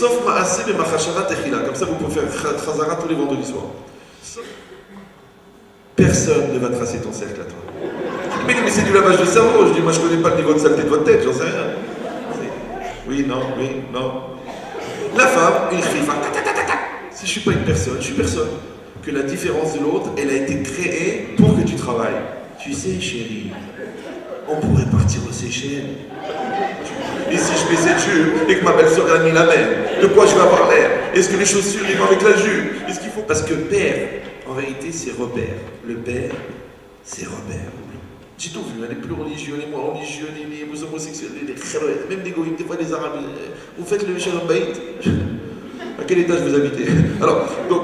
Sauf ma'aseh et machashava techila. Comme ça, vous pouvez faire chazara tous les vendredis soirs. Personne ne va tracer ton cercle à toi. Mais c'est du lavage de cerveau. Je dis, moi, je connais pas le niveau de saleté de votre tête, j'en sais rien. Oui, non, oui, non. La femme, une fille, si je suis pas une personne, je suis personne. Que la différence de l'autre, elle a été créée pour que tu travailles. Tu sais, chérie, on pourrait partir aux Seychelles. Et si je mets cette jupe et que ma belle-sœur a mis la même, de quoi je vais avoir l'air? Est-ce que les chaussures ils vont avec la jupe? Est-ce qu'il faut... Parce que père, en vérité, c'est Robert. Le père, c'est Robert. J'ai tout vu, hein, les plus religieux, les moins religieux, les homosexuels, même les goïms, des fois les arabes. Vous faites le Shalom Bayit? À quel étage vous habitez? Alors, donc...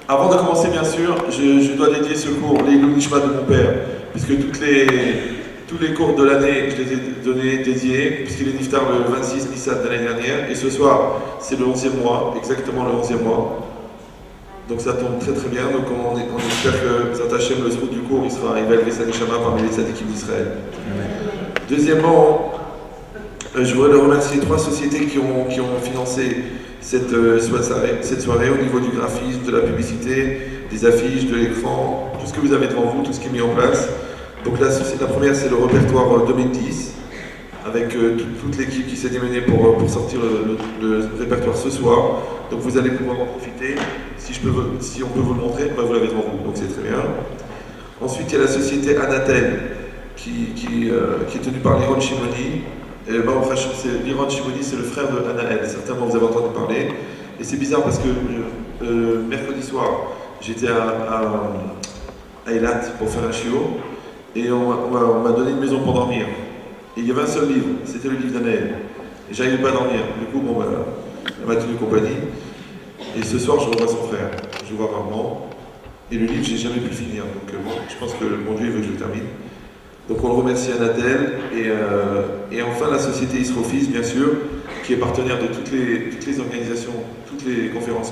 Avant de commencer, bien sûr, je dois dédier ce cours, les Nishma de mon père, puisque tous les cours de l'année, je les ai donnés dédiés, puisqu'il est niftar le 26 Nissan de l'année dernière, et ce soir, c'est le 11e mois, exactement le 11e mois. Donc ça tombe très très bien, donc on espère que Zat Hashem, le srout du cours, il va élever sa neshama parmi les tzadikim d'Israël. Deuxièmement, je voudrais remercier 3 sociétés qui ont financé cette soirée au niveau du graphisme, de la publicité, des affiches, de l'écran, tout ce que vous avez devant vous, tout ce qui est mis en place. Donc la première, c'est le répertoire 2010, avec toute l'équipe qui s'est démenée pour sortir le répertoire ce soir. Donc vous allez pouvoir en profiter. Si on peut vous le montrer, vous l'avez devant vous, donc c'est très bien. Ensuite, il y a la société Anatel, qui est tenue par Liron Shimoni. Liron Shimoni, c'est le frère de Anaël, certainement vous avez entendu parler. Et c'est bizarre parce que mercredi soir, j'étais à Eilat pour faire un chiot, et on m'a donné une maison pour dormir. Et il y avait un seul livre, c'était le livre d'Anaël. Et j'arrivais pas à dormir. Du coup, elle m'a tenu compagnie. Et ce soir, je revois son frère. Je le vois rarement. Et le livre, j'ai jamais pu le finir. Donc je pense que mon Dieu veut que je le termine. Donc on le remercie Anatel et enfin la société Isrofis, bien sûr, qui est partenaire de toutes les organisations, toutes les conférences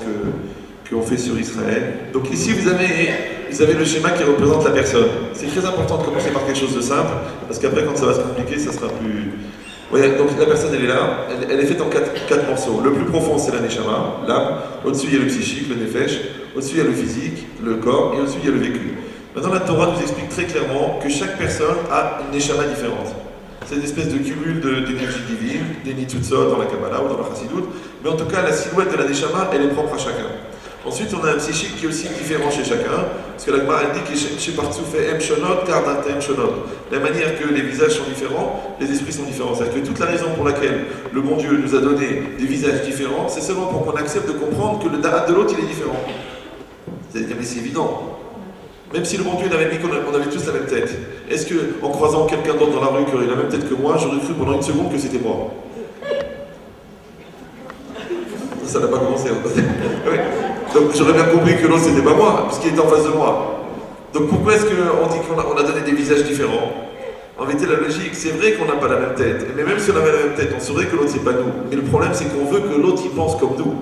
qu'on fait sur Israël. Donc ici vous avez le schéma qui représente la personne. C'est très important de commencer par quelque chose de simple, parce qu'après quand ça va se compliquer, ça sera plus... Ouais, donc la personne elle est là, elle est faite en 4 morceaux. Le plus profond c'est la neshama, l'âme, au-dessus il y a le psychique, le nefesh, au-dessus il y a le physique, le corps, et au-dessus il y a le vécu. Maintenant, la Torah nous explique très clairement que chaque personne a une neshama différente. C'est une espèce de cumul d'énergie divine, des nitzutzot dans la Kabbalah ou dans la Chassidut, mais en tout cas, la silhouette de la neshama, elle est propre à chacun. Ensuite, on a un psychique qui est aussi différent chez chacun, parce que la Gemara dit que chez Partsouf et M Shonot, Kardata M Shonot. La manière que les visages sont différents, les esprits sont différents. C'est-à-dire que toute la raison pour laquelle le bon Dieu nous a donné des visages différents, c'est seulement pour qu'on accepte de comprendre que le da'at de l'autre, il est différent. C'est-à-dire, mais c'est évident. Même si le bon Dieu avait mis qu'on avait tous la même tête, est-ce qu'en croisant quelqu'un d'autre dans la rue qui aurait la même tête que moi, j'aurais cru pendant une seconde que c'était moi? Ça n'a pas commencé. Oui. Donc j'aurais bien compris que l'autre c'était pas moi, puisqu'il était en face de moi. Donc pourquoi est-ce qu'on dit qu'on a donné des visages différents? En vérité, la logique, c'est vrai qu'on n'a pas la même tête. Mais même si on avait la même tête, on saurait que l'autre c'est pas nous. Mais le problème, c'est qu'on veut que l'autre il pense comme nous,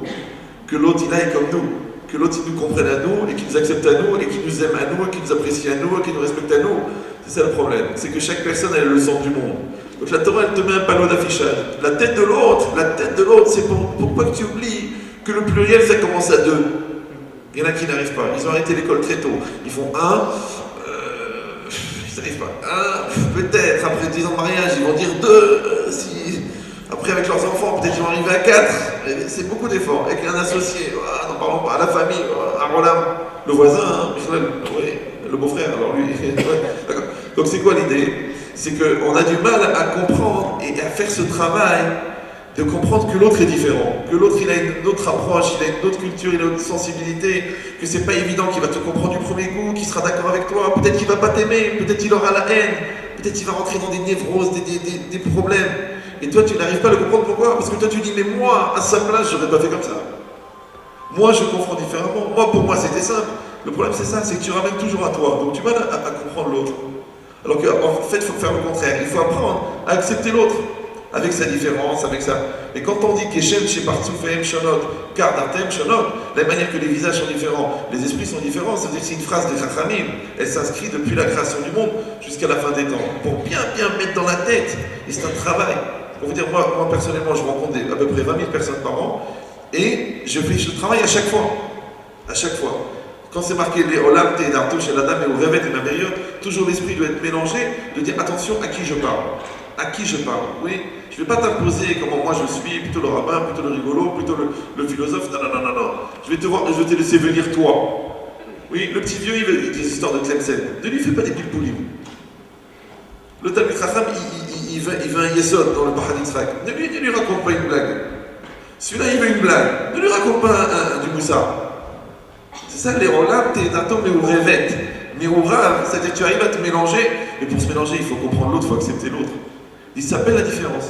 que l'autre il aille comme nous. Que l'autre il nous comprenne à nous, et qu'il nous accepte à nous, et qu'il nous aime à nous, et qu'il nous apprécie à nous, et qu'il nous respecte à nous. C'est ça le problème, c'est que chaque personne elle est le centre du monde. Donc la Torah elle te met un panneau d'affichage. La tête de l'autre, c'est pour pas que tu oublies que le pluriel ça commence à 2. Il y en a qui n'arrivent pas, ils ont arrêté l'école très tôt. Ils font 1, ils n'arrivent pas. 1, peut-être, après 10 ans de mariage, ils vont dire 2, si... Après, avec leurs enfants, peut-être qu'ils vont arriver à 4. C'est beaucoup d'efforts. Avec un associé, n'en parlons pas, la famille, à Roland, le voisin, oui, le beau-frère, alors lui. D'accord. Donc c'est quoi l'idée? C'est qu'on a du mal à comprendre et à faire ce travail de comprendre que l'autre est différent, que l'autre il a une autre approche, il a une autre culture, il a une autre sensibilité, que c'est pas évident qu'il va te comprendre du premier coup, qu'il sera d'accord avec toi, peut-être qu'il va pas t'aimer, peut-être qu'il aura la haine, peut-être il va rentrer dans des névroses, des problèmes. Et toi, tu n'arrives pas à le comprendre. Pourquoi? Parce que toi, tu dis, mais moi, à sa place, je n'aurais pas fait comme ça. Moi, je comprends différemment. Moi, pour moi, c'était simple. Le problème, c'est ça, c'est que tu ramènes toujours à toi. Donc, tu vas à comprendre l'autre. Alors qu'en fait, il faut faire le contraire. Il faut apprendre à accepter l'autre, avec sa différence, avec ça. Et quand on dit qu'Echem, Shepartsoufem, Shonot, Kardartem, Shonot, la manière que les visages sont différents, les esprits sont différents, ça veut dire que c'est une phrase de Chachamim. Elle s'inscrit depuis la création du monde jusqu'à la fin des temps. Pour bien mettre dans la tête. Et c'est un travail. Pour vous dire, moi personnellement, je rencontre à peu près 20 000 personnes par an. Et je travaille à chaque fois. À chaque fois. Quand c'est marqué les Olam, Té, Darto, chez la dame et au Révet et ma meilleure, toujours l'esprit doit être mélangé, de dire attention à qui je parle. À qui je parle. Oui, je ne vais pas t'imposer comment moi je suis, plutôt le rabbin, plutôt le rigolo, plutôt le philosophe. Non. Je vais te laisser venir toi. Oui, le petit vieux, il veut des histoires de Tlemcen. Ne lui fais pas des pilpoulim. Le Talmid Chacham, il veut un yesod dans le Bahad Yitzhak. Ne lui raconte pas une blague. Celui-là, il veut une blague. Ne lui raconte pas du moussard. C'est ça, les rolam, t'es d'un temps, mais au révet. Mais au rave, c'est-à-dire que tu arrives à te mélanger. Et pour se mélanger, il faut comprendre l'autre, il faut accepter l'autre. Il s'appelle la différence.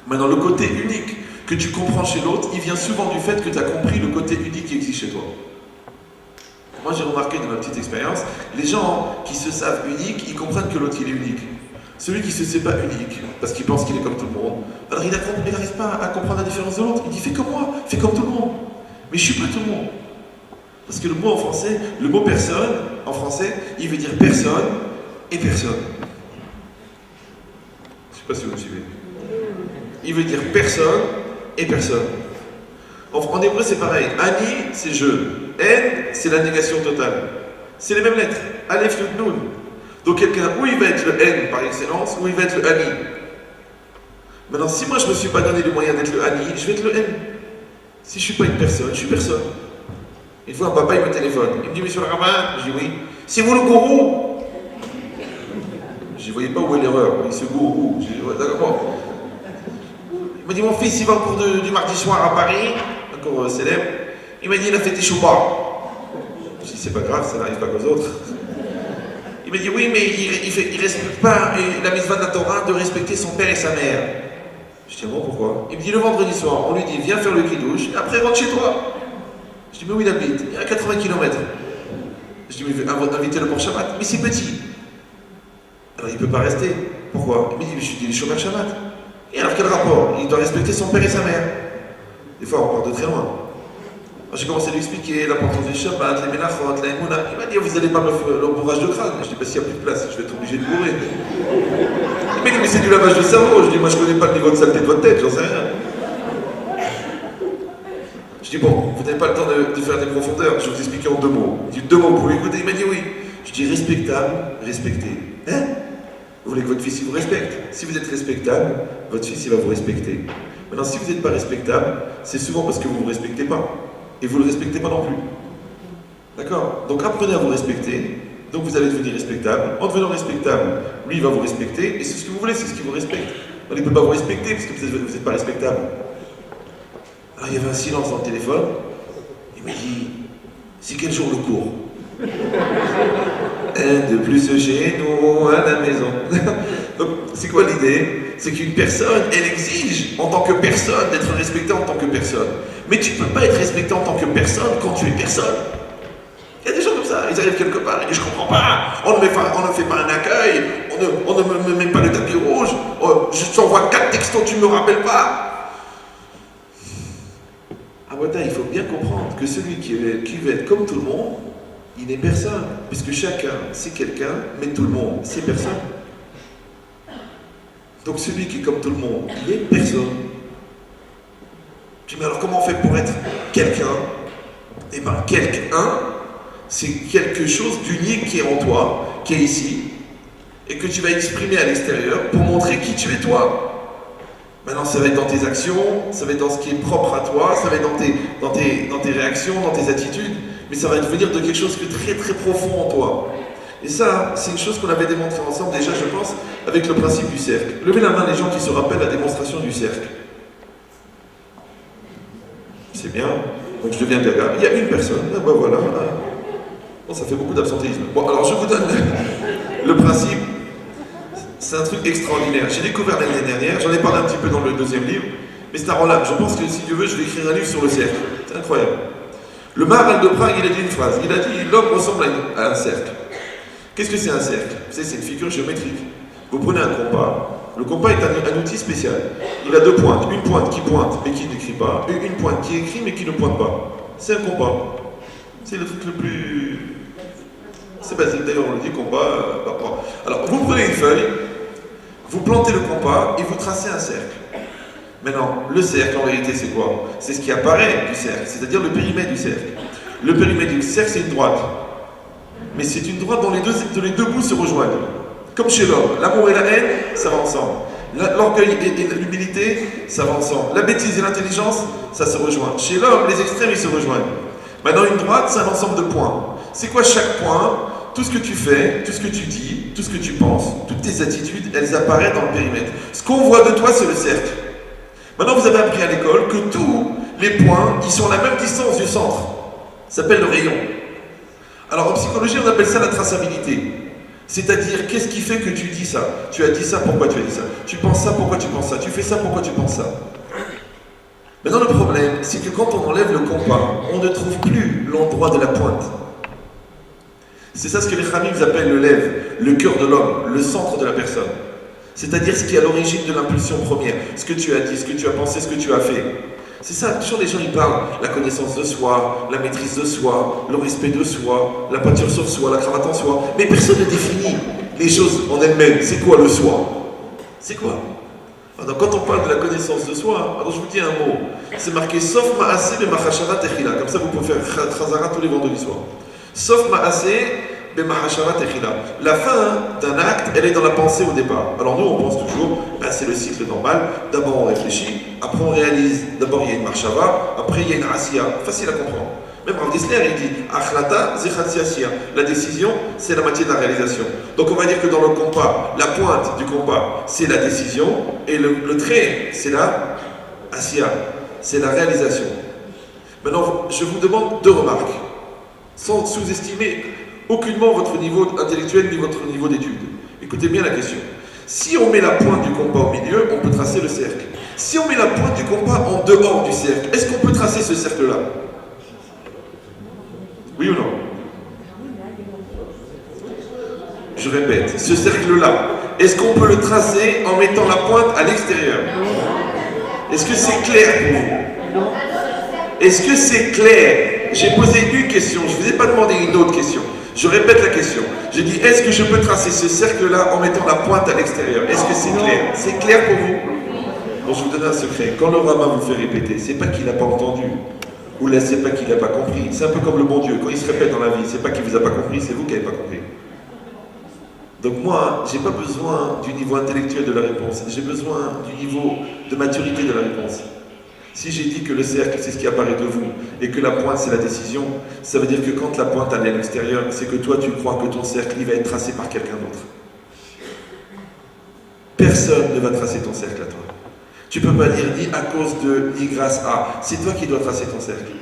Maintenant, le côté unique que tu comprends chez l'autre, il vient souvent du fait que tu as compris le côté unique qui existe chez toi. Moi, j'ai remarqué dans ma petite expérience, les gens qui se savent uniques, ils comprennent que l'autre, il est unique. Celui qui ne se sait pas unique, parce qu'il pense qu'il est comme tout le monde, alors il n'arrive pas à comprendre la différence de l'autre. Il dit, fais comme moi, fais comme tout le monde. Mais je ne suis pas tout le monde. Parce que le mot en français, le mot personne, en français, il veut dire personne et personne. Je ne sais pas si vous me suivez. Il veut dire personne et personne. En hébreu, c'est pareil. Ani, c'est je. En, c'est la négation totale. C'est les mêmes lettres. Aleph, Yud, Nun. Donc quelqu'un, ou il va être le N par excellence, ou il va être le Ani. Maintenant, si moi je ne me suis pas donné les moyens d'être le Ani, je vais être le N. Si je ne suis pas une personne, je suis personne. Une fois, un papa, il me téléphone. Il me dit, monsieur le rabbin, je dis oui. C'est vous le gourou? Je ne voyais pas où est l'erreur. Il dit, c'est gourou. Je dis, ouais, d'accord. Il m'a dit, mon fils, il va au cours du mardi soir à Paris, un cours célèbre. Il m'a dit, il a fait des choupas. Je dis, c'est pas grave, ça n'arrive pas qu'aux autres. Il m'a dit, oui, mais il ne respecte pas la mitzvah de la Torah de respecter son père et sa mère. Je dis, bon, pourquoi? Il me dit, le vendredi soir, on lui dit, viens faire le kidouche, et après, rentre chez toi. Je dis, mais où il habite? Il est à 80 km. Je dis, mais invitez-le pour Shabbat. Mais c'est petit. Alors, il ne peut pas rester. Pourquoi? Il me dit, mais je suis chômeur Shabbat. Et alors, quel rapport? Il doit respecter son père et sa mère. Des fois, on part de très loin. J'ai commencé à lui expliquer l'importance du Shabbat, les Menachot, la Emouna. Il m'a dit, vous n'allez pas me faire le bourrage de crâne. Je dis, s'il n'y a plus de place, je vais être obligé de bourrer. Il m'a dit, mais c'est du lavage de cerveau. Je dis, moi, je ne connais pas le niveau de saleté de votre tête, j'en sais rien. Je dis, bon, vous n'avez pas le temps de faire des profondeurs, je vais vous expliquer en 2 mots. Il dit, 2 mots, vous pouvez écouter? Il m'a dit oui. Je dis, respectable, respecté. Hein? Vous voulez que votre fils il vous respecte? Si vous êtes respectable, votre fils il va vous respecter. Maintenant, si vous n'êtes pas respectable, c'est souvent parce que vous ne vous respectez pas. Et vous ne le respectez pas non plus. D'accord? Donc apprenez à vous respecter, donc vous allez devenir respectable. En devenant respectable, lui il va vous respecter, et c'est ce que vous voulez, c'est ce qu'il vous respecte. Il ne peut pas vous respecter parce que vous n'êtes pas respectable. Alors il y avait un silence dans le téléphone. Il m'a dit, c'est quel jour le cours? Un de plus chez nous, à la maison. Donc c'est quoi l'idée? C'est qu'une personne, elle exige en tant que personne d'être respectée en tant que personne. Mais tu ne peux pas être respecté en tant que personne quand tu es personne. Il y a des gens comme ça, ils arrivent quelque part, et je comprends pas, on ne fait pas un accueil, on ne me met pas le tapis rouge, je t'envoie 4 textos, tu ne me rappelles pas. Il faut bien comprendre que celui qui veut être comme tout le monde, il n'est personne, puisque chacun c'est quelqu'un, mais tout le monde c'est personne. Donc celui qui est comme tout le monde, il est personne. Je dis, mais alors comment on fait pour être quelqu'un? Eh bien, quelqu'un, c'est quelque chose d'unique qui est en toi, qui est ici, et que tu vas exprimer à l'extérieur pour montrer qui tu es toi. Maintenant, ça va être dans tes actions, ça va être dans ce qui est propre à toi, ça va être dans tes réactions, dans tes attitudes, mais ça va devenir de quelque chose de très très profond en toi. Et ça, c'est une chose qu'on avait démontré ensemble déjà, je pense, avec le principe du cercle. Levez la main les gens qui se rappellent la démonstration du cercle. C'est bien. Donc je deviens gaga. Il y a une personne, ben voilà. Bon, ça fait beaucoup d'absentéisme. Bon, alors je vous donne le principe. C'est un truc extraordinaire. J'ai découvert l'année dernière, j'en ai parlé un petit peu dans le deuxième livre, mais c'est un roll-up. Je pense que si Dieu veut, je vais écrire un livre sur le cercle. C'est incroyable. Le Maharal de Prague, il a dit une phrase. Il a dit l'homme ressemble à un cercle. Qu'est-ce que c'est un cercle? Vous savez, c'est une figure géométrique. Vous prenez un compas. Le compas est un outil spécial. Il a deux pointes. Une pointe qui pointe mais qui n'écrit pas, et une pointe qui écrit mais qui ne pointe pas. C'est un compas. C'est le truc le plus... C'est basique, d'ailleurs on le dit compas. Alors, vous prenez une feuille, vous plantez le compas et vous tracez un cercle. Maintenant, le cercle en réalité c'est quoi? C'est ce qui apparaît du cercle, c'est-à-dire le périmètre du cercle. Le périmètre du cercle c'est une droite. Mais c'est une droite dont les deux bouts se rejoignent. Comme chez l'homme, l'amour et la haine, ça va ensemble. L'orgueil et l'humilité, ça va ensemble. La bêtise et l'intelligence, ça se rejoint. Chez l'homme, les extrêmes, ils se rejoignent. Maintenant, une droite, c'est un ensemble de points. C'est quoi chaque point? Tout ce que tu fais, tout ce que tu dis, tout ce que tu penses, toutes tes attitudes, elles apparaissent dans le périmètre. Ce qu'on voit de toi, c'est le cercle. Maintenant, vous avez appris à l'école que tous les points, ils sont à la même distance du centre. Ça s'appelle le rayon. Alors, en psychologie, on appelle ça la traçabilité. C'est-à-dire, qu'est-ce qui fait que tu dis ça? Tu as dit ça, pourquoi tu as dit ça? Tu penses ça, pourquoi tu penses ça? Tu fais ça, pourquoi tu penses ça? Maintenant, le problème, c'est que quand on enlève le compas, on ne trouve plus l'endroit de la pointe. C'est ça ce que les Khamim appellent le lève, le cœur de l'homme, le centre de la personne. C'est-à-dire ce qui est à l'origine de l'impulsion première. Ce que tu as dit, ce que tu as pensé, ce que tu as fait. C'est ça, toujours les gens ils parlent, la connaissance de soi, la maîtrise de soi, le respect de soi, la peinture sur soi, la cravate en soi. Mais personne ne définit les choses en elles-mêmes. C'est quoi le soi? C'est quoi? Alors, quand on parle de la connaissance de soi, alors je vous dis un mot. C'est marqué sauf ma'aseh b'machashava techila. Comme ça vous pouvez faire khazara tous les vendredis soirs. Sauf ma'aseh b'machashava techila. La fin d'un acte, elle est dans la pensée au départ. Alors nous on pense toujours, ben, c'est le cycle normal. D'abord on réfléchit, après on réalise. D'abord il y a une marshava, après il y a une asiya. Facile à comprendre. Même Rav Dessler, il dit Achlata zechatzi asiya. La décision, c'est la moitié de la réalisation. Donc on va dire que dans le compas, la pointe du compas, c'est la décision, et le trait, c'est la asiya, c'est la réalisation. Maintenant, je vous demande deux remarques, sans sous-estimer aucunement votre niveau intellectuel ni votre niveau d'étude. Écoutez bien la question. Si on met la pointe du compas au milieu, on peut tracer le cercle. Si on met la pointe du compas en dehors du cercle, est-ce qu'on peut tracer ce cercle-là? Oui ou non? Je répète, ce cercle-là, est-ce qu'on peut le tracer en mettant la pointe à l'extérieur? Est-ce que c'est clair pour vous? Est-ce que c'est clair? J'ai posé une question, je ne vous ai pas demandé une autre question. Je répète la question. J'ai dit, est-ce que je peux tracer ce cercle-là en mettant la pointe à l'extérieur? Est-ce que c'est clair? C'est clair pour vous? Bon, je vous donne un secret. Quand le rabbin vous fait répéter, c'est pas qu'il n'a pas entendu. Ou là, c'est pas qu'il n'a pas compris. C'est un peu comme le bon Dieu. Quand il se répète dans la vie, c'est pas qu'il vous a pas compris, c'est vous qui n'avez pas compris. Donc moi, j'ai pas besoin du niveau intellectuel de la réponse. J'ai besoin du niveau de maturité de la réponse. Si j'ai dit que le cercle, c'est ce qui apparaît de vous, et que la pointe, c'est la décision, ça veut dire que quand la pointe allait à l'extérieur, c'est que toi, tu crois que ton cercle, il va être tracé par quelqu'un d'autre. Personne ne va tracer ton cercle à toi. Tu ne peux pas dire ni à cause de, ni grâce à. C'est toi qui dois tracer ton cercle.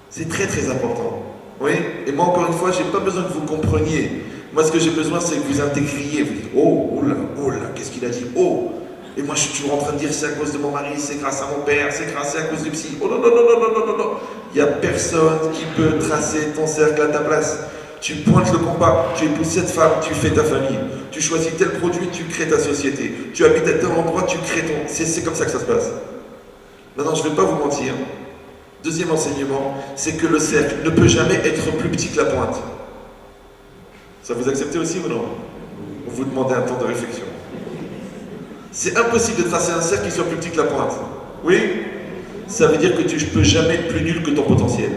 C'est très très important. Oui? Et moi, encore une fois, je n'ai pas besoin que vous compreniez. Moi, ce que j'ai besoin, c'est que vous intégriez. Vous dites, oh là, qu'est-ce qu'il a dit? Oh! Et moi, je suis toujours en train de dire, c'est à cause de mon mari, c'est grâce à mon père, c'est à cause du psy. Oh non, non, non, non, non, non, non, non. Il n'y a personne qui peut tracer ton cercle à ta place. Tu pointes le compas, tu épouses cette femme, tu fais ta famille. Tu choisis tel produit, tu crées ta société. Tu habites à tel endroit, tu crées ton... C'est comme ça que ça se passe. Maintenant, je ne vais pas vous mentir. Deuxième enseignement, c'est que le cercle ne peut jamais être plus petit que la pointe. Ça vous acceptez aussi ou non? On vous demandez un temps de réflexion. C'est impossible de tracer un cercle qui soit plus petit que la pointe. Oui? Ça veut dire que tu ne peux jamais être plus nul que ton potentiel.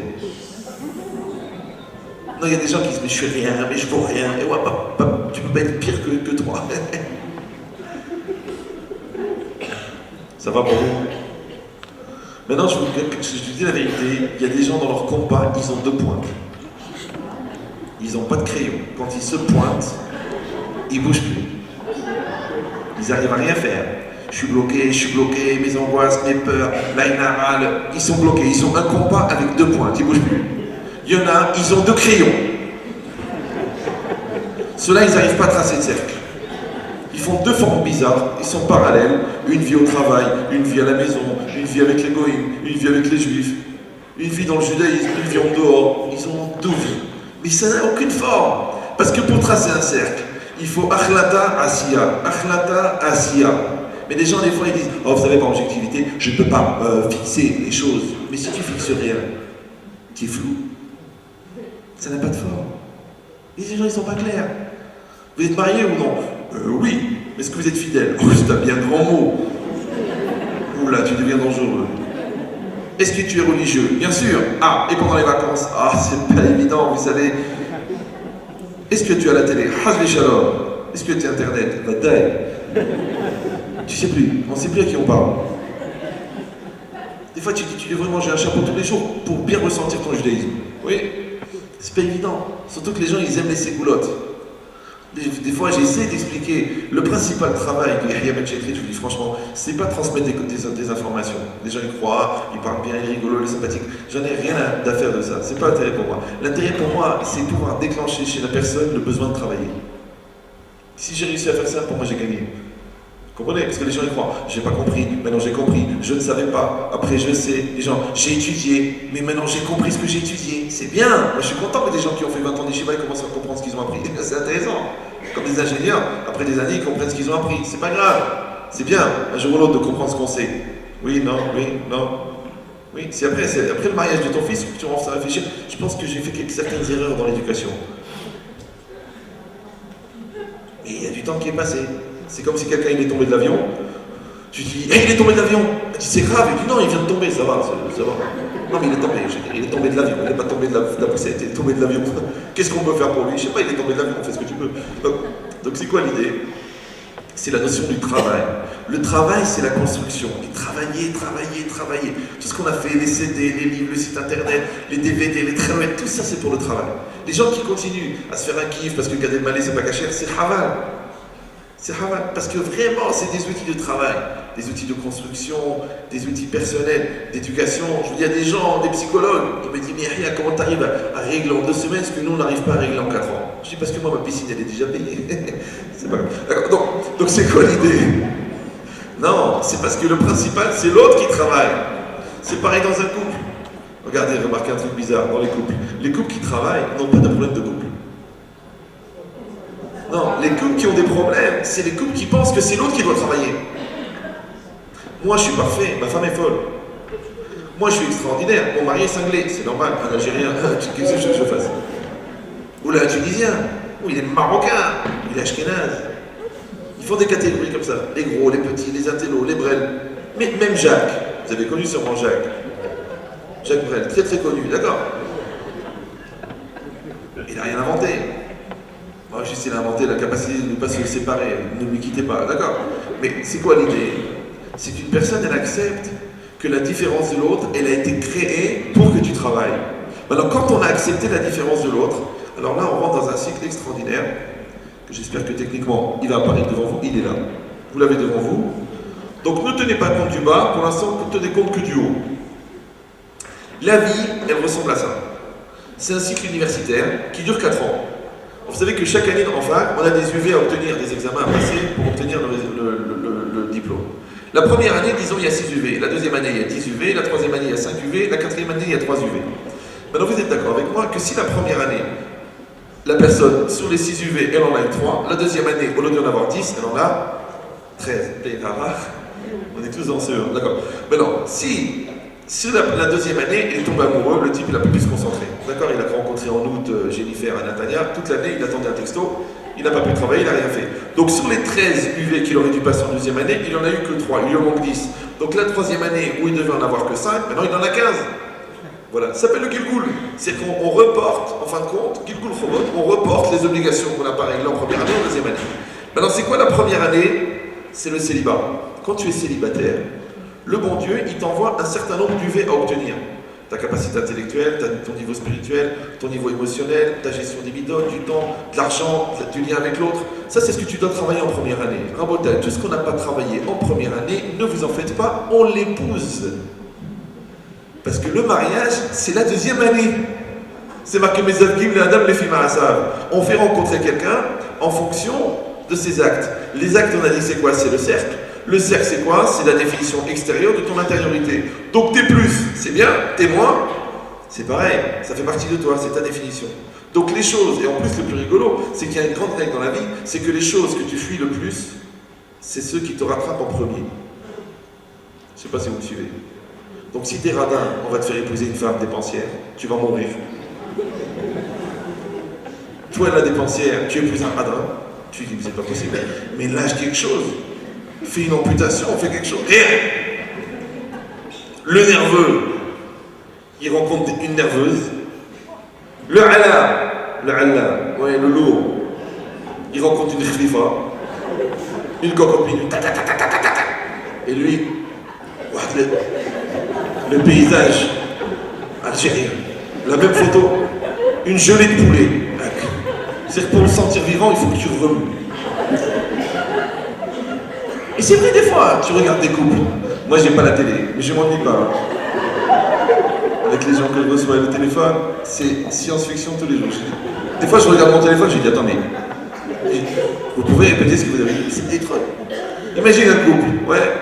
Non, il y a des gens qui disent, mais je suis rien, mais je vaux rien. Et ouais, tu peux pas être pire que toi. Ça va pour vous? Maintenant, je vous dis la vérité, il y a des gens dans leur compas, ils ont deux pointes. Ils n'ont pas de crayon. Quand ils se pointent, ils ne bougent plus. Ils n'arrivent à rien faire. Je suis bloqué, mes angoisses, mes peurs, l'inarale, ils sont bloqués. Ils ont un compas avec deux pointes, ils ne bougent plus. Il y en a, ils ont deux crayons. Ceux-là, ils n'arrivent pas à tracer de cercle. Ils font deux formes bizarres, ils sont parallèles. Une vie au travail, une vie à la maison, une vie avec les goïms, une vie avec les juifs, une vie dans le judaïsme, une vie en dehors. Ils ont deux vies. Mais ça n'a aucune forme. Parce que pour tracer un cercle, il faut akhlata asiya. Akhlata asiya. Mais les gens, des fois, ils disent « Oh, vous savez, par objectivité, je ne peux pas fixer les choses. » Mais si tu fixes rien, tu es flou. Ça n'a pas de forme. Et les gens, ils ne sont pas clairs. Vous êtes marié ou non? Oui. Mais est-ce que vous êtes fidèle? Oh, c'est un bien grand mot. Oula, tu deviens dangereux. Est-ce que tu es religieux? Bien sûr. Ah, et pendant les vacances? Ah, c'est pas évident, vous savez. Est-ce que tu as la télé? Hazli shalom. Est-ce que tu as Internet? Bataille. Tu sais plus. On ne sait plus à qui on parle. Des fois, tu dis, tu devrais manger un chapeau tous les jours pour bien ressentir ton judaïsme. Oui. C'est pas évident. Surtout que les gens, ils aiment les ségoulottes. Des fois, j'essaie d'expliquer le principal travail de Yahya Ben Chekri, je vous dis franchement, c'est pas transmettre des informations. Les gens y croient, ils parlent bien, ils rigolent, ils sont sympathiques. J'en ai rien d'affaire de ça. C'est pas l'intérêt pour moi. L'intérêt pour moi, c'est pouvoir déclencher chez la personne le besoin de travailler. Si j'ai réussi à faire ça, pour moi, j'ai gagné. Vous comprenez? Parce que les gens y croient. J'ai pas compris, maintenant j'ai compris. Je ne savais pas, après je sais. Les gens, j'ai étudié, mais maintenant j'ai compris ce que j'ai étudié. C'est bien. Moi je suis content que des gens qui ont fait 20 ans d'Yeshiva, ils commencent à comprendre ce qu'ils ont appris. C'est intéressant. Comme des ingénieurs, après des années, ils comprennent ce qu'ils ont appris. C'est pas grave. C'est bien, un jour ou l'autre, de comprendre ce qu'on sait. Oui, non, oui, non. Oui, c'est après le mariage de ton fils que tu commences à réfléchir. Je pense que j'ai fait certaines erreurs dans l'éducation. Et il y a du temps qui est passé. C'est comme si quelqu'un il est tombé de l'avion. Tu dis, hey, il est tombé de l'avion. Tu dis, c'est grave. Il dit, non, il vient de tomber, ça va. Non, mais il est tombé de l'avion. Il n'est pas tombé de la poussette, il est tombé de l'avion. Qu'est-ce qu'on peut faire pour lui? Je sais pas, il est tombé de l'avion, fais ce que tu peux. Donc c'est quoi l'idée? C'est la notion du travail. Le travail, c'est la construction. Et travailler. Tout ce qu'on a fait, les CD, les livres, le site internet, les DVD, les travettes, tout ça, c'est pour le travail. Les gens qui continuent à se faire un kiff parce que Gad Elmaleh, c'est pas caché, c'est haval. C'est haval. Parce que vraiment, c'est des outils de travail, des outils de construction, des outils personnels, d'éducation. Je vous dis, il y a des gens, des psychologues, qui me disent, mais Yahya, comment tu arrives à régler en 2 semaines ce que nous, on n'arrive pas à régler en 4 ans? Je dis, parce que moi, ma piscine, elle est déjà payée. C'est pas grave. Donc c'est quoi l'idée? Non, c'est parce que le principal, c'est l'autre qui travaille. C'est pareil dans un couple. Regardez, remarquez un truc bizarre dans les couples. Les couples qui travaillent n'ont pas de problème de couple. Non, les couples qui ont des problèmes, c'est les couples qui pensent que c'est l'autre qui doit travailler. Moi, je suis parfait, ma femme est folle. Moi, je suis extraordinaire, mon mari est cinglé, c'est normal, un Algérien, qu'est-ce que je fasse? Ou là, un Tunisien, ou il est marocain, il est ashkénaze. Ils font des catégories comme ça, les gros, les petits, les intellos, les brels. Mais même Jacques, vous avez connu sûrement Jacques. Jacques Brel, très très connu, d'accord? Il n'a rien inventé. Moi, j'essaie d'inventer la capacité de ne pas se séparer, ne me quittez pas, d'accord? Mais c'est quoi l'idée? C'est qu'une personne, elle accepte que la différence de l'autre, elle a été créée pour que tu travailles. Maintenant, quand on a accepté la différence de l'autre, alors là, on rentre dans un cycle extraordinaire, que j'espère que techniquement, il va apparaître devant vous, il est là. Vous l'avez devant vous. Donc, ne tenez pas compte du bas, pour l'instant, ne tenez compte que du haut. La vie, elle ressemble à ça. C'est un cycle universitaire qui dure 4 ans. Vous savez que chaque année en fac, on a des UV à obtenir, des examens à passer pour obtenir le diplôme. La première année, disons, il y a 6 UV. La deuxième année, il y a 10 UV. La troisième année, il y a 5 UV. La quatrième année, il y a 3 UV. Maintenant, vous êtes d'accord avec moi que si la première année, la personne, sur les 6 UV, elle en a eu 3, la deuxième année, au lieu d'en avoir 10, elle en a 13. On est tous dans ce... D'accord. Maintenant, si sur la deuxième année, il tombe amoureux, le type il a pu se concentrer. D'accord, il a rencontré en août Jennifer à Natania, toute l'année il attendait un texto, il n'a pas pu travailler, il n'a rien fait. Donc sur les 13 UV qu'il aurait dû passer en deuxième année, il n'en a eu que 3, il lui en manque 10. Donc la troisième année où il devait en avoir que 5, maintenant il en a 15. Voilà, ça s'appelle le Gilgoul. C'est qu'on reporte, en fin de compte, Gilgoul Chobot, on reporte les obligations qu'on n'a pas réglées en première année en deuxième année. Maintenant c'est quoi la première année? C'est le célibat. Quand tu es célibataire, le bon Dieu, il t'envoie un certain nombre d'UV à obtenir. Ta capacité intellectuelle, ton niveau spirituel, ton niveau émotionnel, ta gestion des midotes, du temps, de l'argent, du lien avec l'autre. Ça, c'est ce que tu dois travailler en première année. Rabotel, tout ce qu'on n'a pas travaillé en première année, ne vous en faites pas, on l'épouse. Parce que le mariage, c'est la deuxième année. C'est marqué Mezavgim, les Adam, les filles Marasav. On fait rencontrer quelqu'un en fonction de ses actes. Les actes, on a dit, c'est quoi? C'est le cercle. Le cercle, c'est quoi? C'est la définition extérieure de ton intériorité. Donc t'es plus, c'est bien, t'es moins, c'est pareil, ça fait partie de toi, c'est ta définition. Donc les choses, et en plus le plus rigolo, c'est qu'il y a une grande règle dans la vie, c'est que les choses que tu fuis le plus, c'est ceux qui te rattrapent en premier. Je ne sais pas si vous me suivez. Donc si t'es radin, on va te faire épouser une femme dépensière, tu vas mourir. Toi la dépensière, tu épouses un radin, tu dis c'est pas possible, mais lâche quelque chose. Fais une amputation, fais quelque chose. Rien. Le nerveux, il rencontre une nerveuse. Le Allah, ouais, le lourd, il rencontre une khlifa, une cocopine, et lui, le paysage algérien, la même photo, une gelée de poulet. C'est-à-dire que pour le sentir vivant, il faut que tu remues. Et c'est vrai des fois, tu regardes des couples. Moi j'ai pas la télé, mais je m'ennuie pas. Avec les gens que je reçois au téléphone, c'est science-fiction tous les jours. Des fois je regarde mon téléphone, je dis attendez, vous pouvez répéter ce que vous avez dit, c'est des trucs. Imagine un couple, ouais,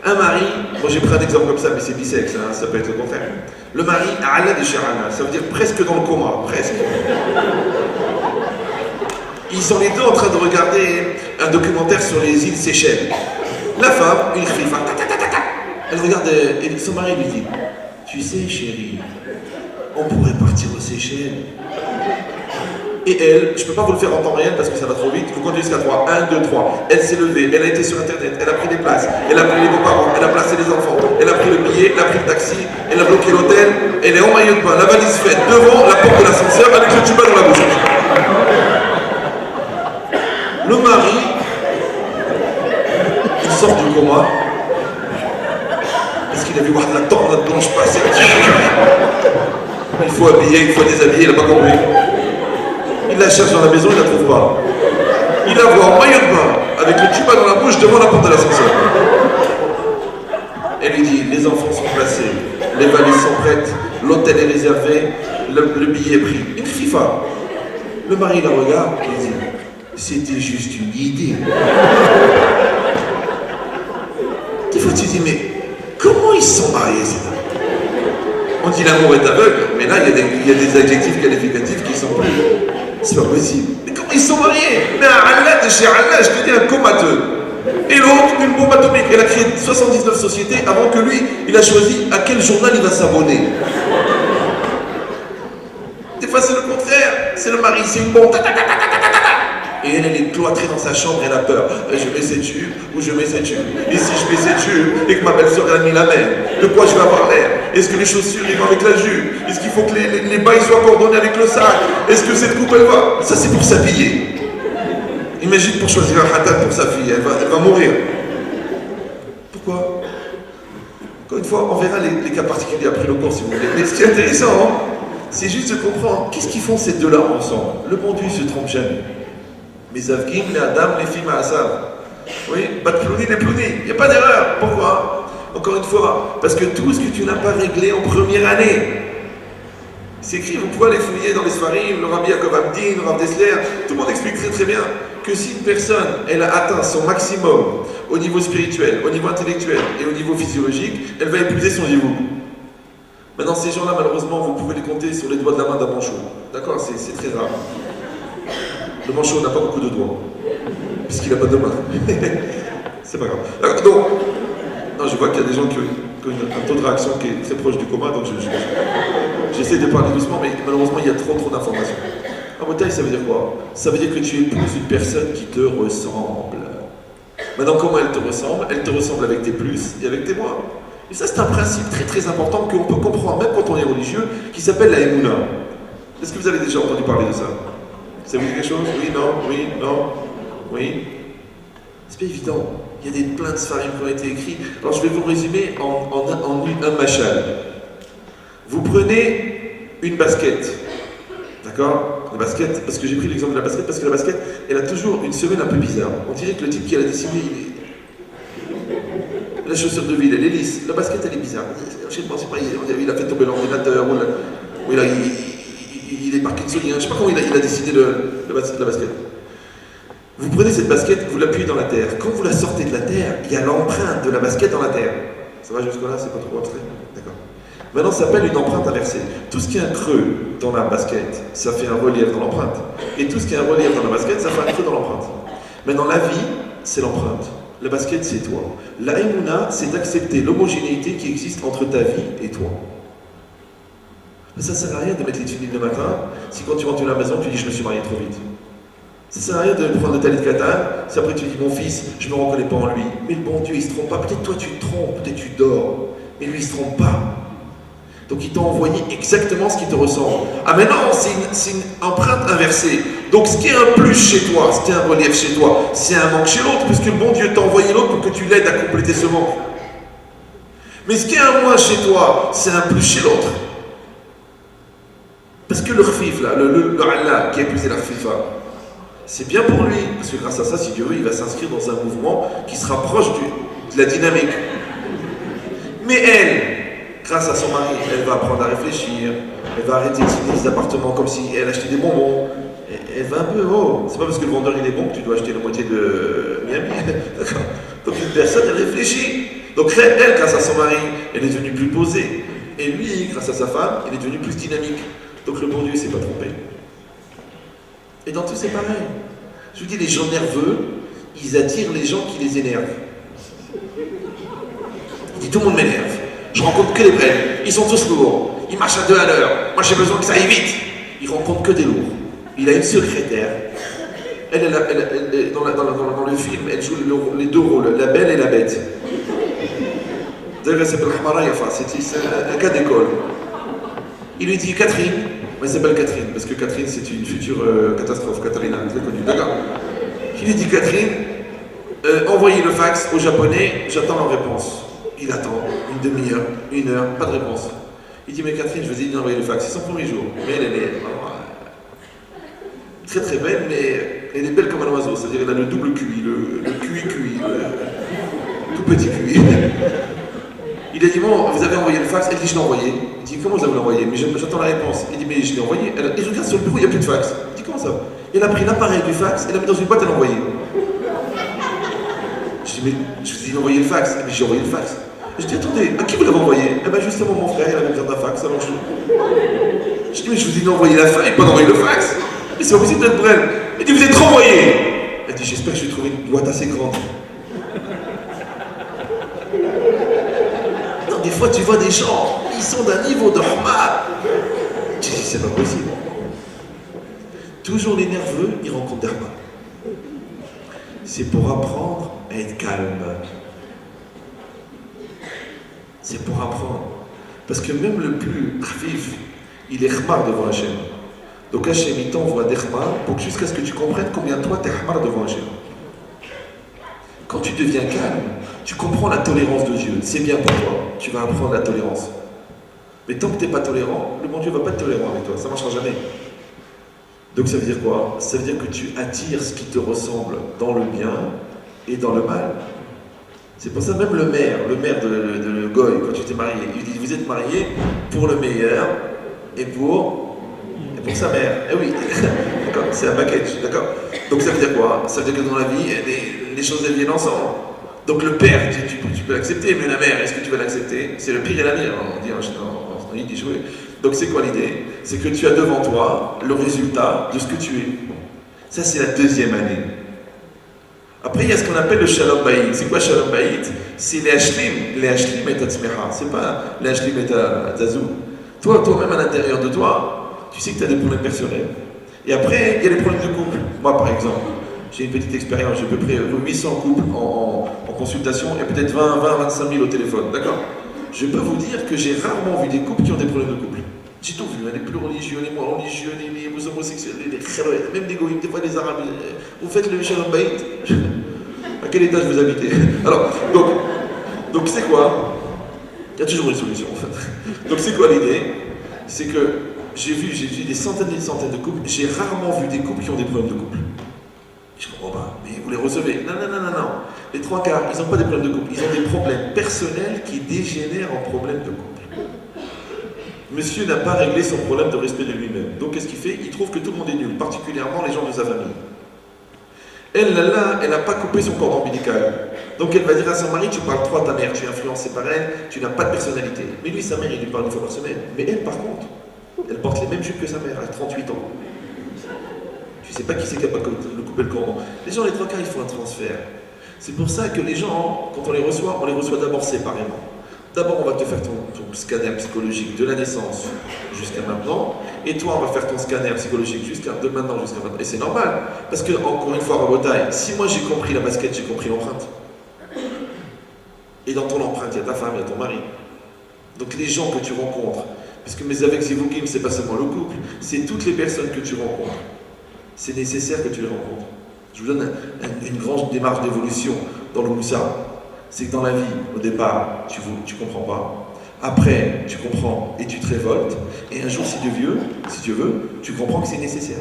un mari, bon j'ai pris un exemple comme ça, mais c'est bisexe, hein, ça peut être le contraire. Le mari a Allah de Sharana, ça veut dire presque dans le coma, presque. Ils sont les deux en train de regarder un documentaire sur les îles Seychelles. La femme, une khalifa, elle regarde et son mari lui dit tu sais chérie, on pourrait partir aux Seychelles. Et elle, je ne peux pas vous le faire en temps réel parce que ça va trop vite, vous comptez jusqu'à 3, 1, 2, 3. Elle s'est levée, elle a été sur internet, elle a pris des places, elle a appelé les beaux-parents, elle a placé les enfants, elle a pris le billet, elle a pris le taxi, elle a bloqué l'hôtel, elle est en maillot de bain, la valise faite devant la porte de l'ascenseur avec le tuba dans la bouche. Le mari, il sort du coma, parce qu'il a vu voir la tornade blanche passer. Il faut habiller, il faut déshabiller, il n'a pas compris. Il la cherche dans la maison, il ne la trouve pas. Il la voit en maillot de bain, avec le tuba dans la bouche devant la porte de l'ascenseur. Elle lui dit, les enfants sont placés, les valises sont prêtes, l'hôtel est réservé, le billet est pris. Une FIFA. Le mari la regarde et dit, c'était juste une idée. Des fois tu dis, mais comment ils se sont mariés ces deux? On dit l'amour est aveugle, mais là il y a des adjectifs qualificatifs qui sont plus. C'est pas possible. Mais comment ils se sont mariés? Mais Allah de chez Allah, je te dis un comateux. Et l'autre, une bombe atomique. Elle a créé 79 sociétés avant que lui, il a choisi à quel journal il va s'abonner. Des fois c'est le contraire. C'est le mari, c'est une bombe. Et elle est cloîtrée dans sa chambre, elle a peur. Je mets ces tubes ou je mets ces tubes. Et si je mets ces tubes et que ma belle-sœur a mis la main, de quoi je vais avoir l'air? Est-ce que les chaussures ils vont avec la jupe? Est-ce qu'il faut que les bails soient coordonnés avec le sac? Est-ce que cette coupe elle va? Ça c'est pour s'habiller. Imagine pour choisir un khatat pour sa fille, elle va mourir. Pourquoi? Encore une fois, on verra les cas particuliers après le cours si vous voulez. Mais ce qui est intéressant, hein, c'est juste de comprendre qu'est-ce qu'ils font ces deux-là ensemble. Le bon Dieu ne se trompe jamais. Les Avgim, les Adam, les filles Maasav. Oui, pas de plouni, les plouni. Il n'y a pas d'erreur. Pourquoi? Encore une fois, parce que tout ce que tu n'as pas réglé en première année, c'est écrit, vous pouvez les fouiller dans les Sfarim, le Rabbi Yaakov Abdin, le Rav Dessler, tout le monde explique très très bien que si une personne, elle a atteint son maximum au niveau spirituel, au niveau intellectuel et au niveau physiologique, elle va épuiser son niveau. Maintenant, ces gens-là, malheureusement, vous pouvez les compter sur les doigts de la main d'un manchot. D'accord? C'est très rare. Le manchot n'a pas beaucoup de doigts, puisqu'il n'a pas de main. C'est pas grave. Donc, non, je vois qu'il y a des gens qui ont un taux de réaction qui est très proche du coma, donc j'essaie de parler doucement, mais malheureusement, il y a trop d'informations. En bataille, ça veut dire quoi? Ça veut dire que tu épouses une personne qui te ressemble. Maintenant, comment elle te ressemble? Elle te ressemble avec tes plus et avec tes moins. Et ça, c'est un principe très très important qu'on peut comprendre, même quand on est religieux, qui s'appelle la Emouna. Est-ce que vous avez déjà entendu parler de ça? Ça vous dit quelque chose? Oui, non, oui, non, oui. C'est pas évident. Il y a plein de sfarim qui ont été écrits. Alors je vais vous résumer en un machal. Vous prenez une basket. D'accord? La basket, parce que j'ai pris l'exemple de la basket, parce que la basket, elle a toujours une semelle un peu bizarre. On dirait que le type qui l'a dessiné, la chaussure de ville, elle est lisse. La basket, elle est bizarre. Je ne sais pas, il a fait tomber l'ordinateur, ou il est parkinsonien, je ne sais pas comment il a dessiné la basket. Vous prenez prenez cette basket, vous l'appuyez dans la terre. Quand vous la sortez de la terre, il y a l'empreinte de la basket dans la terre. Ça va jusque-là, c'est pas trop abstrait? D'accord. Maintenant, ça s'appelle une empreinte inversée. Tout ce qui est un creux dans la basket, ça fait un relief dans l'empreinte. Et tout ce qui est un relief dans la basket, ça fait un creux dans l'empreinte. Maintenant, la vie, c'est l'empreinte. La basket, c'est toi. La Emouna, c'est d'accepter l'homogénéité qui existe entre ta vie et toi. Ça ne sert à rien de mettre les tunnels le matin si quand tu rentres à la maison, tu dis je me suis marié trop vite. Ça ne sert à rien de prendre le talit de katane si après tu dis mon fils, je ne me reconnais pas en lui. Mais le bon Dieu, il ne se trompe pas. Peut-être toi tu te trompes, peut-être tu dors. Mais lui, il ne se trompe pas. Donc il t'a envoyé exactement ce qui te ressemble. Ah mais non, c'est une empreinte inversée. Donc ce qui est un plus chez toi, ce qui est un relief chez toi, c'est un manque chez l'autre, puisque le bon Dieu t'a envoyé l'autre pour que tu l'aides à compléter ce manque. Mais ce qui est un moins chez toi, c'est un plus chez l'autre. Parce que le khfif, là, le Allah qui a épousé la khfifa, c'est bien pour lui, parce que grâce à ça, si Dieu veut, il va s'inscrire dans un mouvement qui se rapproche de la dynamique. Mais elle, grâce à son mari, elle va apprendre à réfléchir, elle va arrêter de signer des appartements comme si elle achetait des bonbons. Elle va un peu, oh, c'est pas parce que le vendeur il est bon que tu dois acheter la moitié de Miami. D'accord. Donc une personne, elle réfléchit. Donc elle, grâce à son mari, elle est devenue plus posée. Et lui, grâce à sa femme, il est devenu plus dynamique. Donc le bon Dieu ne s'est pas trompé. Et dans tout, c'est pareil. Je vous dis, les gens nerveux, ils attirent les gens qui les énervent. Il dit, tout le monde m'énerve. Je rencontre que des brels. Ils sont tous lourds. Ils marchent à 2 à l'heure. Moi, j'ai besoin que ça aille vite. Il rencontre que des lourds. Il a une secrétaire. Dans le film, elle joue les deux rôles, la belle et la bête. D'ailleurs, elle s'appelle Hamara Yafa. C'est un cas d'école. Il lui dit, Catherine. Elle s'appelle Catherine, parce que Catherine, c'est une future catastrophe. Katharina, très connue. D'accord. Il lui dit, Catherine, envoyez le fax au japonais, j'attends leur réponse. Il attend une demi-heure, 1 heure, pas de réponse. Il dit, mais Catherine, je vous ai dit d'envoyer le fax, c'est son premier jour. Mais elle est très très belle, mais elle est belle comme un oiseau, c'est-à-dire elle a le double QI, le QI, tout petit QI. Il a dit, bon, vous avez envoyé le fax? Elle dit, je l'ai envoyé. Il dit, comment vous avez envoyé? Mais j'attends la réponse. Il dit, mais je l'ai envoyé. Et je regarde sur le bureau, il n'y a plus de fax. Il dit, comment ça? Elle a pris l'appareil du fax, elle l'a mis dans une boîte, elle l'a envoyé. Je dis, mais je vous ai dit d'envoyer le fax. Mais j'ai envoyé le fax. Je dis, attendez, à qui vous l'avez envoyé? Eh bien, justement, mon frère, il avait besoin d'un fax, alors je dis, mais je vous ai dit d'envoyer la feuille, pas d'envoyer le fax. Mais c'est pas possible d'être brel. Elle dit, vous êtes renvoyé. Elle dit, j'espère que je vais trouver une boîte assez grande. Non, des fois, tu vois des gens, ils sont d'un niveau de hamad. Tu dis, c'est pas possible. Toujours les nerveux, ils rencontrent des hamad. C'est pour apprendre à être calme. C'est pour apprendre. Parce que même le plus khfif, il est khmar devant Hachem. Donc Hachem, il t'envoie des khmar pour jusqu'à ce que tu comprennes combien toi t'es khmar devant Hachem. Quand tu deviens calme, tu comprends la tolérance de Dieu. C'est bien pour toi. Tu vas apprendre la tolérance. Mais tant que tu n'es pas tolérant, le bon Dieu ne va pas être tolérant avec toi. Ça ne marchera jamais. Donc ça veut dire quoi? Ça veut dire que tu attires ce qui te ressemble dans le bien et dans le mal. C'est pour ça même le maire de Goy, quand tu t'es marié, il dit vous êtes marié pour le meilleur et pour sa mère. Eh oui, d'accord, c'est un package, d'accord. Donc ça veut dire quoi? Ça veut dire que dans la vie, les choses elles viennent ensemble. Donc le père, tu peux l'accepter, mais la mère, est-ce que tu vas l'accepter? C'est le pire et la mère, on dit en yiddish, oui. Donc c'est quoi l'idée? C'est que tu as devant toi le résultat de ce que tu es. Ça c'est la deuxième année. Après il y a ce qu'on appelle le shalom bayit. C'est quoi shalom bayit? C'est les hashlim et tatzmecha. C'est pas les hashlim et tazou. Toi-même à l'intérieur de toi, tu sais que tu as des problèmes personnels. Et après, il y a les problèmes de couple. Moi par exemple, j'ai une petite expérience, j'ai à peu près 800 couples en consultation et peut-être 25 000 au téléphone, d'accord? Je peux vous dire que j'ai rarement vu des couples qui ont des problèmes de couple. J'ai tout vu, les plus religieux, les moins religieux, les homosexuels, les kharouettes, même des goïms, des fois les arabes. Vous faites le shalom bayit? À quel étage vous habitez? Alors, donc c'est quoi? Il y a toujours une solution en fait. Donc c'est quoi l'idée? C'est que j'ai vu des centaines et des centaines de couples, j'ai rarement vu des couples qui ont des problèmes de couple. Je comprends pas, mais vous les recevez. Non. Les 3 quarts, ils n'ont pas des problèmes de couple, ils ont des problèmes personnels qui dégénèrent en problèmes de couple. Monsieur n'a pas réglé son problème de respect de lui-même. Donc qu'est-ce qu'il fait? Il trouve que tout le monde est nul, particulièrement les gens de sa famille. Elle, là, elle n'a pas coupé son cordon ombilical. Donc elle va dire à son mari, tu parles trop à ta mère, tu es influencé par elle, tu n'as pas de personnalité. Mais lui, sa mère, il lui parle une fois par semaine. Mais elle, par contre, elle porte les mêmes jupes que sa mère, à 38 ans. Tu sais pas qui c'est qui a pas coupé le cordon. Les gens, les trois quarts, ils font un transfert. C'est pour ça que les gens, quand on les reçoit d'abord séparément. D'abord, on va te faire ton scanner psychologique de la naissance jusqu'à maintenant, et toi, on va faire ton scanner psychologique de maintenant jusqu'à maintenant. Et c'est normal, parce que, encore une fois, Rabotaille, si moi j'ai compris la basket, j'ai compris l'empreinte. Et dans ton empreinte, il y a ta femme, il y a ton mari. Donc les gens que tu rencontres, parce que mes avec Zivugim, c'est pas seulement le couple, c'est toutes les personnes que tu rencontres. C'est nécessaire que tu les rencontres. Je vous donne une grande démarche d'évolution dans le Moussa. C'est que dans la vie, au départ, tu comprends pas. Après, tu comprends et tu te révoltes. Et un jour, si tu veux, tu comprends que c'est nécessaire.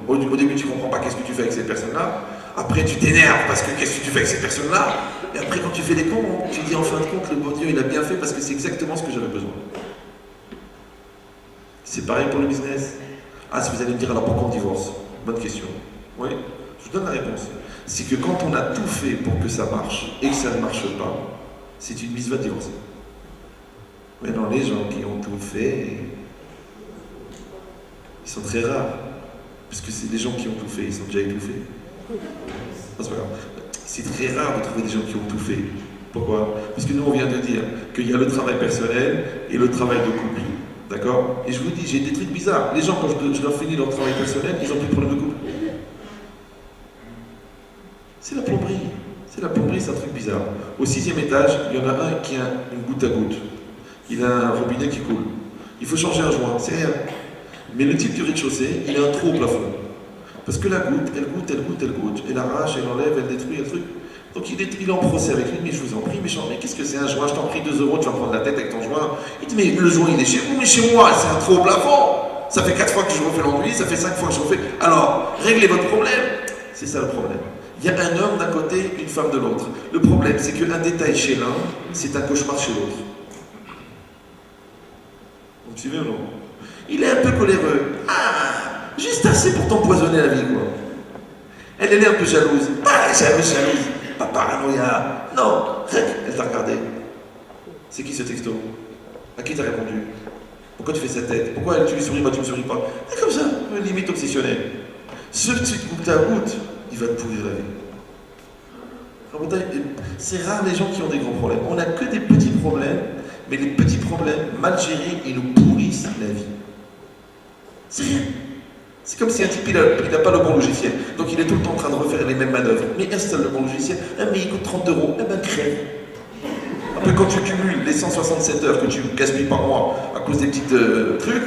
Au début, tu comprends pas qu'est-ce que tu fais avec ces personnes-là. Après, tu t'énerves parce que qu'est-ce que tu fais avec ces personnes-là. Et après, quand tu fais les cons, tu dis en fin de compte, le bon Dieu, il a bien fait parce que c'est exactement ce que j'avais besoin. C'est pareil pour le business. Ah, si vous allez me dire, alors pourquoi on divorce? Bonne question. Oui, je vous donne la réponse. C'est que quand on a tout fait pour que ça marche et que ça ne marche pas, c'est une mise va divorcer. Mais non, les gens qui ont tout fait, ils sont très rares. Parce que c'est des gens qui ont tout fait, ils sont déjà étouffés. Non, c'est pas grave. C'est très rare de trouver des gens qui ont tout fait. Pourquoi? Parce que nous, on vient de dire qu'il y a le travail personnel et le travail de couple. D'accord? Et je vous dis, j'ai des trucs bizarres. Les gens, quand je leur finis leur travail personnel, ils ont plus de problème de couple. C'est la plomberie. C'est la plomberie, c'est un truc bizarre. Au 6e étage, il y en a un qui a une goutte à goutte. Il a un robinet qui coule. Il faut changer un joint, c'est rien. Mais le type du rez-de-chaussée, il a un trou au plafond. Parce que la goutte, elle arrache, elle enlève, elle détruit, un truc. Donc il est en procès avec lui, mais je vous en prie, méchant, mais qu'est-ce que c'est un joint? Je t'en prie 2 €, tu vas prendre la tête avec ton joint. Il dit, mais le joint il est chez vous, mais chez moi, c'est un trou au plafond. Ça fait 4 fois que je refais l'enduit, ça fait 5 fois que je refais. Alors, réglez votre problème. C'est ça le problème. Il y a un homme d'un côté, une femme de l'autre. Le problème, c'est qu'un détail chez l'un, c'est un cauchemar chez l'autre. Vous me suivez ou non? Il est un peu coléreux. Ah, juste assez pour t'empoisonner la vie, quoi. Elle est un peu jalouse. Pas jalouse. Pas paranoïa. Non, elle t'a regardé. C'est qui ce texto? À qui t'as répondu? Pourquoi tu fais cette tête? Pourquoi tu lui souris, moi tu me souris pas? Et comme ça, limite obsessionnel. Ce petit goutte à goutte, il va te pourrir la vie. C'est rare les gens qui ont des grands problèmes. On n'a que des petits problèmes, mais les petits problèmes mal gérés, ils nous pourrissent la vie. C'est rien. C'est comme si un type, il n'a pas le bon logiciel. Donc il est tout le temps en train de refaire les mêmes manœuvres. Mais installe le bon logiciel. Ah, mais il coûte 30 €. Eh ben crève. Après, quand tu cumules les 167 heures que tu gaspilles par mois à cause des petits trucs,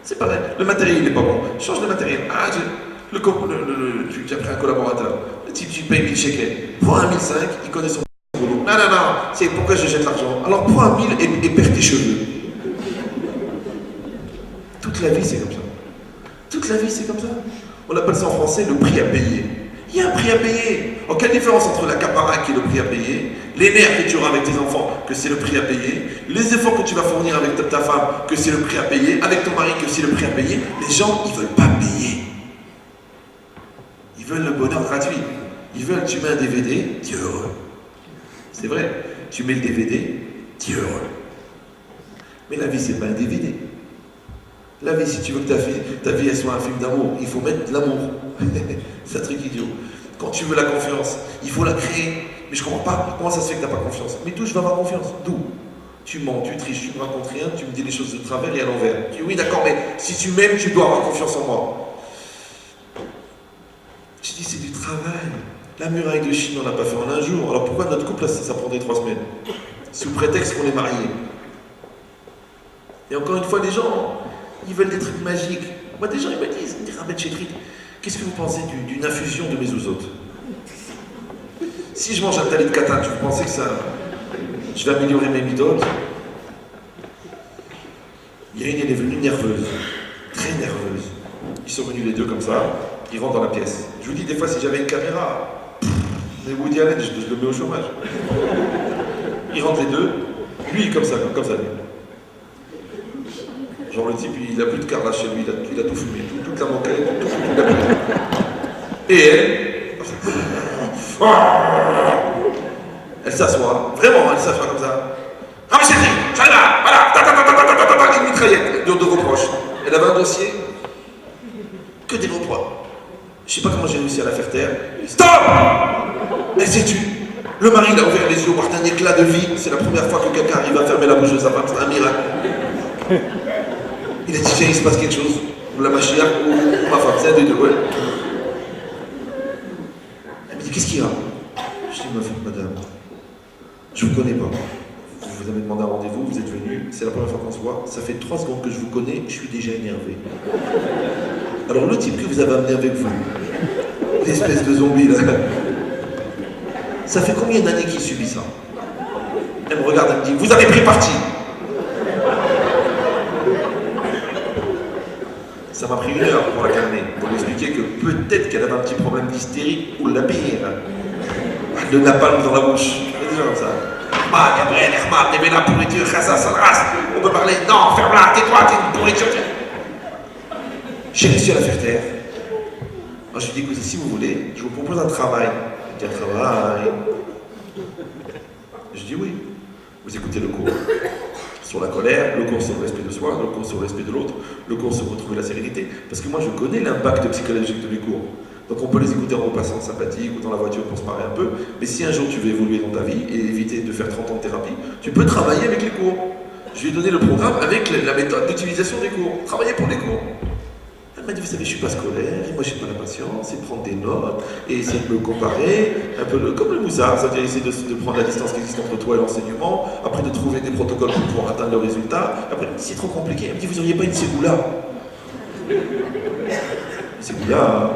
c'est pareil. Le matériel, il n'est pas bon. Change de matériel. Ah, tu as pris un collaborateur. Le type, tu payes 1000 shekels. Prends un 1005, il connaît son boulot. Non, c'est pourquoi je jette l'argent. Alors prends un 1000 et perds tes cheveux. Toute la vie, c'est comme ça. Toute la vie, c'est comme ça. On appelle ça en français le prix à payer. Il y a un prix à payer. Alors, quelle différence entre l'accaparement qui est le prix à payer, les nerfs que tu auras avec tes enfants, que c'est le prix à payer, les efforts que tu vas fournir avec ta femme, que c'est le prix à payer, avec ton mari, que c'est le prix à payer. Les gens, ils ne veulent pas payer. Ils veulent le bonheur gratuit. Ils veulent, tu mets un DVD, tu es heureux. C'est vrai, tu mets le DVD, tu es heureux. Mais la vie, c'est pas un DVD. La vie, si tu veux que ta vie elle soit un film d'amour, il faut mettre de l'amour. C'est un truc idiot. Quand tu veux la confiance, il faut la créer. Mais je comprends pas, comment ça se fait que tu n'as pas confiance? Mais d'où je vais avoir confiance? D'où? Tu mens, tu triches, tu me racontes rien, tu me dis les choses de travers et à l'envers. Tu dis oui, d'accord, mais si tu m'aimes, tu dois avoir confiance en moi. Je dis c'est du travail. La muraille de Chine, on l'a pas fait en un jour. Alors pourquoi notre couple, ça prendrait 3 semaines? Sous prétexte qu'on est mariés. Et encore une fois, les gens, ils veulent des trucs magiques. Moi, des gens, ils me disent, Rabbi Chetrit, qu'est-ce que vous pensez d'une infusion de mezuzot? Si je mange un talit de katan, vous pensez que ça, je vais améliorer mes midotes? Il y a une, elle est venue nerveuse, très nerveuse. Ils sont venus les deux comme ça, ils rentrent dans la pièce. Je vous dis, des fois, si j'avais une caméra, mais Woody Allen, je le mets au chômage. Ils rentrent les deux, lui, comme ça. Genre le type, il a plus de carrelage chez lui, il a tout fumé, toute la moquette, tout, il a plus de... Et elle s'assoit, vraiment, elle s'assoit comme ça. Ah mais c'est dit, j'arrive là, voilà, une mitraillette de reproches. Elle avait un dossier, que des reproches. Je sais pas comment j'ai réussi à la faire taire. Stop! Elle s'est tue. Le mari, il a ouvert les yeux, voir un éclat de vie. C'est la première fois que quelqu'un arrive à fermer la bouche de sa femme, c'est un miracle. Il a dit, tiens, il se passe quelque chose. Ou la machine, ou ma femme, c'est un des deux, ouais. Elle me dit, qu'est-ce qu'il y a? Je dis, madame, je vous connais pas. Vous avez demandé un rendez-vous, vous êtes venu, c'est la première fois qu'on se voit. Ça fait 3 secondes que je vous connais, je suis déjà énervé. Alors le type que vous avez amené avec vous, l'espèce de zombie là, ça fait combien d'années qu'il subit ça? Elle me regarde, elle me dit, vous avez pris parti. Ça m'a pris 1 heure pour la calmer, pour lui expliquer que peut-être qu'elle avait un petit problème d'hystérie ou la pire. Le napalm dans la bouche. C'est déjà comme ça. Ah, Gabriel, Herman, t'es la pourriture, Khassa, Salras. On peut parler. Non, ferme-la, tais-toi, t'es une pourriture. J'ai réussi à la faire taire. Alors je lui ai dit, écoutez, si vous voulez, je vous propose un travail. Elle dit, un travail. Je dis oui. Vous écoutez le cours sur la colère, le cours sur le respect de soi, le cours sur le respect de l'autre, le cours sur retrouver la sérénité. Parce que moi, je connais l'impact psychologique de mes cours. Donc on peut les écouter en repassant sympathique ou dans la voiture pour se marrer un peu. Mais si un jour tu veux évoluer dans ta vie et éviter de faire 30 ans de thérapie, tu peux travailler avec les cours. Je lui ai donné le programme avec la méthode d'utilisation des cours. Travailler pour les cours. Elle m'a dit, vous savez, je suis pas scolaire, et moi j'ai pas la patience, c'est de prendre des notes, et essayer de me comparer, un peu comme le moussard, c'est-à-dire essayer de prendre la distance qui existe entre toi et l'enseignement, après de trouver des protocoles pour pouvoir atteindre le résultat. Après, c'est trop compliqué. Elle me dit, vous auriez pas une ségoula? Ségoula?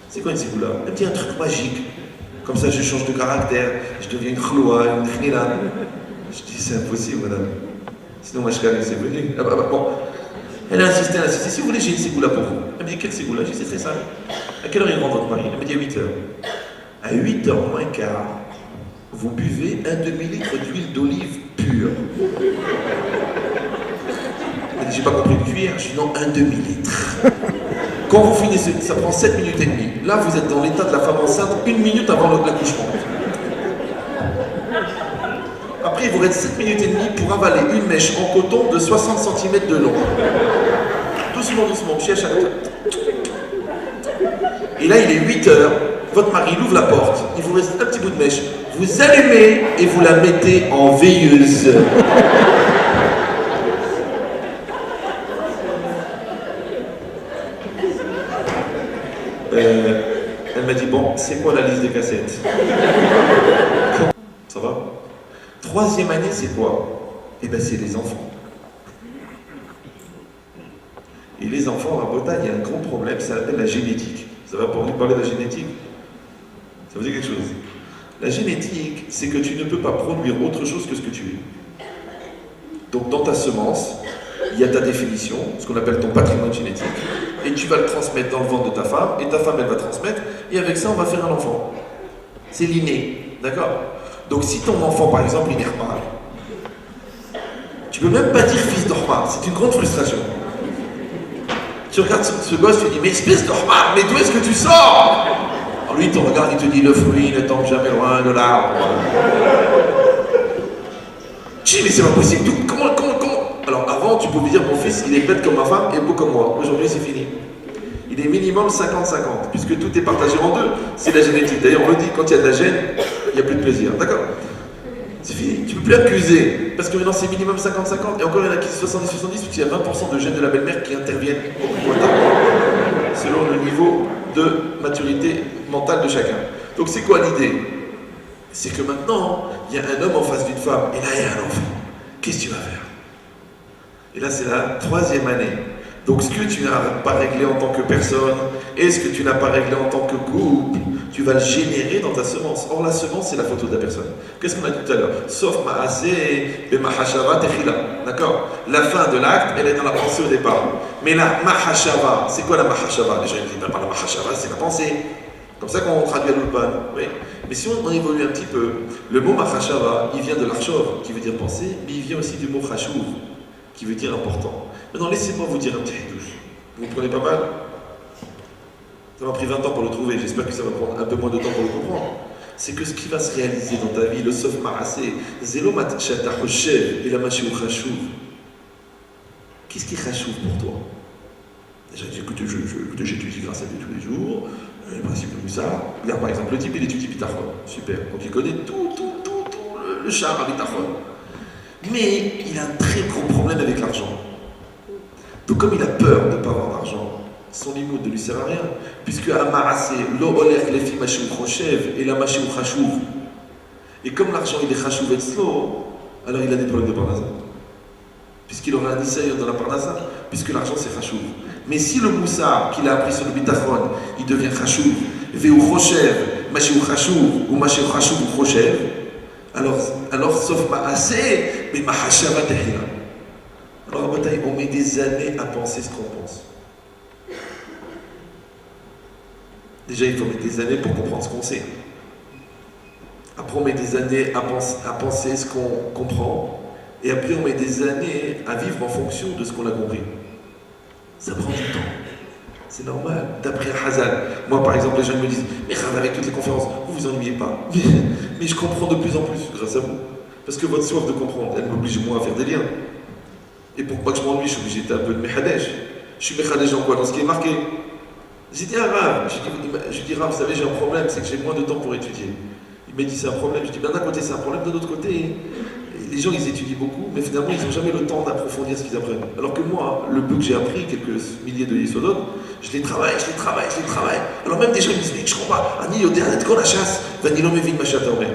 C'est quoi une ségoula? Elle me dit un truc magique. Comme ça, je change de caractère, je deviens une khloua, une khnila. Je dis, c'est impossible, madame. Sinon, moi, je serais c'est venu. Ah bah, bon. Elle a insisté, si vous voulez, j'ai une ségoula pour vous. Elle me dit, quelle ségoula? Je dis, c'est très simple. À quelle heure il rentre votre mari? Elle me dit, à 8 heures. À 8h moins quart, vous buvez un demi-litre d'huile d'olive pure. Elle dit, j'ai pas compris une cuillère. Je dis, non, un demi-litre. Quand vous finissez, ça prend 7 minutes et demie. Là, vous êtes dans l'état de la femme enceinte 1 minute avant l'accouchement. Après, il vous reste 7 minutes et demie pour avaler une mèche en coton de 60 cm de long. Doucement, doucement, pied à chaque fois. Et là, il est 8 heures. Votre mari il ouvre la porte. Il vous reste un petit bout de mèche. Vous allumez et vous la mettez en veilleuse. Elle m'a dit, bon, c'est quoi la liste des cassettes? Ça va? 3e année, c'est quoi? Eh bien, c'est les enfants. Et les enfants, en Bretagne, il y a un grand problème, ça s'appelle la génétique. Ça va pour nous parler de la génétique? Ça veut dire quelque chose? La génétique, c'est que tu ne peux pas produire autre chose que ce que tu es. Donc, dans ta semence, il y a ta définition, ce qu'on appelle ton patrimoine génétique, et tu vas le transmettre dans le ventre de ta femme, et ta femme, elle va transmettre, et avec ça, on va faire un enfant. C'est l'inné, d'accord? Donc si ton enfant, par exemple, il est Herman, tu peux même pas dire fils d'Orman, c'est une grande frustration. Tu regardes ce gosse, tu dis, mais espèce d'Orman, mais d'où est-ce que tu sors? Alors lui, il te regarde, il te dit, le fruit ne tombe jamais loin de l'arbre. Tu dis, mais c'est pas possible, comment? Alors avant, tu pouvais dire, mon fils, il est bête comme ma femme et beau comme moi. Aujourd'hui, c'est fini. Il est minimum 50-50, puisque tout est partagé en deux. C'est la génétique. D'ailleurs, on le dit, quand il y a de la gêne, il n'y a plus de plaisir. D'accord? C'est fini. Tu ne peux plus accuser. Parce que maintenant, c'est minimum 50-50. Et encore, il y en a qui sont 70-70, puisqu'il y a 20% de gènes de la belle-mère qui interviennent au point selon le niveau de maturité mentale de chacun. Donc, c'est quoi l'idée? C'est que maintenant, il y a un homme en face d'une femme, et là, il y a un enfant. Qu'est-ce que tu vas faire? Et là, c'est la 3e année. Donc, ce que tu n'as pas réglé en tant que personne, et ce que tu n'as pas réglé en tant que couple, tu vas le générer dans ta semence. Or, la semence, c'est la photo de la personne. Qu'est-ce qu'on a dit tout à l'heure? Sauf ma'aseh, b'mahashava techila. D'accord? La fin de l'acte, elle est dans la pensée au départ. Mais la mahashava, c'est quoi la mahashava? Les gens ils disent, pas la mahashava, c'est la pensée. Comme ça qu'on traduit à l'ulpan. Oui. Mais si on évolue un petit peu, le mot mahashava, il vient de l'archov, qui veut dire penser, mais il vient aussi du mot chashuv, qui veut dire important. Maintenant, laissez-moi vous dire un petit douche. Vous prenez pas mal? Ça m'a pris 20 ans pour le trouver, j'espère que ça va prendre un peu moins de temps pour le comprendre. C'est que ce qui va se réaliser dans ta vie, le sof ma'aseh, zelomat shata hoshev et la machi ou chachouv. Qu'est-ce qui est chachouv pour toi? Déjà, j'étudie grâce à Dieu tous les jours, le principe de Moussa. Regarde par exemple, le type, il étudie Bitachon, super. Donc il connaît tout le char à Bitachon. Mais il a un très gros problème avec l'argent. Donc comme il a peur de ne pas avoir d'argent, son limoud ne lui sert à rien, puisque à Ma'aseh, lo olech lefi mashou choshev et la mashou chachouv. Et comme l'argent il est chachouv et slow, alors il a des problèmes de parnasa. Puisqu'il aura un nisayon dans la parnasa, puisque l'argent c'est chachouv. Mais si le moussar qu'il a appris sur le bitachon, il devient chachouv, ve'u choshev, mashou chachouv, ou mashou chachouv ou choshev, alors sauf Ma'aseh, mais Mahashava Tehira. Alors à bataille, on met des années à penser ce qu'on pense. Déjà, il faut mettre des années pour comprendre ce qu'on sait. Après, on met des années à penser ce qu'on comprend. Et après, on met des années à vivre en fonction de ce qu'on a compris. Ça prend du temps. C'est normal. D'après Hazal, moi par exemple, les gens me disent mais avec toutes les conférences, vous vous ennuyez pas. Mais je comprends de plus en plus grâce à vous. Parce que votre soif de comprendre, elle m'oblige moi à faire des liens. Et pour pas que je m'ennuie, je suis obligé d'être un peu de Mehadesh. Je suis Mehadesh dans quoi? Dans ce qui est marqué. J'ai dit à Rav, je dis Rav, vous savez, j'ai un problème, c'est que j'ai moins de temps pour étudier. Il m'a dit c'est un problème. Je dis ben d'un côté c'est un problème, de l'autre côté, les gens ils étudient beaucoup, mais finalement ils n'ont jamais le temps d'approfondir ce qu'ils apprennent. Alors que moi, le peu que j'ai appris, quelques milliers de Yisodot, je les travaille. Alors même des gens ils me disent mais je comprends pas, Ani Yodéa Netkon Hachas, Vanilo Mevin Machat Omer.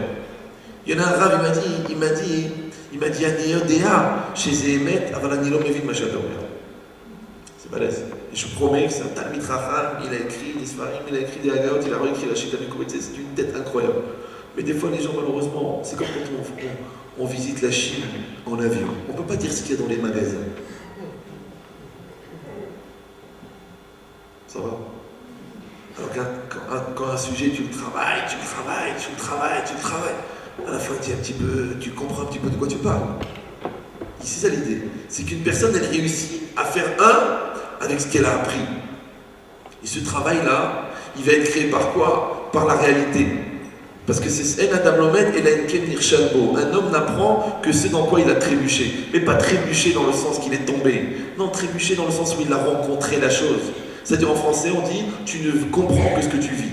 Il y en a un Rav, il m'a dit Ani Yodéa, chez Zehemet, Avanilo Mevin Machat Omer. C'est balèze. Et je vous promets que c'est un Talmid Chacham, il a écrit des Sfarim, il a écrit des Hagaot, il a réécrit la Shita Mikovet, c'est une tête incroyable. Mais des fois, les gens, malheureusement, c'est comme quand on visite la Chine en avion. On ne peut pas dire ce qu'il y a dans les magasins. Ça va? Alors quand un sujet, tu le travailles, à la fin, tu comprends un petit peu de quoi tu parles. C'est ça l'idée. C'est qu'une personne, elle réussit à faire un avec ce qu'elle a appris. Et ce travail-là, il va être créé par quoi? Par la réalité. Parce que c'est En Adam Lomed et la Enken Nirshalbo. Un homme n'apprend que ce dans quoi il a trébuché. Mais pas trébuché dans le sens qu'il est tombé. Non, trébuché dans le sens où il a rencontré la chose. C'est-à-dire en français, on dit tu ne comprends que ce que tu vis.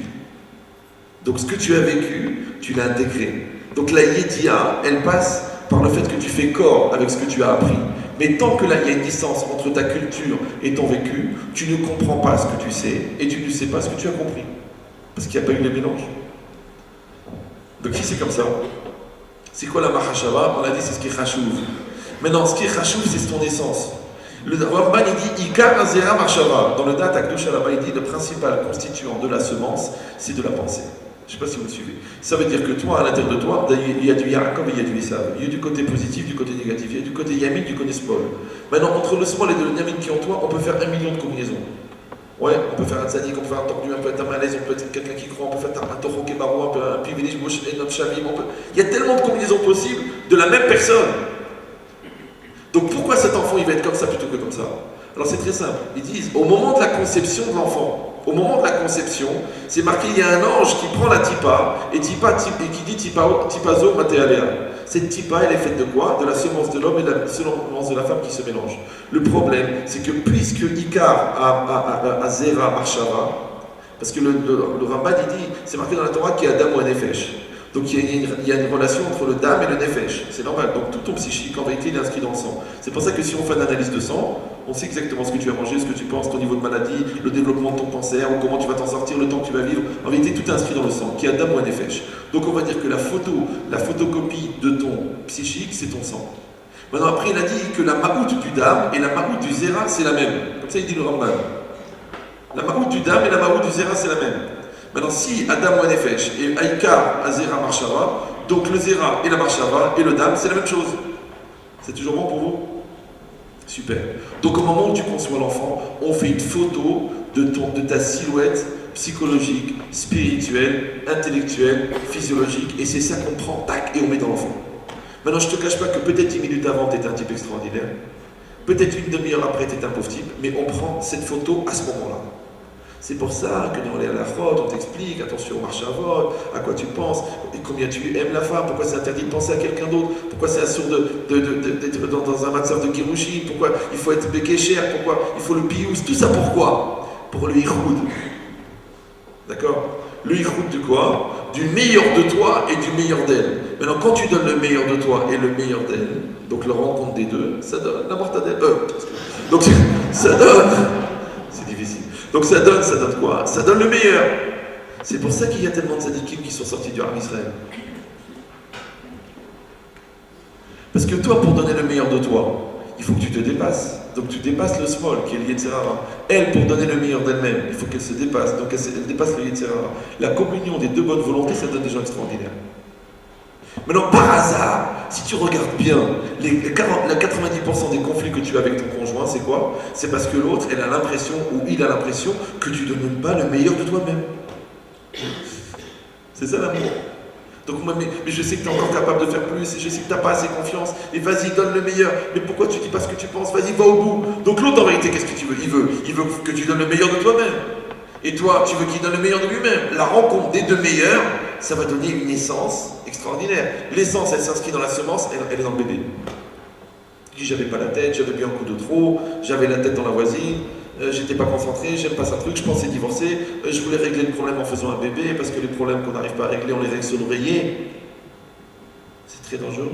Donc ce que tu as vécu, tu l'as intégré. Donc la Yédia, elle passe par le fait que tu fais corps avec ce que tu as appris. Mais tant que là, il y a une distance entre ta culture et ton vécu, tu ne comprends pas ce que tu sais et tu ne sais pas ce que tu as compris. Parce qu'il n'y a pas eu de mélange. Donc si c'est comme ça, c'est quoi la Mahashava? On a dit c'est ce qui est Chachouv. Maintenant, ce qui est Chachouv, c'est ton essence. Le Ramban, il dit Ikar Azera Mahashava. Dans le Dat Akdosh Alaba, il dit le principal constituant de la semence, c'est de la pensée. Je ne sais pas si vous me suivez. Ça veut dire que toi, à l'intérieur de toi, il y a du Yaakov et il y a du Esav. Il y a du côté positif, du côté négatif. Il y a du côté Yamin, du côté Smol. Maintenant, entre le Smol et le Yamin qui est en toi, on peut faire 1 million de combinaisons. Ouais, on peut faire un tzadik, on peut faire un tordu, on peut être un malaise, on peut être quelqu'un qui croit, on peut faire un toro kebarou, un privilège bouche et un shavim. Il y a tellement de combinaisons possibles de la même personne. Donc pourquoi cet enfant il va être comme ça plutôt que comme ça? Alors c'est très simple. Ils disent au moment de la conception de l'enfant, au moment de la conception, c'est marqué il y a un ange qui prend la tipa et qui dit tipazo matealea. Cette tipa, elle est faite de quoi? De la semence de l'homme et de la semence de la femme qui se mélangent. Le problème, c'est que puisque Ikar a Zera Marshava, parce que le Ramban il dit, c'est marqué dans la Torah qu'il y a Adam ou un Nefesh. Donc il y a une relation entre le Dam et le Nefesh. C'est normal. Donc tout ton psychique, en vérité, il est inscrit dans le sang. C'est pour ça que si on fait une analyse de sang, on sait exactement ce que tu as mangé, ce que tu penses, ton niveau de maladie, le développement de ton cancer, ou comment tu vas t'en sortir, le temps que tu vas vivre. En vérité, tout est inscrit dans le sang, qui est Adam ou un Nefesh. Donc on va dire que la photocopie de ton psychique, c'est ton sang. Maintenant, après, il a dit que la Ma'out du Dam et la Ma'out du Zera, c'est la même. Comme ça, il dit le Ramban. La Ma'out du Dam et la Ma'out du Zera, c'est la même. Maintenant, si Adam ou Nefesh et Aïkar, Azera, Marshava, donc le Zera et la Marshava et le Dam, c'est la même chose. C'est toujours bon pour vous? Super. Donc au moment où tu conçois l'enfant, on fait une photo de ta silhouette psychologique, spirituelle, intellectuelle, physiologique, et c'est ça qu'on prend, tac, et on met dans l'enfant. Maintenant, je ne te cache pas que peut-être 10 minutes avant, tu étais un type extraordinaire, peut-être une demi-heure après, tu étais un pauvre type, mais on prend cette photo à ce moment-là. C'est pour ça que dans les halachot, on t'explique, attention, marche à vote, à quoi tu penses, et combien tu aimes la femme, pourquoi c'est interdit de penser à quelqu'un d'autre, pourquoi c'est assourd d'être dans un matzav de Kirushin, pourquoi il faut être békécher, pourquoi il faut le pious, tout ça pourquoi? Pour le ichoud. D'accord? Le ichoud de quoi? Du meilleur de toi et du meilleur d'elle. Maintenant, quand tu donnes le meilleur de toi et le meilleur d'elle, donc la rencontre des deux, ça donne la mortadelle. Donc ça donne. C'est difficile. Donc ça donne quoi? Ça donne le meilleur. C'est pour ça qu'il y a tellement de tzadikim qui sont sortis du Ham Israël. Parce que toi, pour donner le meilleur de toi, il faut que tu te dépasses. Donc tu dépasses le small, qui est le Yetzer Hara. Elle, pour donner le meilleur d'elle-même, il faut qu'elle se dépasse. Donc elle dépasse le Yetzer Hara. La communion des deux bonnes volontés, ça donne des gens extraordinaires. Maintenant, par hasard, si tu regardes bien, les 90% des conflits que tu as avec ton conjoint, c'est quoi? C'est parce que l'autre, elle a l'impression, ou il a l'impression, que tu ne donnes pas le meilleur de toi-même. C'est ça l'amour. Donc moi, mais je sais que tu es encore capable de faire plus, et je sais que tu n'as pas assez confiance, et vas-y, donne le meilleur. Mais pourquoi tu dis pas ce que tu penses? Vas-y, va au bout. Donc l'autre, en réalité, qu'est-ce que tu veux? Il veut que tu donnes le meilleur de toi-même. Et toi, tu veux qu'il donne le meilleur de lui-même. La rencontre des deux meilleurs, ça va donner une essence extraordinaire. L'essence, elle s'inscrit dans la semence, elle est dans le bébé. Je dis, j'avais pas la tête, j'avais bu un coup de trop, j'avais la tête dans la voisine, j'étais pas concentré, j'aime pas ça truc, je pensais divorcer, je voulais régler le problème en faisant un bébé, parce que les problèmes qu'on n'arrive pas à régler, on les règle sur l'oreiller. C'est très dangereux.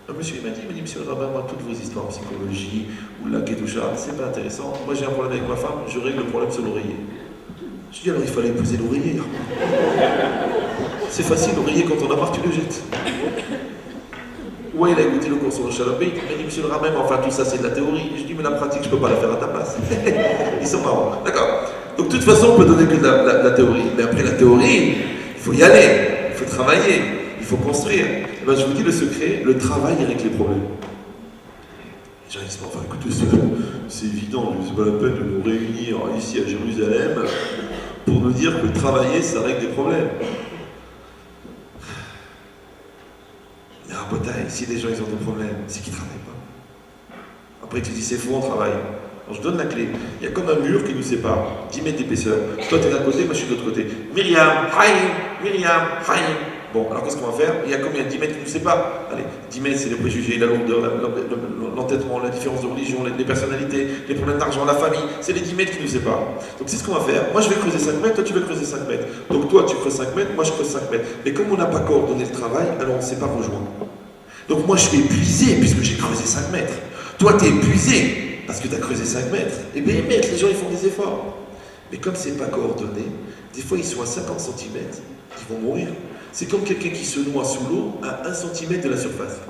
Un monsieur il m'a dit, monsieur le rabbin, moi, toutes vos histoires en psychologie, ou la kedusha, c'est pas intéressant. Moi j'ai un problème avec ma femme, je règle le problème sur l'oreiller. Je dis, alors il fallait épouser l'oreiller. C'est facile, l'oreiller, quand on a marre, tu le jettes. Ouais, il a écouté le cours sur le Shalom Bayit, il m'a dit, monsieur le rabbin, enfin tout ça c'est de la théorie. Je dis, mais la pratique, je peux pas la faire à ta place. Ils sont marrants, d'accord. Donc de toute façon, on peut donner que de la théorie. Mais après la théorie, il faut y aller, il faut travailler, il faut construire. Et ben, je vous dis le secret, le travail règle les problèmes. Les gens disent, enfin écoutez, c'est évident, c'est pas la peine de nous réunir ici à Jérusalem pour nous dire que travailler, ça règle des problèmes. Mais à Botaï, si les gens ils ont des problèmes, c'est qu'ils ne travaillent pas. Après, tu dis, c'est faux, on travaille. Alors, je donne la clé. Il y a comme un mur qui nous sépare, 10 mètres d'épaisseur. Toi, tu es d'un côté, moi, je suis de l'autre côté. Myriam, Haïm, Myriam, Haïm. Bon, alors qu'est-ce qu'on va faire? Il y a combien? 10 mètres qui nous séparent. Allez, 10 mètres, c'est les préjugés, la lourdeur, l'entêtement, la différence de religion, les personnalités, les problèmes d'argent, la famille. C'est les 10 mètres qui nous séparent. Donc, c'est ce qu'on va faire. Moi, je vais creuser 5 mètres, toi, tu veux creuser 5 mètres. Donc, toi, tu creuses 5 mètres, moi, je creuse 5 mètres. Mais comme on n'a pas coordonné le travail, alors on ne s'est pas rejoint. Donc, moi, je suis épuisé puisque j'ai creusé 5 mètres. Toi, tu es épuisé parce que tu as creusé 5 mètres. Et bien, les gens, ils font des efforts. Mais comme c'est pas coordonné, des fois, ils sont à 50 cm, ils vont mourir. C'est comme quelqu'un qui se noie sous l'eau à 1 cm de la surface.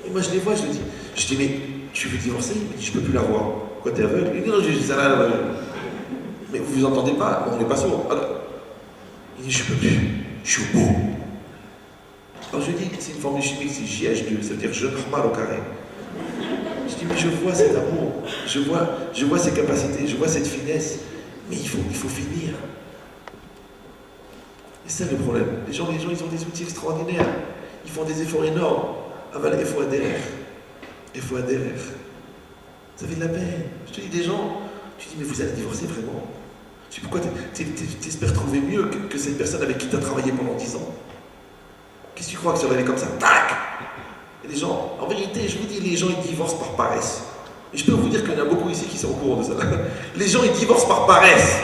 Et moi, je les vois, je dis, mais tu veux divorcer? Il me dit, je peux plus la voir. Quoi, t'es aveugle? Il dit, non, je dis ça là. Mais vous entendez pas? On n'est pas sourd. Il dit, je peux plus. Je suis au bout. Alors je dis, c'est une formule chimique, c'est JH2, ça veut dire jeune normal au carré. Je dis, mais je vois cet amour, je vois ces capacités, je vois cette finesse, mais il faut finir. Et c'est ça le problème. Les gens, ils ont des outils extraordinaires, ils font des efforts énormes. Aval, il faut adhérer. Il faut adhérer. Ça fait de la peine. Je te dis, des gens, tu dis, mais vous allez divorcer vraiment? Tu dis, pourquoi t'espères trouver mieux que cette personne avec qui tu as travaillé pendant 10 ans? Qu'est-ce que tu crois que ça va aller comme ça? Tac! Et les gens, en vérité, je vous dis, les gens ils divorcent par paresse. Et je peux vous dire qu'il y en a beaucoup ici qui sont au courant de ça. Les gens ils divorcent par paresse.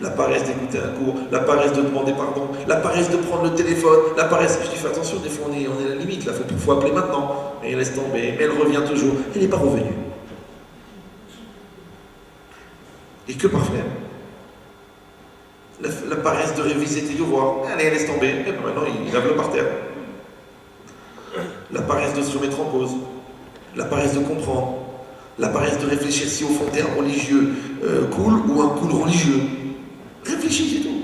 La paresse d'écouter un cours, la paresse de demander pardon, la paresse de prendre le téléphone, la paresse. Je dis fais attention, des fois on est à la limite, là, faut appeler maintenant. Et laisse tomber, mais elle revient toujours. Elle n'est pas revenue. Et que par flemme. La paresse de réviser tes devoirs. Allez, laisse tomber. Et ben maintenant, il lave le par terre. La paresse de se remettre en cause. La paresse de comprendre. La paresse de réfléchir si au fond t'es un religieux cool ou un cool religieux. Réfléchis, c'est tout.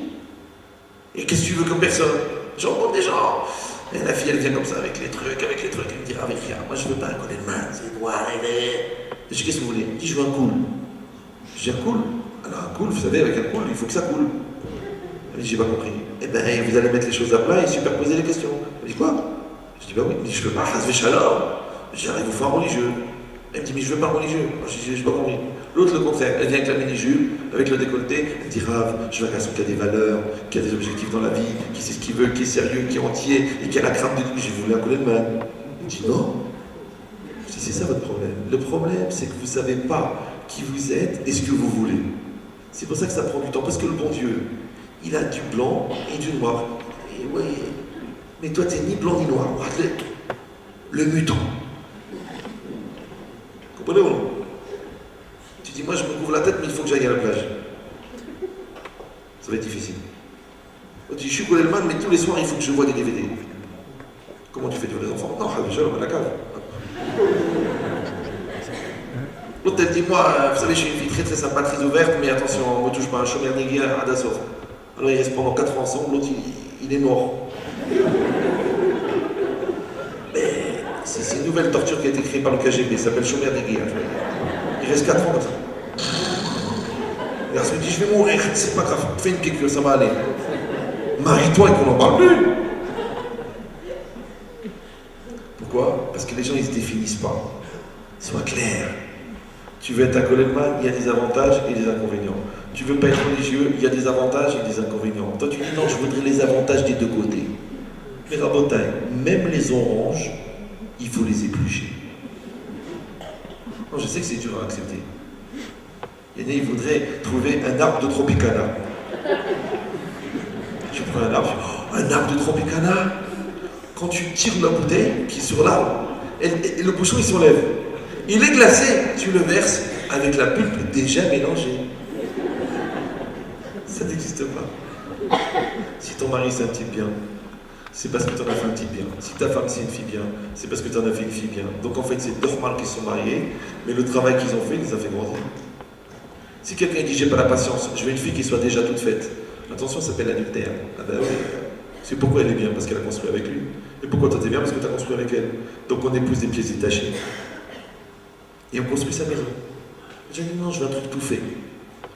Et qu'est-ce que tu veux comme personne? J'en rencontre des gens. Et la fille, elle vient comme ça avec les trucs. Elle me dit, ah, mais frère, moi je veux pas un collet de main, c'est noir, je dis, qu'est-ce que vous voulez? Je dis, je veux un cool. Je dis, un cool? Alors un cool, vous savez, avec un cool, il faut que ça coule. Elle dit, j'ai pas compris. Eh ben, vous allez mettre les choses à plat et superposer les questions. Elle dit, quoi? Je dis, bah oui. Elle dit, je peux pas, je vais chaleur. J'arrive au foire religieux. Elle me dit, mais je veux pas un religieux. Moi, je dis, je veux pas compris. L'autre, le contraire. Elle vient avec la mini-jupe, avec le décolleté. Elle me dit, Rav, je veux un garçon qui a des valeurs, qui a des objectifs dans la vie, qui sait ce qu'il veut, qui est sérieux, qui est entier et qui a la crainte de Dieu. J'ai voulu un Coleman. Elle me dit, non. Je dis, c'est ça votre problème. Le problème, c'est que vous ne savez pas qui vous êtes et ce que vous voulez. C'est pour ça que ça prend du temps. Parce que le bon Dieu, il a du blanc et du noir. Et ouais, mais toi, tu n'es ni blanc ni noir. Regarde le mutant. Comprenez-vous? Tu dis, moi, je me couvre la tête, mais il faut que j'aille à la plage. Ça va être difficile. Tu dis, je suis Coleman, mais tous les soirs, il faut que je vois des DVD. Comment tu fais vivre les enfants? Non, je vais à la cave. L'autre, elle dit, moi, vous savez, je suis une fille très très sympa, très ouverte, mais attention, on ne me touche pas un chômeur négrier à Dassault. Alors ils restent pendant 4 ans ensemble, l'autre, il est noir. Mais c'est une nouvelle torture qui a été créée par le KGB, ça s'appelle chômeur négrier. Il reste 4 ans comme ça. Le garçon dit, je vais mourir, c'est pas grave, fais une piqûre, ça va aller. Marie-toi et qu'on n'en parle plus. Pourquoi? Parce que les gens, ils ne se définissent pas. Sois clair. Tu veux être un Coleman, il y a des avantages et des inconvénients. Tu veux pas être religieux, il y a des avantages et des inconvénients. Toi, tu dis non, je voudrais les avantages des deux côtés. Mais rabotaille, même les oranges, il faut les éplucher. Non, je sais que c'est dur à accepter. Il voudrait trouver un arbre de Tropicana. Tu prends un arbre, un arbre de Tropicana. Quand tu tires la bouteille qui est sur l'arbre, et le bouchon il s'enlève. Il est glacé, tu le verses avec la pulpe déjà mélangée. Ça n'existe pas. Si ton mari c'est un type bien, c'est parce que tu en as fait un type bien. Si ta femme c'est une fille bien, c'est parce que tu en as fait une fille bien. Donc en fait c'est normal qu'ils sont mariés, mais le travail qu'ils ont fait les a fait grandir. Si quelqu'un dit j'ai pas la patience, je veux une fille qui soit déjà toute faite. Attention, ça s'appelle l'adultère. Ah ben oui. C'est pourquoi elle est bien, parce qu'elle a construit avec lui. Et pourquoi toi t'es bien, parce que tu as construit avec elle. Donc on épouse des pièces détachées. Et on construit sa maison. J'ai dit non, je veux un truc tout fait.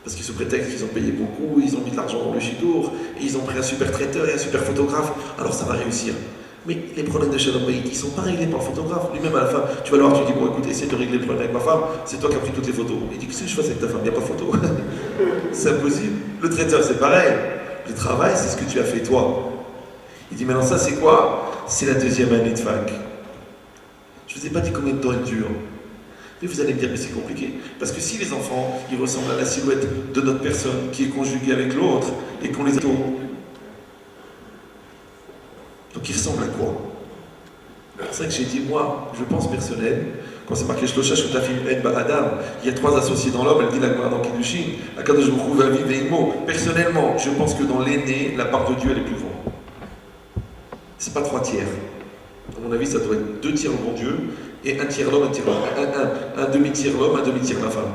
Parce qu'ils se prétextent qu'ils ont payé beaucoup, ils ont mis de l'argent dans le chidour, et ils ont pris un super traiteur et un super photographe, alors ça va réussir. Mais les problèmes de Shalom Bayit, ils ne sont pas réglés par le photographe. Lui-même à la fin, tu vas le voir, tu dis bon écoute, essaie de régler le problème avec ma femme, c'est toi qui as pris toutes les photos. Il dit qu'est-ce que je fais avec ta femme, il n'y a pas de photo. C'est impossible. Le traiteur c'est pareil. Le travail c'est ce que tu as fait toi. Il dit maintenant ça c'est quoi? C'est la 2e année de fac. Je ne vous ai pas dit combien de temps elle dure. Mais vous allez me dire, mais c'est compliqué. Parce que si les enfants, ils ressemblent à la silhouette de notre personne qui est conjuguée avec l'autre et qu'on les a... Donc ils ressemblent à quoi? C'est ça que j'ai dit, moi, je pense personnel, quand c'est marqué Shlosha Shutafim En Ba'adam, il y a 3 associés dans l'homme, elle dit la Gemara dans Kiddushin, Akadosh Baruch Hu Vavi Ve'imo. Personnellement, je pense que dans l'aîné, la part de Dieu, elle est plus grande. C'est pas 3 tiers. À mon avis, ça doit être 2 tiers au bon Dieu, et 1 tiers l'homme, 1 tiers l'homme. Un demi-tiers l'homme, 1 demi-tiers la femme.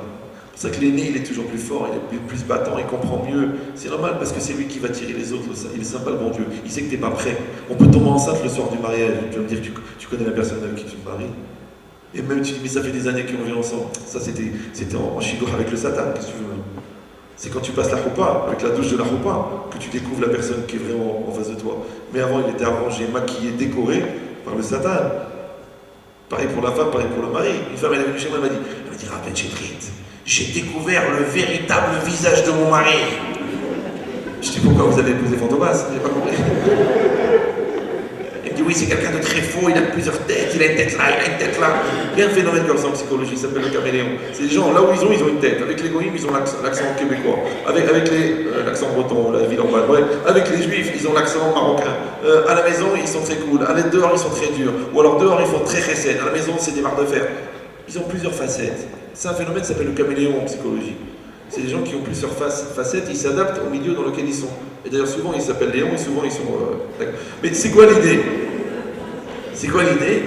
C'est pour ça que l'aîné, il est toujours plus fort, il est plus battant, il comprend mieux. C'est normal parce que c'est lui qui va tirer les autres. Il est sympa le bon Dieu. Il sait que tu n'es pas prêt. On peut tomber enceinte le soir du mariage. Tu vas me dire, tu connais la personne avec qui tu te maries. Et même tu dis, mais ça fait des années qu'on vit ensemble. Ça, c'était en chidour avec le Satan, qu'est-ce que tu veux? C'est quand tu passes la roupa, avec la douche de la roupa, que tu découvres la personne qui est vraiment en face de toi. Mais avant, il était arrangé, maquillé, décoré par le Satan. Pareil pour la femme, pareil pour le mari. Une femme, elle est venue chez moi, elle m'a dit, rappelle, j'ai découvert le véritable visage de mon mari. Je dis, pourquoi vous avez épousé Fantomas? Je n'ai pas compris. Elle me dit, oui, c'est quelqu'un de très faux, il a plusieurs têtes, il a une tête là, il a une tête là. Il y a un phénomène comme ça en psychologie, ça s'appelle le caméléon. C'est des gens, là où ils ont une tête. Avec les goïms, ils ont l'accent québécois. Avec l'accent breton, la ville en bas. Ouais. Avec les juifs, ils ont l'accent marocain. À la maison, ils sont très cool. À l'aide dehors, ils sont très durs. Ou alors dehors, ils font très chesed. À la maison, c'est des barres de fer. Ils ont plusieurs facettes. C'est un phénomène qui s'appelle le caméléon en psychologie. C'est des gens qui ont plusieurs facettes, ils s'adaptent au milieu dans lequel ils sont. Et d'ailleurs, souvent, ils s'appellent Léon et souvent, ils sont... Mais c'est quoi l'idée? C'est quoi l'idée?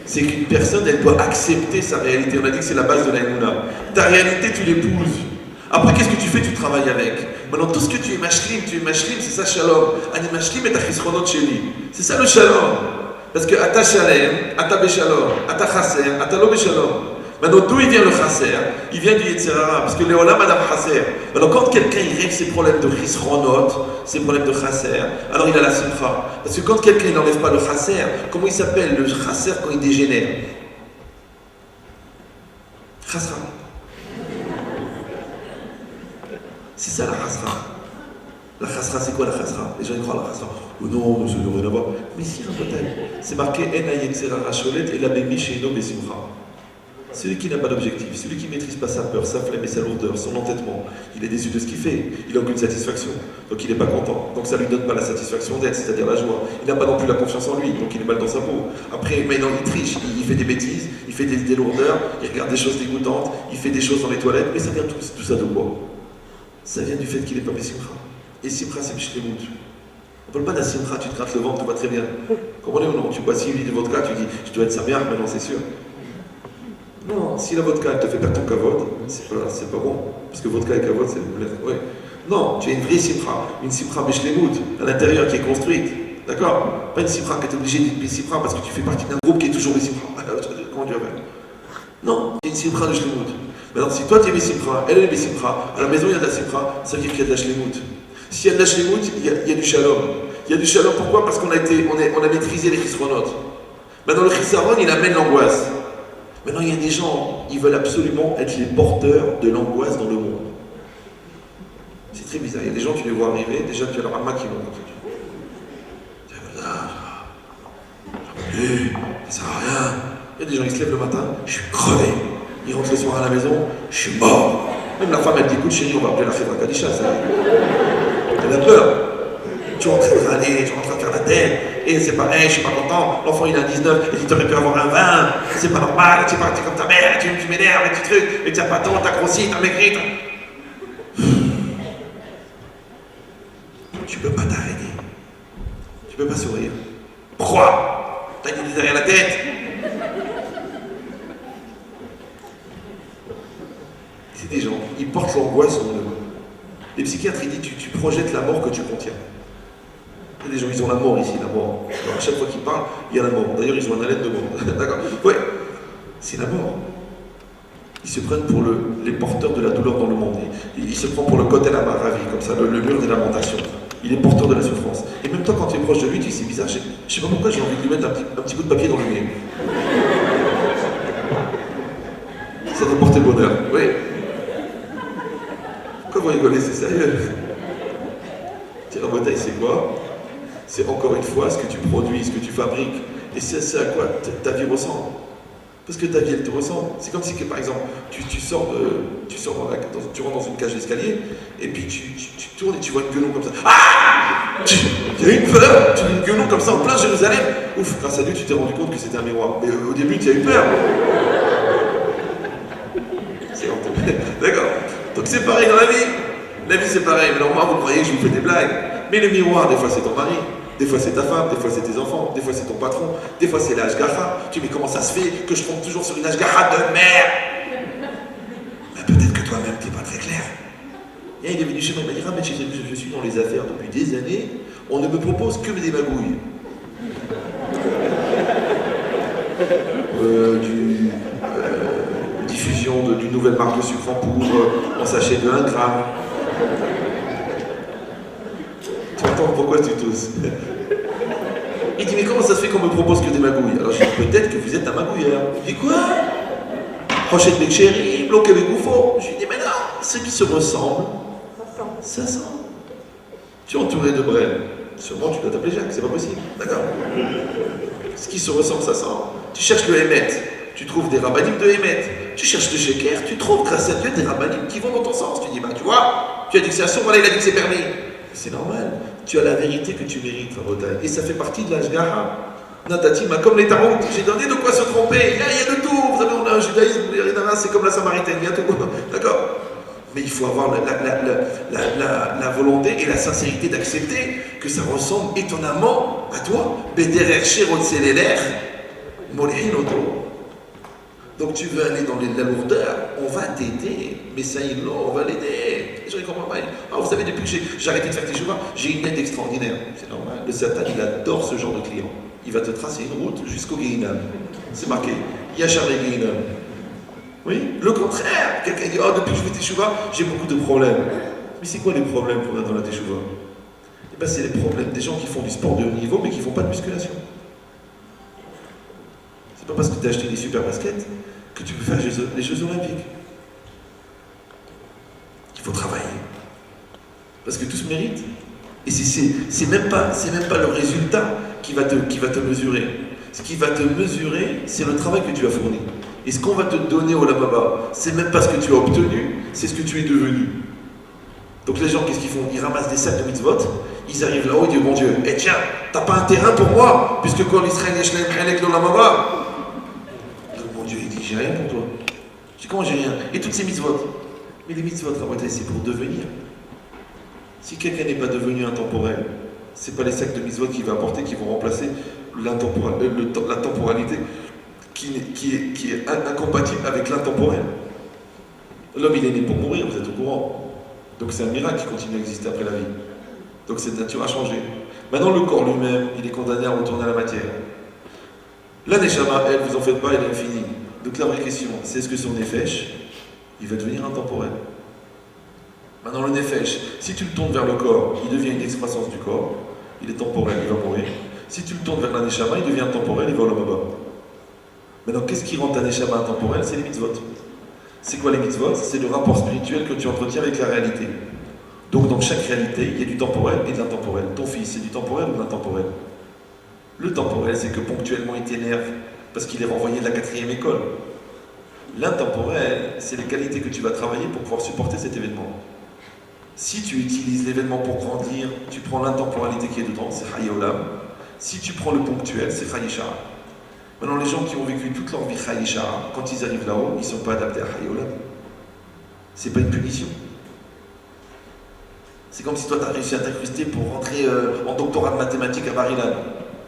C'est qu'une personne, elle doit accepter sa réalité. On a dit que c'est la base de la Emouna. Ta réalité, tu l'épouses. Après, qu'est-ce que tu fais? Tu travailles avec. Maintenant, tout ce que tu es mashlim, c'est ça shalom. Ani mashlim et ta chisronot sheli. C'est ça le shalom. Parce que ata shalem, ata beshalom, ata chaser, ata lo beshalom. Maintenant, d'où il vient le chaser? Il vient du Yetzirara, parce que Léolam Adam chaser. Alors, quand quelqu'un il règle ses problèmes de chisronot, ses problèmes de chaser, alors il a la simcha. Parce que quand quelqu'un n'enlève pas le chaser, comment il s'appelle le chaser quand il dégénère? Khasra. C'est ça la khasra. La khasra, c'est quoi la khasra? Les gens ils croient à la khasra. Oh non, ça n'a rien à voir. Mais si, c'est marqué En Ayetsera Racholet et la Bémi chez Eno Besimcha. Celui qui n'a pas d'objectif, celui qui ne maîtrise pas sa peur, sa flemme et sa lourdeur, son entêtement, il est déçu de ce qu'il fait, il n'a aucune satisfaction, donc il n'est pas content, donc ça ne lui donne pas la satisfaction d'être, c'est-à-dire la joie. Il n'a pas non plus la confiance en lui, donc il est mal dans sa peau. Après, maintenant il triche, il fait des bêtises, il fait des lourdeurs, il regarde des choses dégoûtantes, il fait des choses dans les toilettes, mais ça vient tout ça de quoi? Ça vient du fait qu'il n'est pas Simcha. Et Simcha, c'est Bishlemout. On ne parle pas d'un Simcha, tu te grattes le ventre, tout va très bien. Comprenez ou non? Tu bois 6 litres de vodka, tu dis, je dois être Samir, maintenant c'est sûr. Non, si la vodka elle te fait perdre ton kavod, c'est pas bon. Parce que vodka et kavod, c'est le bled. Ouais. Non, tu as une vraie simcha, une simcha beshlemout, à l'intérieur qui est construite. D'accord? Pas une simcha qui est obligée d'être une simcha parce que tu fais partie d'un groupe qui est toujours des simcha. Comment tu vas faire? Non, il y a une simcha de shlemout. Maintenant, si toi tu es des simcha, elle est des simcha, à la maison il y a de la simcha, ça veut dire qu'il y a de la shlemout. S'il y a de la shlemout, il y a du shalom. Il y a du shalom, pourquoi? Parce qu'on a maîtrisé les chisronotes. Maintenant, le chisaron, il amène l'angoisse. Maintenant, il y a des gens, ils veulent absolument être les porteurs de l'angoisse dans le monde. C'est très bizarre. Il y a des gens, tu les vois arriver, déjà tu as leur âme qui monte. Ça sert à rien. Il y a des gens, ils se lèvent le matin, je suis crevé. Ils rentrent le soir à la maison, je suis mort. Même la femme, elle dit, écoute chérie, on va appeler la Khevra Kadisha, ça. Elle a peur. Tu rentres à râler, tu rentres à faire la tête, et c'est pareil, je suis pas content, l'enfant il a 19, et il t'aurait pu avoir un 20, c'est pas normal, tu es comme ta mère, tu m'énerves, et tu trucs, et tu as pas tant, t'as grossi, t'as maigri, Tu peux pas t'arrêter. Tu peux pas sourire. Pourquoi? T'as une idée derrière la tête. C'est des gens, ils portent l'angoisse en eux. Les psychiatres, ils disent, tu projettes la mort que tu contiens. Il y a des gens, ils ont la mort ici, la mort. Alors, à chaque fois qu'ils parlent, il y a la mort. D'ailleurs, ils ont un haleine de mort. D'accord? Ouais, c'est la mort. Ils se prennent pour les porteurs de la douleur dans le monde. Ils se prennent pour le côté la maravi, comme ça, le mur des lamentations. Il est porteur de la souffrance. Et même toi, quand tu es proche de lui, tu dis, c'est bizarre, je sais pas pourquoi j'ai envie de lui mettre un petit bout de papier dans le nez. Ça doit porter bonheur. Oui. Pourquoi vous rigolez? C'est sérieux. Tiens, la bataille, c'est quoi? C'est encore une fois ce que tu produis, ce que tu fabriques. Et c'est à quoi ta vie ressemble. Parce que ta vie, elle te ressemble. C'est comme si, par exemple, tu rentres dans une cage d'escalier, et puis tu tournes et tu vois une gueulon comme ça. Ah! Il y a une peur, tu vois une gueulon comme ça en plein Jérusalem. Ouf, grâce à Dieu, tu t'es rendu compte que c'était un miroir. Mais au début, tu as eu peur. C'est honteux. D'accord. Donc c'est pareil dans la vie. La vie, c'est pareil. Mais moi, vous croyez que je vous fais des blagues. Mais le miroir, des fois, c'est ton mari. Des fois c'est ta femme, des fois c'est tes enfants, des fois c'est ton patron, des fois c'est l'ashgaha. Tu dis mais comment ça se fait que je tombe toujours sur une ashgaha de merde? Ben, peut-être que toi-même t'es pas très clair. Et il est venu chez moi, il m'a dit ah mais je suis dans les affaires depuis des années, on ne me propose que des magouilles. Diffusion d'une nouvelle marque de sucre en poudre, en sachet de 1 gramme. Pourquoi tu tousses? Il dit mais comment ça se fait qu'on me propose que des magouilles? Alors je dis peut-être que vous êtes un magouilleur. Il dit quoi? Rochette mes chéris, bloqué mes gouffons. Je lui dis mais non, ceux qui se ressemblent, ça sent. Tu es entouré de brèves. Sûrement tu dois t'appeler Jacques, c'est pas possible. D'accord? Ce qui se ressemble, ça sent. Tu cherches le Hémet, tu trouves des rabbinim de Hémet. Tu cherches le Sheker, tu trouves grâce à Dieu des rabbinim qui vont dans ton sens. Tu dis bah tu vois, tu as dit que c'est assourd, voilà il a dit que c'est permis. C'est normal. Tu as la vérité que tu mérites, Rabotai. Et ça fait partie de l'ashgaha. Natatima, comme les taroutes, j'ai donné de quoi se tromper. Il y a de tout. Vous savez, on a un judaïsme, c'est comme la samaritaine, il y a tout. D'accord? Mais il faut avoir la volonté et la sincérité d'accepter que ça ressemble étonnamment à toi. Bederer Shirot Seleler, Molehin Oto. Donc tu veux aller dans la lourdeur, on va t'aider. Mais ça, on va l'aider. Les gens ne comprennent pas. Ah, vous savez, depuis que j'ai arrêté de faire tes chevaux, j'ai une aide extraordinaire. C'est normal. Le Satan, il adore ce genre de client. Il va te tracer une route jusqu'au Guéhinam. C'est marqué. Yachar et Guéhinam. Oui, le contraire. Quelqu'un dit, oh, depuis que je fais tes chevaux, j'ai beaucoup de problèmes. Mais c'est quoi les problèmes qu'on a dans la teshuva? Eh bien, c'est les problèmes des gens qui font du sport de haut niveau, mais qui ne font pas de musculation. C'est pas parce que tu as acheté des super baskets que tu peux faire les Jeux Olympiques. Il faut travailler. Parce que tout se mérite. Et c'est même pas le résultat qui va te mesurer. Ce qui va te mesurer, c'est le travail que tu as fourni. Et ce qu'on va te donner au Lamaba, c'est même pas ce que tu as obtenu, c'est ce que tu es devenu. Donc les gens, qu'est-ce qu'ils font? Ils ramassent des sacs de mitzvot, ils arrivent là-haut, ils disent, bon Dieu, eh tiens, t'as pas un terrain pour moi, puisque quand l'Israël est avec le Lamaba. Donc mon Dieu, il dit, j'ai rien pour toi. Je dis, comment j'ai rien? Et toutes ces mitzvot. Mais les mitzvot, c'est pour devenir. Si quelqu'un n'est pas devenu intemporel, c'est pas les sacs de mitzvot qu'il va apporter qui vont remplacer la temporalité qui est incompatible avec l'intemporel. L'homme, il est né pour mourir, vous êtes au courant. Donc c'est un miracle qui continue à exister après la vie. Donc cette nature a changé. Maintenant, le corps lui-même, il est condamné à retourner à la matière. La Neshama, elle, vous en faites pas, elle est infinie. Donc la vraie question, c'est est-ce que son Nefesh, il va devenir intemporel? Maintenant, le Nefesh, si tu le tournes vers le corps, il devient une excroissance du corps, il est temporel, il va mourir. Si tu le tournes vers la Neshama, il devient temporel, il va au Lamaba. Maintenant, qu'est-ce qui rend ta Neshama intemporelle? C'est les mitzvot. C'est quoi les mitzvot? C'est le rapport spirituel que tu entretiens avec la réalité. Donc, dans chaque réalité, il y a du temporel et de l'intemporel. Ton fils, c'est du temporel ou de l'intemporel? Le temporel, c'est que ponctuellement, il t'énerve parce qu'il est renvoyé de la 4e école. L'intemporel, c'est les qualités que tu vas travailler pour pouvoir supporter cet événement. Si tu utilises l'événement pour grandir, tu prends l'intemporalité qui est dedans, c'est Hayya Olam. Si tu prends le ponctuel, c'est Hayya Shara. Maintenant, les gens qui ont vécu toute leur vie Hayya Shara, quand ils arrivent là-haut, ils ne sont pas adaptés à Hayya Olam. C'est pas une punition. C'est comme si toi, tu as réussi à t'incruster pour rentrer en doctorat de mathématiques à Bar-Ilan.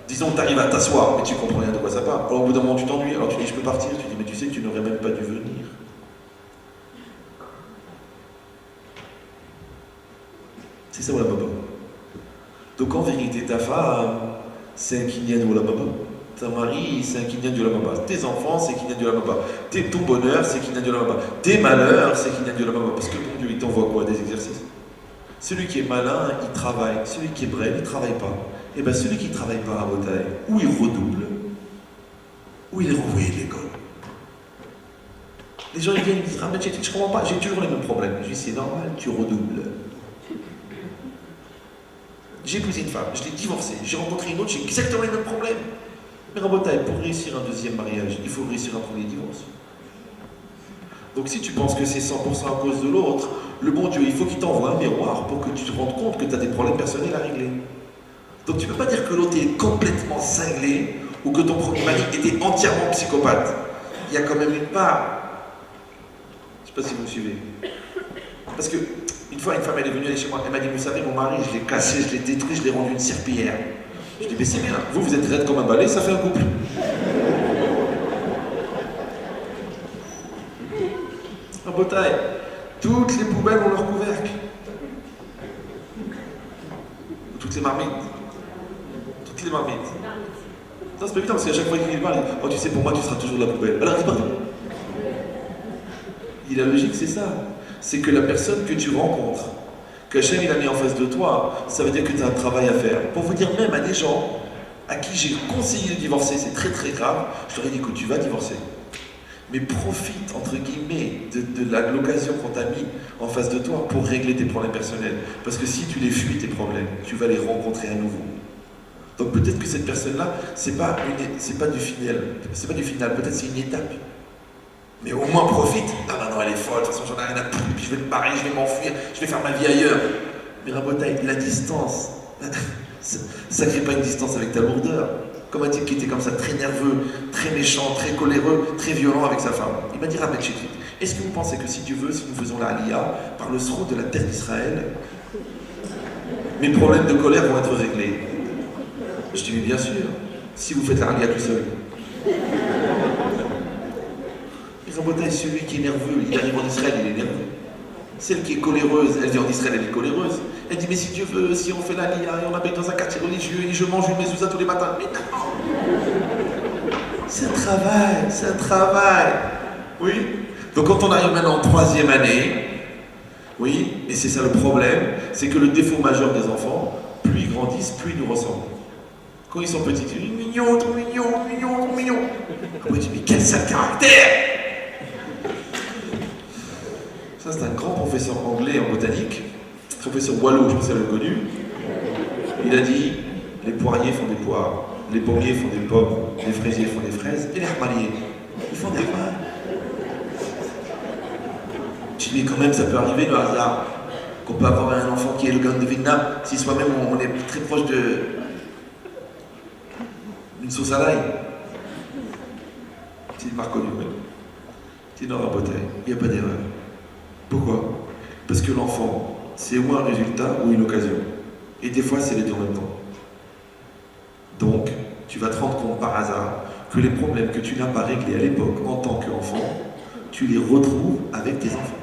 Disons que tu arrives à t'asseoir, mais tu comprends rien de quoi ça parle. Alors au bout d'un moment, tu t'ennuies, alors tu dis je peux partir. Tu dis mais tu sais que tu n'aurais même pas dû venir. C'est ça, Olam Haba. Donc en vérité, ta femme, c'est un kinyan du Olam Haba. Ta mari, c'est un kinyan du Olam Haba. Tes enfants, c'est kinyan du Olam Haba. Ton bonheur, c'est kinyan du Olam Haba. Tes malheurs, c'est kinyan du Olam Haba. Parce que bon Dieu, il t'envoie quoi? Des exercices. Celui qui est malin, il travaille. Celui qui est bref, il ne travaille pas. Et bien celui qui ne travaille pas à Botaï, ou il redouble, ou il est renvoyé de l'école. Les gens ils viennent et disent, ah mais je ne comprends pas, j'ai toujours les mêmes problèmes. Je dis, c'est normal, tu redoubles. J'ai épousé une femme, je l'ai divorcée, j'ai rencontré une autre, j'ai exactement les mêmes problèmes. Mais en Botaï, pour réussir un deuxième mariage, il faut réussir un premier divorce. Donc si tu penses que c'est 100% à cause de l'autre, le bon Dieu, il faut qu'il t'envoie un miroir pour que tu te rendes compte que tu as des problèmes personnels à régler. Donc tu ne peux pas dire que l'autre est complètement cinglé ou que ton premier mari était entièrement psychopathe. Il y a quand même une part. Je ne sais pas si vous me suivez. Parce que une fois, une femme, elle est venue aller chez moi, elle m'a dit, vous savez, mon mari, je l'ai cassé, je l'ai détruit, je l'ai rendu une serpillière. Je dis, mais c'est bien, vous êtes raide comme un balai, ça fait un couple. En Botaï, toutes les poubelles ont leur couvercle. Toutes les marmites. Toutes les marmites. Non, c'est pas évident, parce qu'à chaque fois qu'il parle, oh, tu sais, pour moi, tu seras toujours la poubelle. Alors, dis-moi. La logique, c'est ça. C'est que la personne que tu rencontres, qu'Hachem il a mis en face de toi, ça veut dire que tu as un travail à faire. Pour vous dire, même à des gens à qui j'ai conseillé de divorcer, c'est très très grave, je leur ai dit que tu vas divorcer. Mais profite, entre guillemets, de l'occasion qu'on t'a mis en face de toi pour régler tes problèmes personnels. Parce que si tu les fuis, tes problèmes, tu vas les rencontrer à nouveau. Donc peut-être que cette personne-là, c'est pas du final, peut-être c'est une étape. Mais au moins profite. Ah bah non, elle est folle, de toute façon j'en ai rien à foutre, puis je vais me barrer, je vais m'enfuir, je vais faire ma vie ailleurs. Mais Rabotaï, la distance, ça crée pas une distance avec ta lourdeur. Comme un type qui était comme ça, très nerveux, très méchant, très coléreux, très violent avec sa femme. Il m'a dit, Rabbi Chékit, est-ce que vous pensez que si Dieu veut, si nous faisons la Aliyah, par le sceau de la terre d'Israël, mes problèmes de colère vont être réglés? Je dis, mais bien sûr, si vous faites la Aliyah tout seul. Rabotaï, celui qui est nerveux, il arrive en Israël, il est nerveux. Celle qui est coléreuse, elle vient en Israël, elle est coléreuse. Elle dit, mais si Dieu veut, si on fait la Lia et on habite dans un quartier religieux et je mange une mezouza tous les matins. Mais non! C'est un travail. Oui. Donc quand on arrive maintenant en 3e année, oui, et c'est ça le problème, c'est que le défaut majeur des enfants, plus ils grandissent, plus ils nous ressemblent. Quand ils sont petits, ils disent, mignon, trop mignon, mignon, trop mignon. Après tu dis, mais quel sale caractère! professeur anglais en botanique, professeur Wallo, je pense que vous l'avez connu, il a dit les poiriers font des poires, les pommiers font des pommes, les fraisiers font des fraises, et les hamaliers, ils font des vins. Je dis, mais quand même, ça peut arriver le hasard, qu'on peut avoir un enfant qui est le gagne de Vietnam, si soi-même on est très proche d'une sauce à l'ail. C'est une marque connue, oui. C'est une bouteille, il n'y a pas d'erreur. Pourquoi? Parce que l'enfant, c'est ou un résultat ou une occasion. Et des fois, c'est les deux en même temps. Donc, tu vas te rendre compte par hasard que les problèmes que tu n'as pas réglés à l'époque en tant qu'enfant, tu les retrouves avec tes enfants.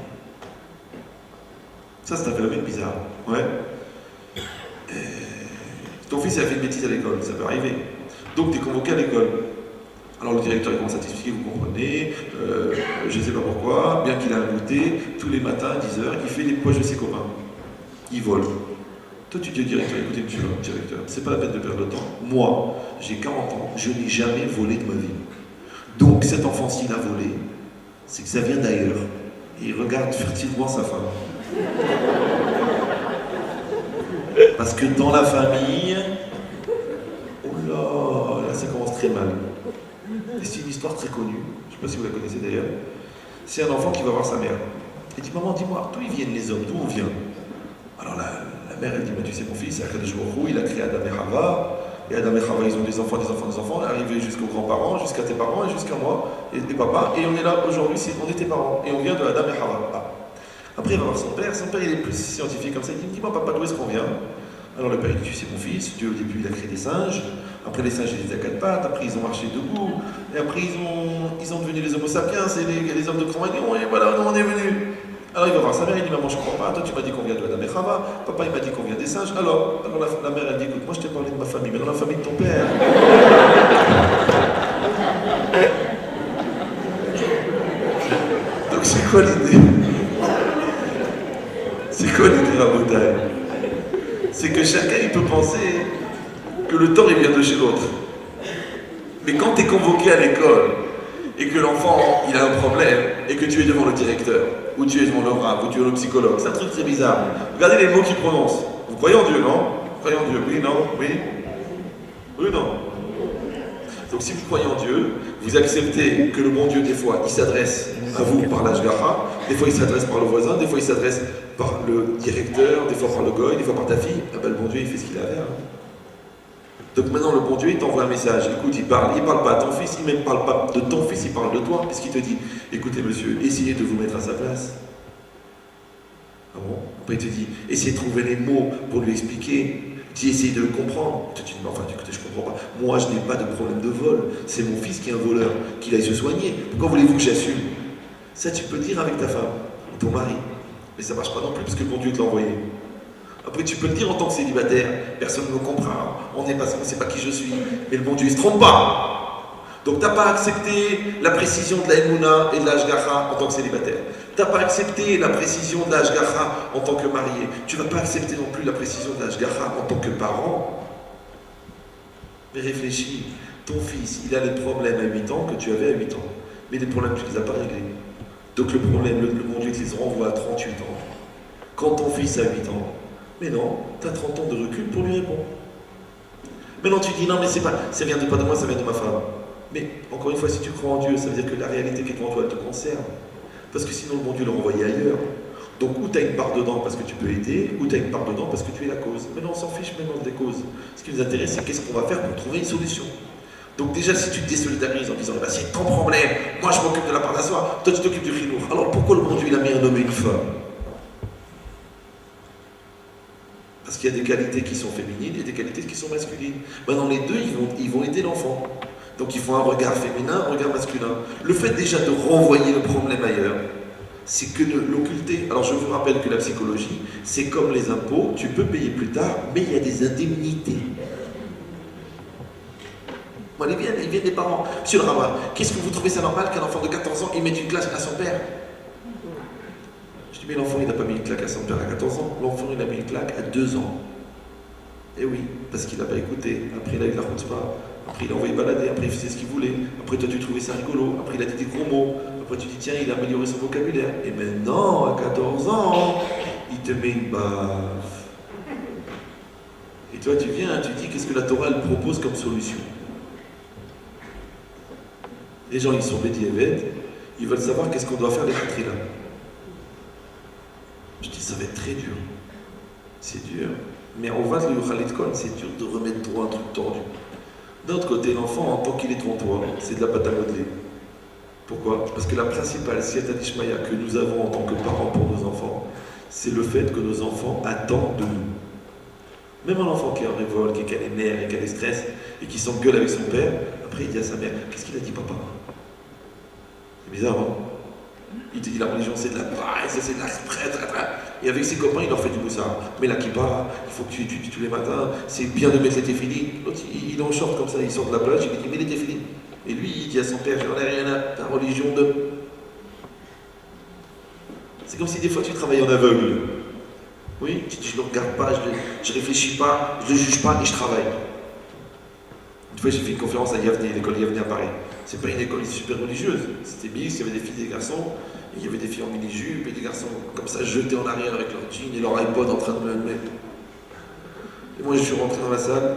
Ça, c'est un phénomène bizarre. Ouais. Ton fils a fait une bêtise à l'école, ça peut arriver. Donc, tu es convoqué à l'école. Alors le directeur il commence à t'expliquer, vous comprenez, je ne sais pas pourquoi, bien qu'il a un goûter, tous les matins à 10h, il fait les poches de ses copains. Il vole. Toi tu dis au directeur, écoutez monsieur le directeur, c'est pas la peine de perdre le temps. Moi, j'ai 40 ans, je n'ai jamais volé de ma vie. Donc cet enfant s'il a volé, c'est que ça vient d'ailleurs. Et il regarde furtivement sa femme. Parce que dans la famille, oh là, ça commence très mal. C'est une histoire très connue, je ne sais pas si vous la connaissez d'ailleurs. C'est un enfant qui va voir sa mère. Il dit, maman, dis-moi, d'où ils viennent les hommes, d'où on vient? Alors la mère, elle dit, tu sais mon fils, c'est Akadosh Baruch Hu, il a créé Adam et Hava. Et Adam et Hava, ils ont des enfants, arrivés jusqu'aux grands-parents, jusqu'à tes parents et jusqu'à moi, et papa. Et on est là aujourd'hui, on est tes parents. Et on vient de Adam et Hava. Ah. Après, il va voir son père il est plus scientifique comme ça. Il dit, dis-moi papa, d'où est-ce qu'on vient? Alors le père il dit, tu sais mon fils, Dieu au début il a créé des singes, après les singes ils étaient à quatre pattes, après ils ont marché debout, et après ils ont devenu les homo sapiens, et les hommes de Cro-Magnon, et voilà, nous on est venus. Alors il va voir sa mère, il dit, maman je comprends pas, toi tu m'as dit qu'on vient de Adam et Chava, papa il m'a dit qu'on vient des singes, alors la mère elle dit, écoute, moi je t'ai parlé de ma famille, mais dans la famille de ton père. Donc c'est quoi l'idée? C'est quoi l'idée Rabotai? C'est que chacun il peut penser que le tort il vient de chez l'autre. Mais quand tu es convoqué à l'école et que l'enfant il a un problème et que tu es devant le directeur, ou tu es devant le rab, ou tu es le psychologue, c'est un truc très bizarre. Regardez les mots qu'il prononce. Vous croyez en Dieu, non? Vous croyez en Dieu? Oui, non? Oui? Oui, non? Donc si vous croyez en Dieu, vous acceptez que le bon Dieu, des fois, il s'adresse à vous par l'ashgacha, des fois il s'adresse par le voisin, des fois il s'adresse par le directeur, des fois par le goy, des fois par ta fille. Ah ben le bon Dieu, il fait ce qu'il a à faire. Donc maintenant, le bon Dieu, il t'envoie un message. Écoute, il parle pas à ton fils, il ne parle pas de ton fils, il parle de toi, puisqu'il te dit, écoutez monsieur, essayez de vous mettre à sa place. Ah bon? Après il te dit, essayez de trouver les mots pour lui expliquer. Tu essayes de le comprendre. Tu te dis, mais enfin, écoutez, je comprends pas. Moi, je n'ai pas de problème de vol. C'est mon fils qui est un voleur, qu'il aille se soigner. Pourquoi voulez-vous que j'assume? Ça, tu peux le dire avec ta femme, ton mari. Mais ça ne marche pas non plus, parce que le bon Dieu te l'a envoyé. Après, tu peux le dire en tant que célibataire. Personne ne me comprend. On ne sait pas qui je suis. Mais le bon Dieu, il ne se trompe pas. Donc, tu n'as pas accepté la précision de la Emouna et de la Ashgacha en tant que célibataire. Tu n'as pas accepté la précision de la Ashgacha en tant que marié. Tu ne vas pas accepter non plus la précision de la Ashgacha en tant que parent. Mais réfléchis, ton fils, il a les problèmes à 8 ans que tu avais à 8 ans. Mais les problèmes, tu ne les as pas réglés. Donc le problème, le bon Dieu te les renvoie à 38 ans. Quand ton fils a 8 ans, mais non, tu as 30 ans de recul pour lui répondre. Maintenant tu dis non, mais c'est pas, ça vient pas de moi, ça vient de ma femme. Mais encore une fois, si tu crois en Dieu, ça veut dire que la réalité qui est devant toi, elle te concerne. Parce que sinon, le bon Dieu l'a renvoyé ailleurs. Donc, ou tu as une part dedans parce que tu peux aider, ou tu as une part dedans parce que tu es la cause. Mais non, on s'en fiche maintenant des causes. Ce qui nous intéresse, c'est qu'est-ce qu'on va faire pour trouver une solution. Donc, déjà, si tu te désolidarises en disant, bah, c'est ton problème, moi je m'occupe de la part d'asseoir, toi tu t'occupes du chinour. Alors, pourquoi le bon Dieu il a mis un homme et une femme? Parce qu'il y a des qualités qui sont féminines et des qualités qui sont masculines. Maintenant, les deux, ils vont aider l'enfant. Donc il faut un regard féminin, un regard masculin. Le fait déjà de renvoyer le problème ailleurs, c'est que de l'occulter. Alors je vous rappelle que la psychologie, c'est comme les impôts, tu peux payer plus tard, mais il y a des indemnités. Bon, ils viennent des parents. Monsieur le rabbin, qu'est-ce que vous trouvez ça normal qu'un enfant de 14 ans, il mette une claque à son père? Je dis, mais l'enfant, il n'a pas mis une claque à son père à 14 ans, l'enfant, il a mis une claque à 2 ans. Eh oui, parce qu'il n'a pas écouté. Après, il a eu la chutzpah. Après, il a envoyé balader. Après, il faisait ce qu'il voulait. Après, toi, tu trouvais ça rigolo. Après, il a dit des gros mots. Après tu dis tiens, il a amélioré son vocabulaire. Et maintenant, à 14 ans, il te met une baffe. Et toi tu viens, tu dis qu'est-ce que la Torah elle propose comme solution. Les gens ils sont médiévés, ils veulent savoir qu'est-ce qu'on doit faire les là. Je dis ça va être très dur. C'est dur. Mais on va le Khalidkon, c'est dur de remettre droit un truc tordu. D'un autre côté, l'enfant, en tant qu'il est devant toi, c'est de la pâte à modeler. Pourquoi? Parce que la principale siyata d'Ishmaïa que nous avons en tant que parents pour nos enfants, c'est le fait que nos enfants attendent de nous. Même un enfant qui est en révolte, qui a les nerfs et qui a des stress, et qui s'engueule avec son père, après il dit à sa mère, qu'est-ce qu'il a dit papa? C'est bizarre, hein? Il te dit la religion c'est de la paille, c'est de la prêtre, et avec ses copains il leur fait du moussard. Mais la kippa, il faut que tu étudies tous les matins, c'est bien de mettre les téfilines. L'autre il est en short comme ça, il sort de la plage, il lui dit mets les téfilines. Et lui il dit à son père, j'en ai rien à ta religion de. C'est comme si des fois tu travailles en aveugle. Oui, tu dis je ne regarde pas, je ne réfléchis pas, je ne juge pas et je travaille. Une fois j'ai fait une conférence à Yavne, l'école Yavne à Paris. C'est pas une école super religieuse, c'était mixte, il y avait des filles et des garçons, et il y avait des filles en mini-jupe et des garçons comme ça jetés en arrière avec leur jean et leur iPod en train de me mettre. Et moi je suis rentré dans la salle,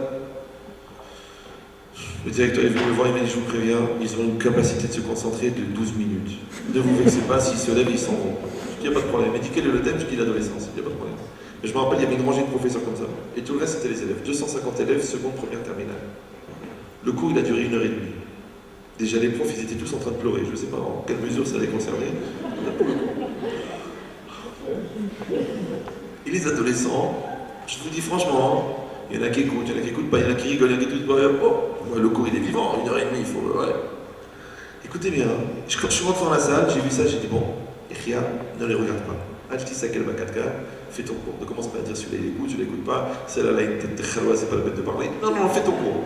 le directeur est venu me voir, il m'a dit je vous préviens, ils ont une capacité de se concentrer de 12 minutes. Ne vous vexez pas, s'ils se lèvent, ils s'en vont. Je dis il n'y a pas de problème. Il m'a dit quel est le thème? Je dis l'adolescence, il n'y a pas de problème. Et je me rappelle, il y avait une rangée de professeurs comme ça. Et tout le reste c'était les élèves. 250 élèves, seconde, première, terminale. Le cours il a duré 1h30. Déjà les profs ils étaient tous en train de pleurer, je ne sais pas en quelle mesure ça les concernait. Et les adolescents, je vous dis franchement, il y en a qui écoutent, il y en a qui n'écoutent pas, il y en a qui rigolent, il y en a qui écoutent pas. Oh, le cours il est vivant, 1h30, il faut. Ouais. Écoutez bien, quand je suis rentré dans la salle, j'ai vu ça, j'ai dit bon, Ria, ne les regarde pas. Je dis ça qu'elle va 4K, fais ton cours. Ne commence pas à dire celui-là il écoute, je l'écoute pas, celle-là là, c'est pas le peine de parler. Non, fais ton cours.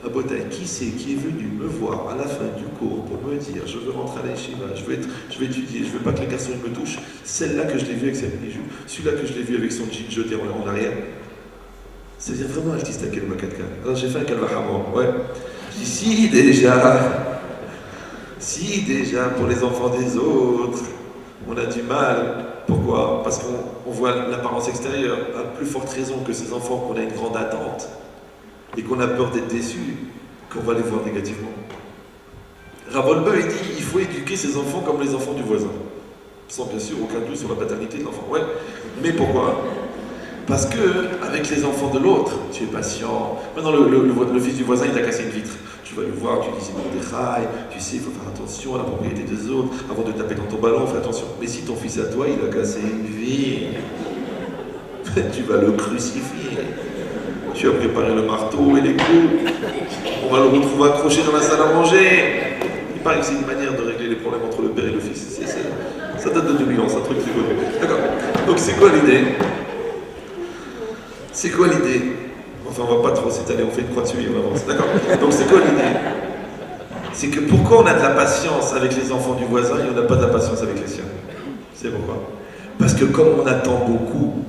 À Bothaï, qui c'est qui est venu me voir à la fin du cours pour me dire je veux rentrer à l'Yeshiva, je vais étudier, je veux pas que les garçons me touchent, celle-là que je l'ai vue avec sa mini-jupe, celui-là que je l'ai vu avec son jean jeté en arrière, ça vient vraiment à Altista Kelma 4K. Alors j'ai fait un Kalvahamor, ouais. Je dis si déjà pour les enfants des autres, on a du mal. Pourquoi? Parce qu'on voit l'apparence extérieure, à plus forte raison que ces enfants qu'on a une grande attente. Et qu'on a peur d'être déçu, qu'on va les voir négativement. Ravolba il dit il faut éduquer ses enfants comme les enfants du voisin. Sans bien sûr aucun doute sur la paternité de l'enfant. Ouais. Mais pourquoi? Parce que avec les enfants de l'autre, tu es patient. Maintenant le fils du voisin il a cassé une vitre. Tu vas le voir, tu dis c'est bon des rails, tu sais il faut faire attention à la propriété des autres, avant de taper dans ton ballon, fais attention. Mais si ton fils à toi il a cassé une vitre, tu vas le crucifier. Tu as préparé le marteau et les coups. On va le retrouver accroché dans la salle à manger. Il paraît que c'est une manière de régler les problèmes entre le père et le fils. Ça date de 2000 ans, c'est un truc très connu. D'accord. Donc c'est quoi l'idée? C'est quoi l'idée? Enfin, on va pas trop s'étaler, on fait une croix dessus et on avance. D'accord. Donc c'est quoi l'idée? C'est que pourquoi on a de la patience avec les enfants du voisin et on n'a pas de la patience avec les siens? C'est pourquoi? Parce que comme on attend beaucoup,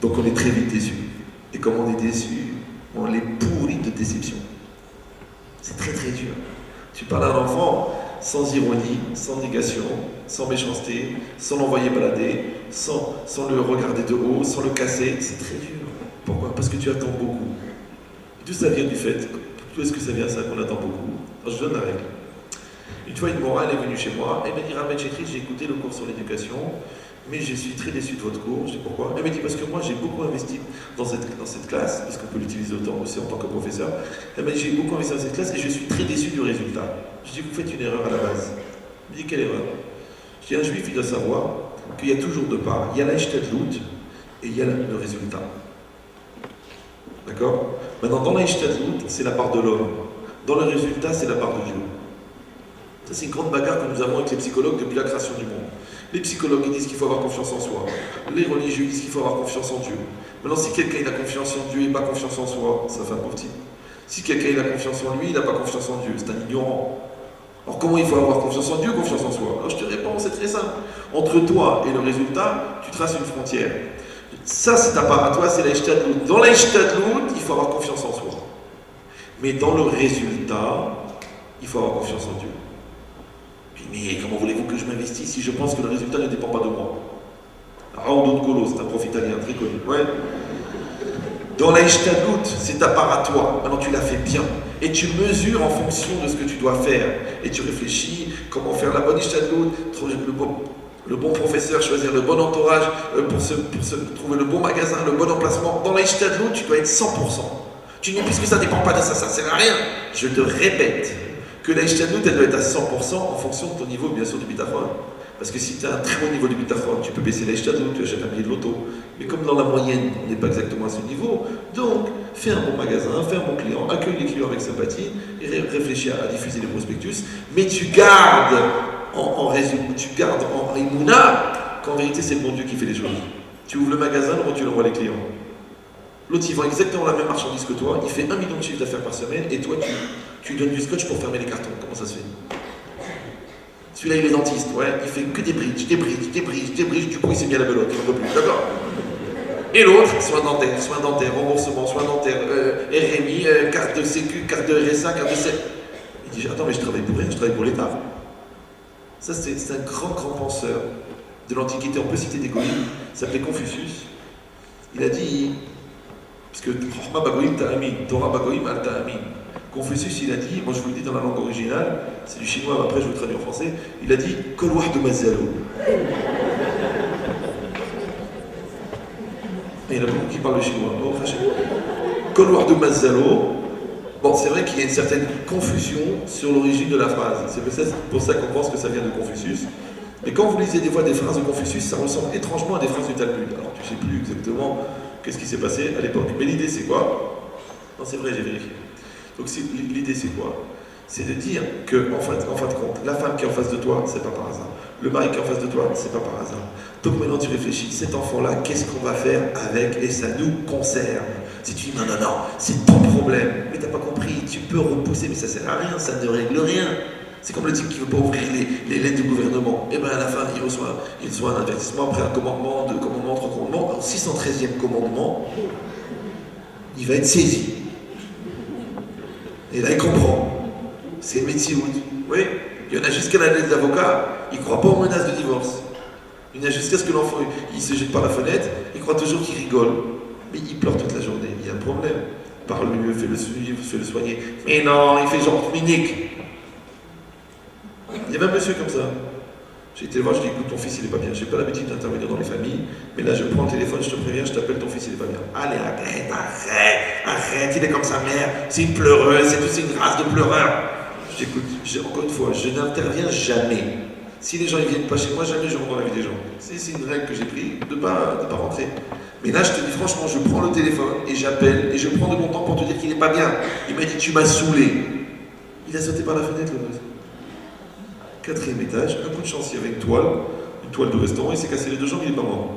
donc on est très vite déçu. Et comme on est déçu, on les pourrit de déception. C'est très très dur. Tu parles à un enfant sans ironie, sans négation, sans méchanceté, sans l'envoyer balader, sans le regarder de haut, sans le casser. C'est très dur. Pourquoi? Parce que tu attends beaucoup. Et tout ça vient du fait. D'où est-ce que ça vient ça qu'on attend beaucoup? Alors, je donne la règle. Une fois, une morale est venue chez moi et m'a dit Rav Chetri, j'ai écouté le cours sur l'éducation. Mais je suis très déçu de votre cours. Je dis pourquoi? Elle m'a dit parce que moi j'ai beaucoup investi dans cette classe, parce qu'on peut l'utiliser autant aussi en tant que professeur. Elle m'a dit j'ai beaucoup investi dans cette classe et je suis très déçu du résultat. Je dis vous faites une erreur à la base. Elle me dit quelle erreur? Je dis un juif il doit savoir qu'il y a toujours deux parts. Il y a la Ishtadlout et il y a le résultat. D'accord? Maintenant dans la Ishtadlout c'est la part de l'homme. Dans le résultat c'est la part de Dieu. Ça c'est une grande bagarre que nous avons avec les psychologues depuis la création du monde. Les psychologues ils disent qu'il faut avoir confiance en soi. Les religieux disent qu'il faut avoir confiance en Dieu. Maintenant, si quelqu'un a confiance en Dieu et pas confiance en soi, ça fait un pauvre type. Si quelqu'un a confiance en lui, il n'a pas confiance en Dieu, c'est un ignorant. Alors comment il faut avoir confiance en Dieu, confiance en soi? Alors je te réponds, c'est très simple. Entre toi et le résultat, tu traces une frontière. Ça, c'est ta part à toi, c'est la Ishtadlout. Dans la Ishtadlout, il faut avoir confiance en soi. Mais dans le résultat, il faut avoir confiance en Dieu. Mais comment voulez-vous je m'investis si je pense que le résultat ne dépend pas de moi. Raoul Colo, c'est un prof italien très connu. Ouais. Dans la Ishtadlout, c'est ta part à toi. Maintenant, tu la fais bien. Et tu mesures en fonction de ce que tu dois faire. Et tu réfléchis comment faire la bonne Ishtadlout, trouver le bon professeur, choisir le bon entourage, trouver le bon magasin, le bon emplacement. Dans la Ishtadlout, tu dois être 100%. Tu dis, puisque ça ne dépend pas de ça, ça ne sert à rien. Je te répète que la Ishtadlout, elle doit être à 100% en fonction de ton niveau, bien sûr, du bitachon. Parce que si tu as un très bon niveau de bitachon, tu peux baisser la Ishtadlout, tu achètes un billet de loto. Mais comme dans la moyenne, on n'est pas exactement à ce niveau, donc fais un bon magasin, fais un bon client, accueille les clients avec sympathie, et réfléchis à diffuser les prospectus, mais tu gardes en résumé, tu gardes en Imouna qu'en vérité c'est le bon Dieu qui fait les choses. Tu ouvres le magasin, tu l'envoies les clients. L'autre il vend exactement la même marchandise que toi, il fait 1 million de chiffre d'affaires par semaine, et toi tu donnes du scotch pour fermer les cartons. Comment ça se fait? Celui-là il est dentiste, ouais, il fait que des bridges, du coup il s'est mis à la belote, il n'en peut plus, d'accord? Et l'autre, soins dentaires, remboursement, soins dentaires, RMI, carte de sécu, carte de RSA, carte de C. Il dit, attends mais je travaille pour rien, je travaille pour l'État. Ça c'est un grand penseur de l'Antiquité, on peut citer des goïms, il s'appelait Confucius. Il a dit, parce que Chorma Bagoïm Ta'amin, Torah Bagoïm Al Ta'amin. Confucius, il a dit, moi je vous le dis dans la langue originale, c'est du chinois, mais après je vous le traduis en français, il a dit Kol wahd mazalo. Il y en a beaucoup qui parlent le chinois. Kol wahd mazalo. Bon, c'est vrai qu'il y a une certaine confusion sur l'origine de la phrase. C'est pour ça qu'on pense que ça vient de Confucius. Et quand vous lisez des fois des phrases de Confucius, ça ressemble étrangement à des phrases du Talmud. Alors tu ne sais plus exactement qu'est-ce qui s'est passé à l'époque. Mais l'idée c'est quoi? Non, c'est vrai, j'ai vérifié. Donc l'idée c'est quoi? C'est de dire que, en fin de compte, la femme qui est en face de toi, c'est pas par hasard. Le mari qui est en face de toi, c'est pas par hasard. Donc maintenant tu réfléchis, cet enfant-là, qu'est-ce qu'on va faire avec? Et ça nous concerne. Si tu dis non, c'est ton problème, mais t'as pas compris, tu peux repousser, mais ça sert à rien, ça ne règle rien. C'est comme le type qui ne veut pas ouvrir les lettres du gouvernement. Et bien à la fin, il reçoit un avertissement, après un commandement, 2 commandements, 3 commandements. Alors 613e commandement, il va être saisi. Et là, il comprend. C'est le métier. Oui, il y en a jusqu'à la lettre d'avocat, il ne croit pas aux menaces de divorce. Il y en a jusqu'à ce que l'enfant il se jette par la fenêtre, il croit toujours qu'il rigole. Mais il pleure toute la journée, il y a un problème. Parle-lui, fais-le suivre, fais-le soigner. Mais non, il fait genre minique. Il y avait un monsieur comme ça. J'ai été le voir, je dis écoute, ton fils il est pas bien. J'ai pas l'habitude d'intervenir dans les familles, mais là je prends le téléphone, je te préviens, je t'appelle, ton fils il est pas bien. Allez, arrête, il est comme sa mère, c'est une pleureuse, c'est une race de pleureur. Je dis écoute, encore une fois, je n'interviens jamais. Si les gens ne viennent pas chez moi, jamais je rentre dans la vie des gens. C'est une règle que j'ai prise de pas rentrer. Mais là, je te dis franchement, je prends le téléphone et j'appelle et je prends de mon temps pour te dire qu'il n'est pas bien. Il m'a dit tu m'as saoulé. Il a sauté par la fenêtre le gosse. 4e étage, un coup de chance, il y avait une toile de restaurant, il s'est cassé les 2 jambes, il n'est pas mort.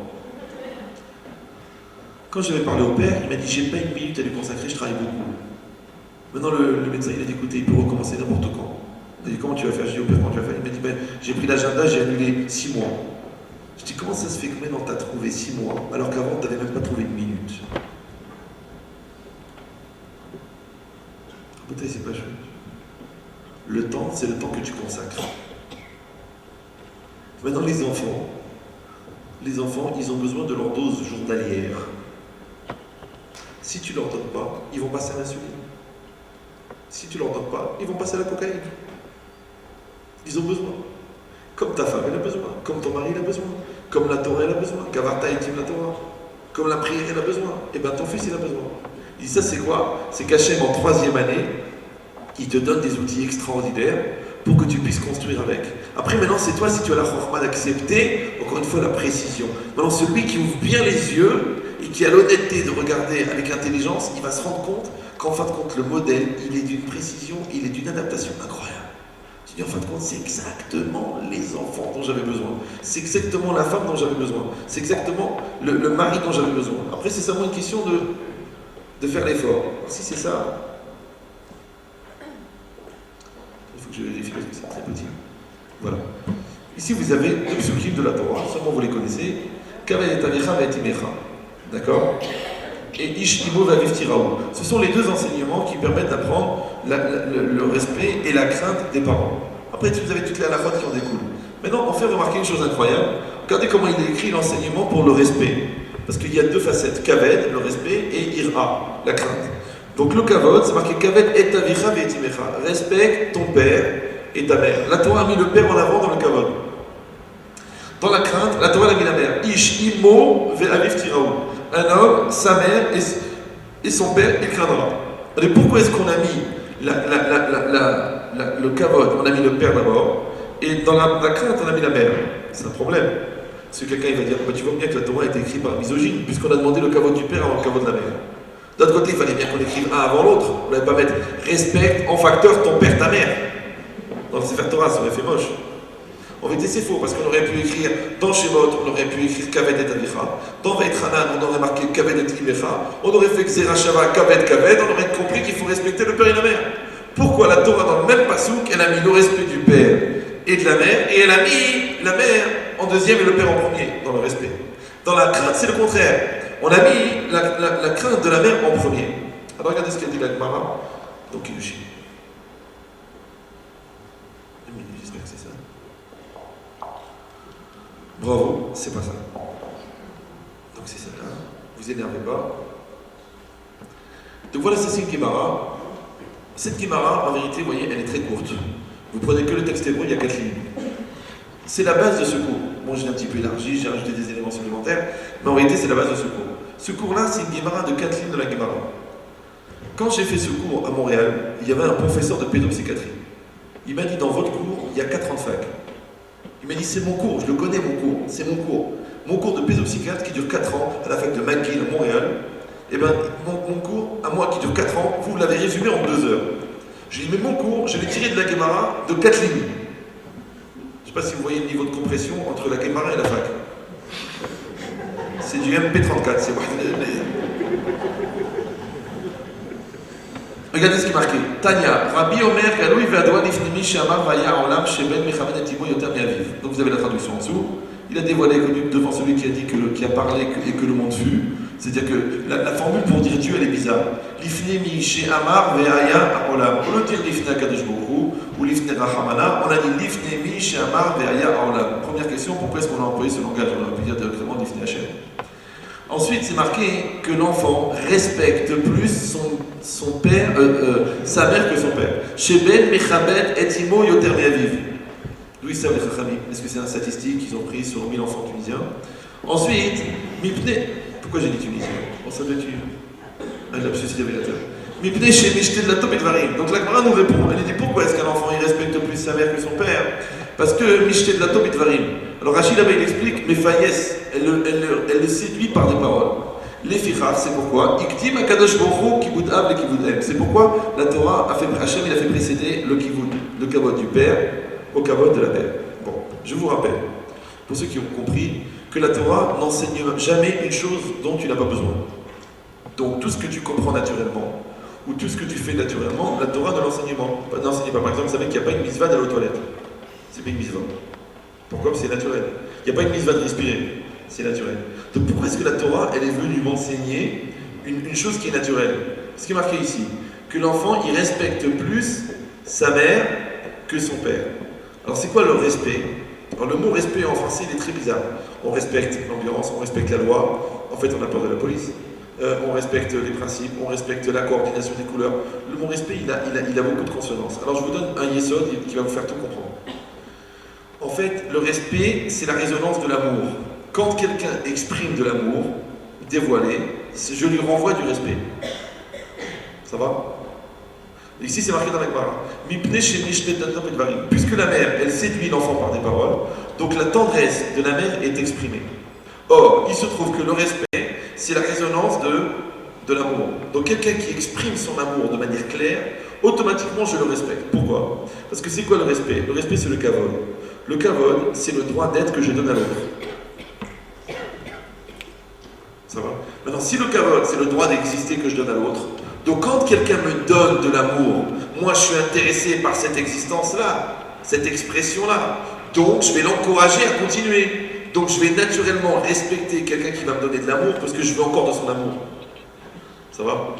Quand j'avais parlé au père, il m'a dit j'ai pas une minute à lui consacrer, je travaille beaucoup. Maintenant le médecin il a dit écoutez, il peut recommencer n'importe quand. Il m'a dit comment tu vas faire? J'ai dit au père comment tu vas faire? Il m'a dit ben, j'ai pris l'agenda, j'ai annulé 6 mois. Je dis comment ça se fait que maintenant t'as trouvé 6 mois alors qu'avant t'avais même pas trouvé une minute? Peut-être c'est pas chouette. Le temps, c'est le temps que tu consacres. Maintenant, les enfants, ils ont besoin de leur dose journalière. Si tu ne leur donnes pas, ils vont passer à l'insuline. Si tu ne leur donnes pas, ils vont passer à la cocaïne. Ils ont besoin. Comme ta femme, elle a besoin. Comme ton mari, il a besoin. Comme la Torah, elle a besoin. Gavarta et la Torah. Comme la prière, elle a besoin. Et bien ton fils, il a besoin. Il dit ça, c'est quoi? C'est qu'Hachem, en 3e année, il te donne des outils extraordinaires pour que tu puisses construire avec. Après, maintenant, c'est toi, si tu as la chorma d'accepter, encore une fois, la précision. Maintenant, celui qui ouvre bien les yeux et qui a l'honnêteté de regarder avec intelligence, il va se rendre compte qu'en fin de compte, le modèle, il est d'une précision, il est d'une adaptation incroyable. Tu dis, en fin de compte, c'est exactement les enfants dont j'avais besoin. C'est exactement la femme dont j'avais besoin. C'est exactement le mari dont j'avais besoin. Après, c'est seulement une question de faire l'effort. Si c'est ça... Il faut que je vérifie parce que c'est très petit. Voilà. Ici, vous avez 2 psukim de la Torah, sûrement vous les connaissez. Kavel et Tavecha va et Imecha. D'accord? Et Ish Imo va Viftiraou. Ce sont les 2 enseignements qui permettent d'apprendre le respect et la crainte des parents. Après, vous avez toutes les halakhot qui en découlent. Maintenant, on fait remarquer une chose incroyable. Regardez comment il est écrit l'enseignement pour le respect. Parce qu'il y a deux facettes, kaved, le respect, et ira, la crainte. Donc le kavod, c'est marqué kaved et tavicha ve'etimecha. Respecte ton père et ta mère. La Torah a mis le père en avant dans le kavod. Dans la crainte, la Torah a mis la mère. Ish imo ve'aviv tiraou. Un homme, sa mère et son père, il craindra. Et pourquoi est-ce qu'on a mis le kavod, on a mis le père d'abord, et dans la crainte, on a mis la mère? C'est un problème. Parce que quelqu'un il va dire, bah, tu vois bien que la Torah a été écrite par misogyne, puisqu'on a demandé le kavod du père avant le kavod de la mère. D'autre côté, il fallait bien qu'on écrive un avant l'autre. On n'allait pas mettre respecte en facteur ton père, ta mère. Dans le Sefer Torah, ça aurait fait moche. En vérité, c'est faux, parce qu'on aurait pu écrire dans Shemot, on aurait pu écrire Kaved et Avicha. Dans Ve'etchanan, on aurait marqué Kaved et Imecha. On aurait fait Xera Shava, Kaved, Kaved. On aurait compris qu'il faut respecter le père et la mère. Pourquoi la Torah, dans le même pasouk, elle a mis le respect du père et de la mère, et elle a mis la mère en deuxième et le père en premier, dans le respect. Dans la crainte, c'est le contraire. On a mis la crainte de la mère en premier. Alors regardez ce qu'a dit la Gemara. Donc Kiddushin. J'espère que c'est ça. Bravo, c'est pas ça. Donc c'est celle-là. Vous énervez pas. Donc voilà, c'est une Gemara. Cette Gemara, en vérité, vous voyez, elle est très courte. Vous prenez que le texte hébreu, il y a 4 lignes. C'est la base de ce cours. Bon, j'ai un petit peu élargi, j'ai rajouté des éléments supplémentaires, mais en réalité, c'est la base de ce cours. Ce cours-là, c'est une Gemara de 4 lignes de la Gemara. Quand j'ai fait ce cours à Montréal, il y avait un professeur de pédopsychiatrie. Il m'a dit, dans votre cours, il y a 4 ans de fac. Il m'a dit, c'est mon cours, je le connais mon cours, c'est mon cours. Mon cours de pédopsychiatre qui dure 4 ans à la fac de McGill à Montréal. Eh bien, mon cours, à moi qui dure 4 ans, vous l'avez résumé en 2 heures. J'ai dit, mais mon cours, je l'ai tiré de la Gemara de 4 lignes. Je ne sais pas si vous voyez le niveau de compression entre la Gemara et la fac. C'est du MP34, c'est regardez ce qui est marqué. Tanya, Rabbi Omer, Galoui Ve'adwa Nifnimi Shamar Vaya Olam Sheben Mechamed Etimo Yotam Yaviv. Donc vous avez la traduction en dessous. Il a dévoilé devant celui qui a dit qui a parlé et que le monde fut. C'est-à-dire que la formule pour dire Dieu, elle est bizarre. Lifnemi She'amar Ve'aya Olam. Au lieu de dire Lifne Akadosh Baruch Hu ou Lifne Rachamana, on a dit Lifnemi She'amar Ve'aya Olam. Première question, pourquoi est-ce qu'on a employé ce langage? On aurait pu dire directement Lifne Hashem. Ensuite, c'est marqué que l'enfant respecte plus son père, sa mère que son père. Sheben Mechabed Etimo Yoter Me'aviv. D'où ils savent les Chachamim? Est-ce que c'est une statistique qu'ils ont pris sur 1000 enfants tunisiens? Ensuite, Mipne. Pourquoi j'ai dit tunisien? On ça doit être un lapsus révélateur. Mipne chez Mishte de la Top et Dvarim. Donc la Gemara nous répond. Elle dit pourquoi est-ce qu'un enfant il respecte plus sa mère que son père? Parce que Mishte de la Top et Dvarim. Alors Rachid là-bas il explique, mais Fayès, elle le séduit par des paroles. Les fichar, c'est pourquoi Iktim Akadosh Baruch Hu Kibud Av et Kibud Em. C'est pourquoi la Torah a fait, Hachem il a fait précéder le Kibud, le Kavod du père au Kavod de la mère. Bon, je vous rappelle, pour ceux qui ont compris, que la Torah n'enseigne jamais une chose dont tu n'as pas besoin. Donc tout ce que tu comprends naturellement, ou tout ce que tu fais naturellement, la Torah ne l'enseigne pas. Par exemple, vous savez qu'il n'y a pas une mitzvah d'aller aux toilettes. C'est pas une mitzvah. Pourquoi? C'est naturel. Il n'y a pas une mitzvah de respirer. C'est naturel. Donc pourquoi est-ce que la Torah, elle est venue m'enseigner une chose qui est naturelle? Ce qui est marqué ici, que l'enfant, il respecte plus sa mère que son père. Alors c'est quoi le respect? Alors le mot respect en français, il est très bizarre. On respecte l'ambiance, on respecte la loi. En fait, on a peur de la police. On respecte les principes, on respecte la coordination des couleurs. Le mot respect, il a beaucoup de consonances. Alors je vous donne un yesod qui va vous faire tout comprendre. En fait, le respect, c'est la résonance de l'amour. Quand quelqu'un exprime de l'amour, dévoilé, je lui renvoie du respect. Ça va? Ici, c'est marqué dans la Gemara. Puisque la mère, elle séduit l'enfant par des paroles, donc la tendresse de la mère est exprimée. Or, il se trouve que le respect, c'est la résonance de l'amour. Donc quelqu'un qui exprime son amour de manière claire, automatiquement je le respecte. Pourquoi? Parce que c'est quoi le respect? Le respect, c'est le kavod. Le kavod, c'est le droit d'être que je donne à l'autre. Ça va? Maintenant, si le kavod, c'est le droit d'exister que je donne à l'autre, donc quand quelqu'un me donne de l'amour, moi je suis intéressé par cette existence-là, cette expression-là, donc je vais l'encourager à continuer. Donc je vais naturellement respecter quelqu'un qui va me donner de l'amour parce que je veux encore de son amour. Ça va?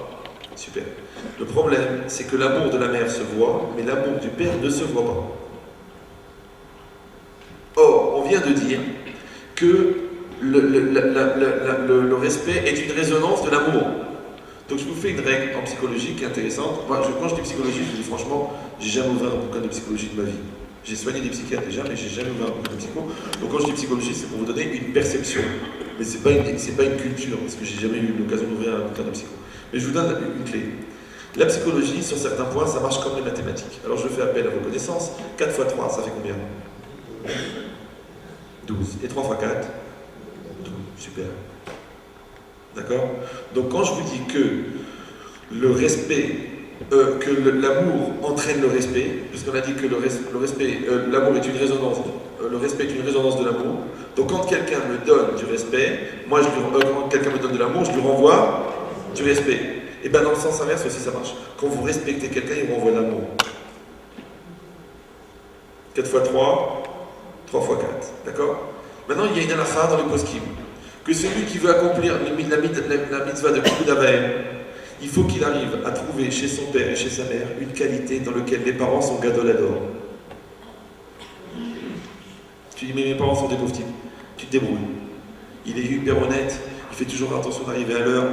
Super. Le problème, c'est que l'amour de la mère se voit, mais l'amour du père ne se voit pas. vient de dire que le respect est une résonance de l'amour. Donc je vous fais une règle en psychologie qui est intéressante. Moi, quand je dis psychologie, je dis franchement, j'ai jamais ouvert un bouquin de psychologie de ma vie. J'ai soigné des psychiatres déjà, mais j'ai jamais ouvert un bouquin de psycho. Donc quand je dis psychologie, c'est pour vous donner une perception. Mais c'est pas une culture, parce que j'ai jamais eu l'occasion d'ouvrir un bouquin de psycho. Mais je vous donne une clé. La psychologie, sur certains points, ça marche comme les mathématiques. Alors je fais appel à vos connaissances. 4 x 3, ça fait combien? 12. Et 3 x 4? 12. Super. D'accord? Donc quand je vous dis que le respect, que l'amour entraîne le respect, puisqu'on a dit que l'amour est une résonance, le respect est une résonance de l'amour. Donc quand quelqu'un me donne du respect, quand quelqu'un me donne de l'amour, je lui renvoie du respect. Et bien dans le sens inverse aussi ça marche. Quand vous respectez quelqu'un, il vous renvoie de l'amour. 4 x 3, 3 x 4. D'accord? Maintenant il y a une halakha dans le poskim. Que celui qui veut accomplir la mitzvah de Kibbud Avaim, il faut qu'il arrive à trouver chez son père et chez sa mère une qualité dans laquelle les parents sont gadol ador. Tu dis, mais mes parents sont des pauvres types. Tu te débrouilles. Il est hyper honnête, il fait toujours attention d'arriver à l'heure,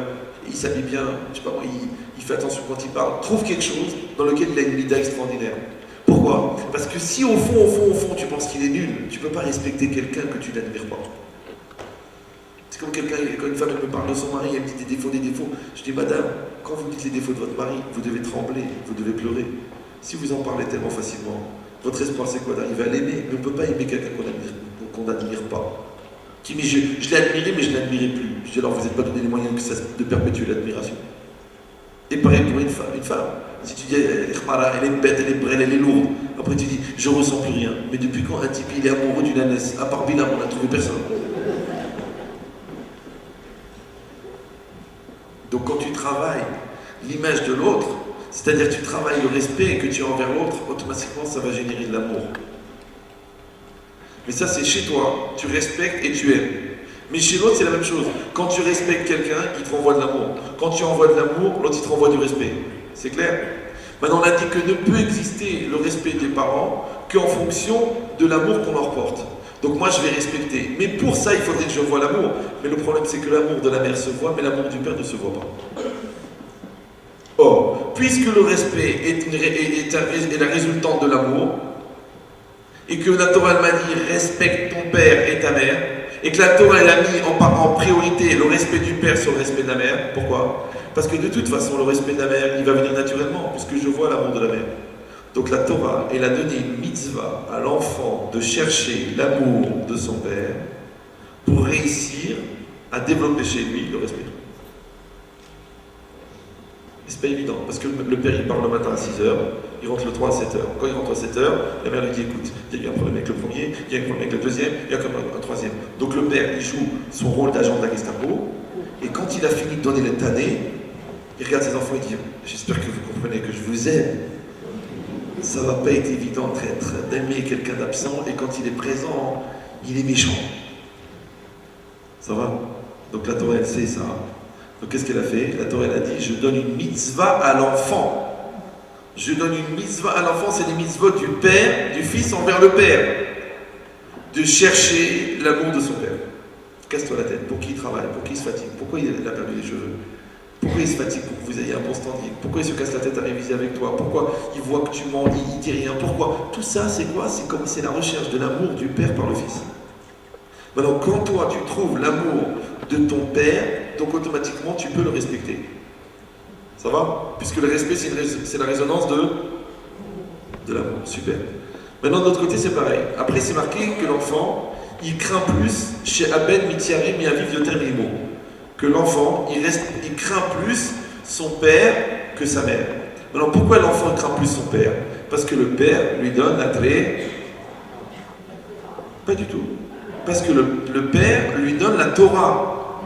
il s'habille bien, je sais pas, il fait attention quand il parle. Trouve quelque chose dans lequel il a une mida extraordinaire. Pourquoi? Parce que si au fond, tu penses qu'il est nul, tu ne peux pas respecter quelqu'un que tu n'admires pas. C'est comme quand une femme elle me parle de son mari, elle me dit des défauts. Je dis, madame, quand vous dites les défauts de votre mari, vous devez trembler, vous devez pleurer. Si vous en parlez tellement facilement, votre espoir c'est quoi? D'arriver à l'aimer. Mais on ne peut pas aimer quelqu'un qu'on n'admire pas. Qui dit, je l'ai admiré, mais je ne l'admirais plus. Je dis, alors vous n'êtes pas donné les moyens de perpétuer l'admiration. Et pareil pour une femme. Si tu dis, elle est bête, elle est brêle, elle est lourde. Après tu dis, je ne ressens plus rien. Mais depuis quand un type il est amoureux d'une ânesse? À part Bilam, on n'a trouvé personne. Donc quand tu travailles l'image de l'autre, c'est-à-dire que tu travailles le respect que tu as envers l'autre, automatiquement ça va générer de l'amour. Mais ça c'est chez toi, tu respectes et tu aimes. Mais chez l'autre c'est la même chose. Quand tu respectes quelqu'un, il te renvoie de l'amour. Quand tu envoies de l'amour, l'autre il te renvoie du respect. C'est clair? Maintenant on a dit que ne peut exister le respect des parents qu'en fonction de l'amour qu'on leur porte. Donc moi je vais respecter. Mais pour ça il faudrait que je voie l'amour. Mais le problème c'est que l'amour de la mère se voit, mais l'amour du père ne se voit pas. Or, puisque le respect est la résultante de l'amour, et que la Torah m'a dit respecte ton père et ta mère, et que la Torah elle a mis en priorité le respect du père sur le respect de la mère, pourquoi? Parce que de toute façon le respect de la mère il va venir naturellement, puisque je vois l'amour de la mère. Donc la Torah, elle a donné une mitzvah à l'enfant de chercher l'amour de son père pour réussir à développer chez lui le respect. Et c'est pas évident, parce que le père il part le matin à 6h, il rentre le 3 à 7h. Quand il rentre à 7h, la mère lui dit écoute, il y a eu un problème avec le premier, il y a eu un problème avec le deuxième, il y a comme un troisième. Donc le père il joue son rôle d'agent de la Gestapo, et quand il a fini de donner les tannés, il regarde ses enfants et dit j'espère que vous comprenez que je vous aime. Ça va pas être évident d'aimer quelqu'un d'absent, et quand il est présent, il est méchant. Ça va? Donc la Torah elle sait ça. Donc qu'est-ce qu'elle a fait? La Torah elle a dit je donne une mitzvah à l'enfant. Je donne une mitzvah à l'enfant, c'est des mitzvot du père, du fils envers le père. De chercher l'amour de son père. Casse-toi la tête. Pour qui il travaille? Pour qui il se fatigue? Pourquoi il a perdu les cheveux? Pourquoi il se fatigue pour que vous ayez un bon standing? Pourquoi il se casse la tête à réviser avec toi? Pourquoi il voit que tu mens, il dit rien? Pourquoi? Tout ça, c'est quoi? C'est la recherche de l'amour du père par le fils. Maintenant, quand toi, tu trouves l'amour de ton père, donc automatiquement, tu peux le respecter. Ça va? Puisque le respect, c'est la résonance de l'amour. Super. Maintenant, de l'autre côté, c'est pareil. Après, c'est marqué que l'enfant, il craint plus chez Aben Mitiaré Miaviv Yoter Mimo. Que l'enfant, il craint plus son père que sa mère. Alors pourquoi l'enfant craint plus son père? Parce que le père lui donne la très... Pas du tout. Parce que le père lui donne la Torah.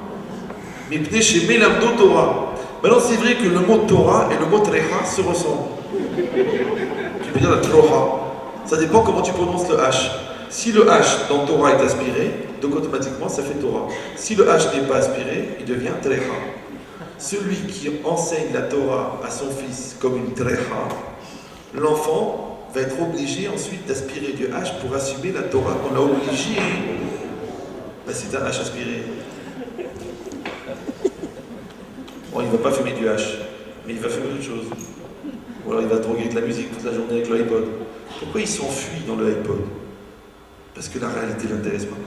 Mais pnei chez Melamdo Torah. Maintenant c'est vrai que le mot Torah et le mot Trecha se ressemblent. Tu peux dire la Troha. Ça dépend comment tu prononces le H. Si le H dans Torah est aspiré, donc automatiquement ça fait Torah. Si le H n'est pas aspiré, il devient Trecha. Celui qui enseigne la Torah à son fils comme une Trecha, l'enfant va être obligé ensuite d'aspirer du H pour assumer la Torah qu'on l'a obligé. Ben, c'est un H aspiré. Bon, il ne va pas fumer du H, mais il va fumer autre chose. Ou alors il va droguer de la musique toute la journée avec le iPod. Pourquoi il s'enfuit dans le iPod? Parce que la réalité ne l'intéresse pas.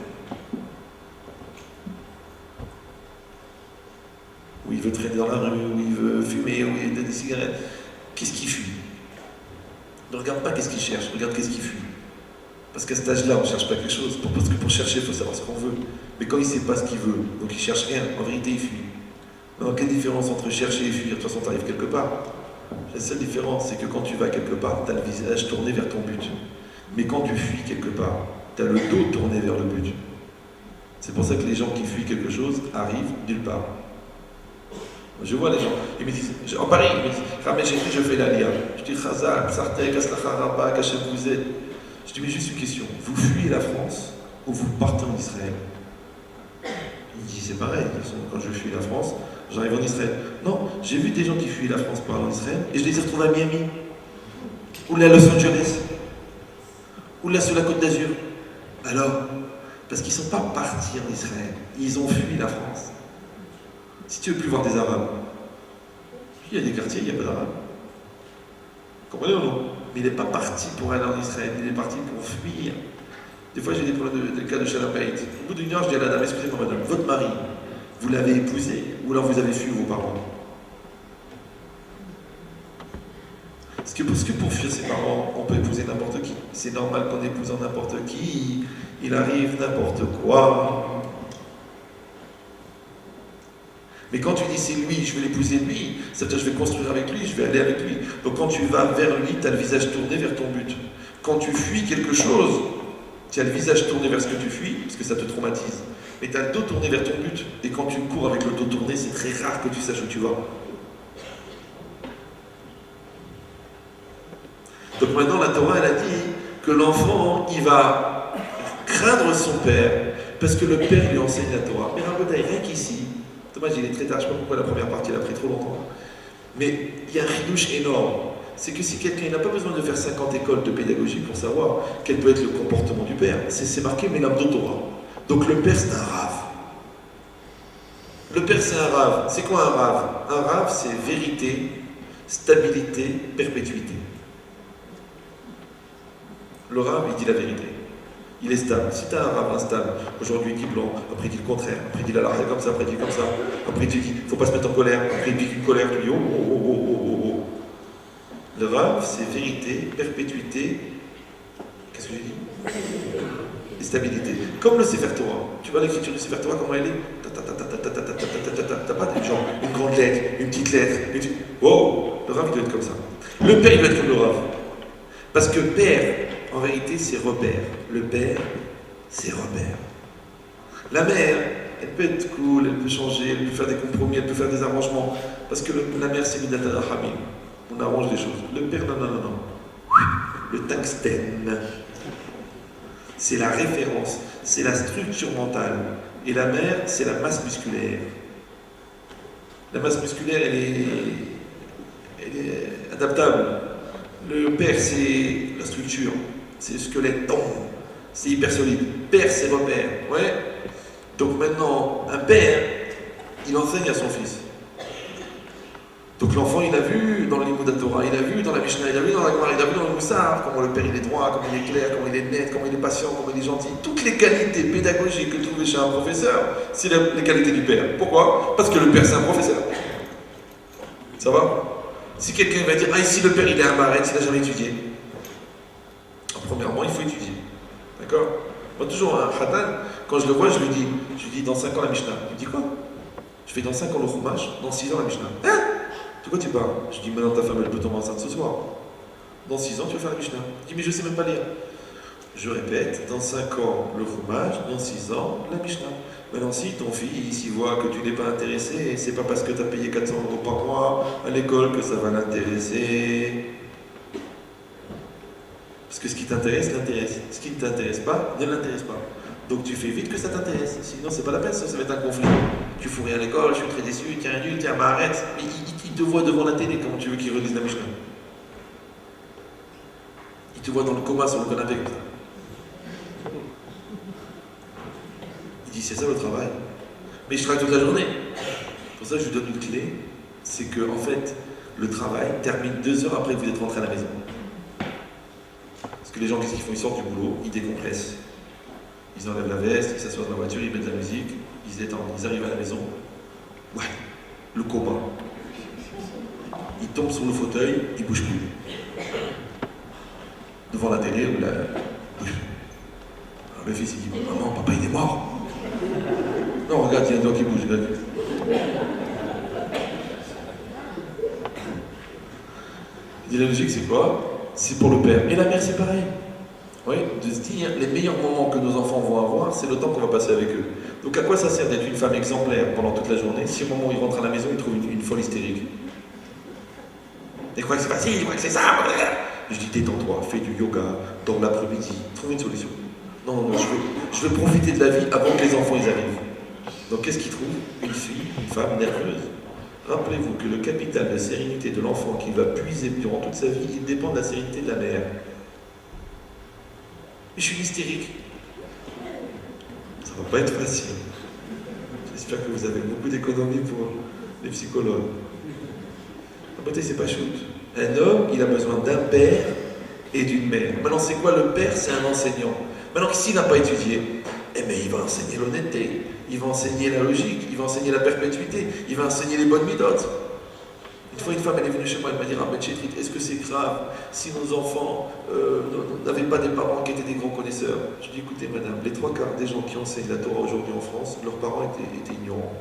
Ou il veut traîner dans la rue, ou il veut fumer, ou il veut des cigarettes. Qu'est-ce qu'il fuit? Ne regarde pas qu'est-ce qu'il cherche, regarde qu'est-ce qu'il fuit. Parce qu'à cet âge-là, on ne cherche pas quelque chose. Parce que pour chercher, il faut savoir ce qu'on veut. Mais quand il ne sait pas ce qu'il veut, donc il ne cherche rien, en vérité, il fuit. Alors, quelle différence entre chercher et fuir? De toute façon, tu arrives quelque part. La seule différence, c'est que quand tu vas quelque part, tu as le visage tourné vers ton but. Mais quand tu fuis quelque part, tu as le dos tourné vers le but. C'est pour ça que les gens qui fuient quelque chose arrivent nulle part. Je vois les gens, ils me disent, en Paris, ils me disent, Ramé, j'ai pris, je fais l'Aliyah. Je dis, Chazak, Sartek, Aslacha, Rabba, Kachem, vous êtes. Je dis, mais juste une question, vous fuyez la France ou vous partez en Israël? Il me dit, c'est pareil, quand je fuis la France, j'arrive en Israël. Non, j'ai vu des gens qui fuient la France pour aller en Israël et je les ai retrouvés à Miami, ou là à Los Angeles, ou là sur la Côte d'Azur. Alors, parce qu'ils ne sont pas partis en Israël, ils ont fui la France. Si tu veux plus voir des Arabes, il y a des quartiers, il n'y a pas d'Arabes. Comprenez ou non? Mais il n'est pas parti pour aller en Israël, il est parti pour fuir. Des fois, j'ai des problèmes de cas de Shalapait. Au bout d'une heure, je dis à la dame, excusez-moi madame, votre mari, vous l'avez épousé ou alors vous avez fui vos parents? Parce que pour fuir ses parents, on peut épouser n'importe qui. C'est normal qu'on épouse n'importe qui, il arrive n'importe quoi. Mais quand tu dis c'est lui, je vais l'épouser lui, ça veut dire je vais construire avec lui, je vais aller avec lui. Donc quand tu vas vers lui, tu as le visage tourné vers ton but. Quand tu fuis quelque chose, tu as le visage tourné vers ce que tu fuis, parce que ça te traumatise. Mais tu as le dos tourné vers ton but. Et quand tu cours avec le dos tourné, c'est très rare que tu saches où tu vas. Donc maintenant, la Torah, elle a dit que l'enfant, il va craindre son père, parce que le père lui enseigne la Torah. Mais Rabotai, rien qu'ici, dommage, il est très tard, je ne sais pas pourquoi la première partie, elle a pris trop longtemps. Mais il y a un chidouche énorme. C'est que si quelqu'un n'a pas besoin de faire 50 écoles de pédagogie pour savoir quel peut être le comportement du père, c'est marqué Mélam de Torah. Donc le père, c'est un rave. Le père, c'est un rave. C'est quoi un rave? Un rave, c'est vérité, stabilité, perpétuité. Le rave, il dit la vérité. Il est stable. Si tu as un rave instable, aujourd'hui il dit blanc, après il dit le contraire, après il dit la large comme ça, après il dit comme ça, après il dit il ne faut pas se mettre en colère, après il dit une colère, tu dis oh oh oh oh oh oh. Le rave, c'est vérité, perpétuité, qu'est-ce que j'ai dit? Et stabilité. Comme le Sefer Torah. Tu vois l'écriture du Sefer Torah, comment elle est? T'as pas des gens, une grande lettre, une petite lettre, wow, le rave il doit être comme ça. Le père il doit être comme le rave. Parce que père, en vérité, c'est repère. Le père, c'est repère. La mère, elle peut être cool, elle peut changer, elle peut faire des compromis, elle peut faire des arrangements. Parce que la mère, c'est Midat Hamim. On arrange des choses. Le père, non, non, non, non. Le tungstène, c'est la référence, c'est la structure mentale. Et la mère, c'est la masse musculaire. La masse musculaire, elle est adaptable. Le père, c'est la structure, c'est le squelette, c'est hyper solide. Père, c'est repère. Ouais. Donc maintenant, un père, il enseigne à son fils. Donc l'enfant, il a vu dans le Limud Torah, il a vu dans la Mishnah, il a vu dans la Gemara, il a vu dans le Moussar, comment le père il est droit, comment il est clair, comment il est net, comment il est patient, comment il est gentil. Toutes les qualités pédagogiques que trouver chez un professeur, c'est les qualités du père. Pourquoi? Parce que le père, c'est un professeur. Ça va? Si quelqu'un va dire, ah ici le père il est un maret, il n'a jamais étudié. Premièrement, il faut étudier. D'accord? Moi toujours un khatan, quand je le vois, je lui dis dans 5 ans la Mishnah. Il me dit quoi? Je fais dans 5 ans le Chumash, dans 6 ans la Mishnah. Hein? De quoi tu parles? Je dis, maintenant ta femme elle peut tomber enceinte ce soir. Dans 6 ans tu vas faire la Mishnah. Il dit, mais je ne sais même pas lire. Je répète, dans 5 ans le Chumash, dans 6 ans la Mishnah. Maintenant, si ton fils il voit que tu n'es pas intéressé, c'est pas parce que tu as payé 400 € par mois à l'école que ça va l'intéresser. Parce que ce qui t'intéresse, l'intéresse. Ce qui ne t'intéresse pas, ne l'intéresse pas. Donc tu fais vite que ça t'intéresse. Sinon, c'est pas la peine, ça va être un conflit. Tu fous rien à l'école, je suis très déçu, tiens nul, tiens, bah arrête. Mais il te voit devant la télé, comment tu veux qu'il relise la Mishnah? Il te voit dans le coma sur le canapé. Il dit, c'est ça le travail. Mais je travaille toute la journée. Pour ça, je lui donne une clé. C'est que, en fait, le travail termine 2 heures après que vous êtes rentré à la maison. Parce que les gens, qu'est-ce qu'ils font? Ils sortent du boulot, ils décompressent. Ils enlèvent la veste, ils s'assoient dans la voiture, ils mettent de la musique, ils se détendent, ils arrivent à la maison. Ouais, le coma. Ils tombent sur le fauteuil, ils ne bougent plus. Devant la télé ou la... bouge. Alors le fils il dit, maman, papa il est mort. Non, regarde, il y a un doigt qui bouge, regarde. Il dit, la logique c'est quoi? C'est pour le père. Et la mère c'est pareil. Oui, de se dire, les meilleurs moments que nos enfants vont avoir, c'est le temps qu'on va passer avec eux. Donc à quoi ça sert d'être une femme exemplaire pendant toute la journée si au moment où ils rentrent à la maison, ils trouvent une folle hystérique? Ils croient que c'est facile, ils croient que c'est ça. Je dis, détends-toi, fais du yoga, dors l'après-midi, trouve une solution. Non, non, non, je veux profiter de la vie avant que les enfants ils arrivent. Donc qu'est-ce qu'ils trouvent? Une fille, une femme nerveuse. Rappelez-vous que le capital de sérénité de l'enfant qu'il va puiser durant toute sa vie, il dépend de la sérénité de la mère. Mais je suis hystérique. Ça va pas être facile. J'espère que vous avez beaucoup d'économies pour les psychologues. En beauté, c'est pas shoot. Un homme, il a besoin d'un père et d'une mère. Maintenant, c'est quoi le père? C'est un enseignant. Maintenant, s'il n'a pas étudié, eh bien, il va enseigner l'honnêteté, il va enseigner la logique, il va enseigner la perpétuité, il va enseigner les bonnes midotes. Une fois, une femme, elle est venue chez moi, elle m'a dit, ah, mais Chétrit, est-ce que c'est grave si nos enfants n'avaient pas des parents qui étaient des grands connaisseurs? Je dis, écoutez, madame, les 3/4 des gens qui enseignent la Torah aujourd'hui en France, leurs parents étaient ignorants.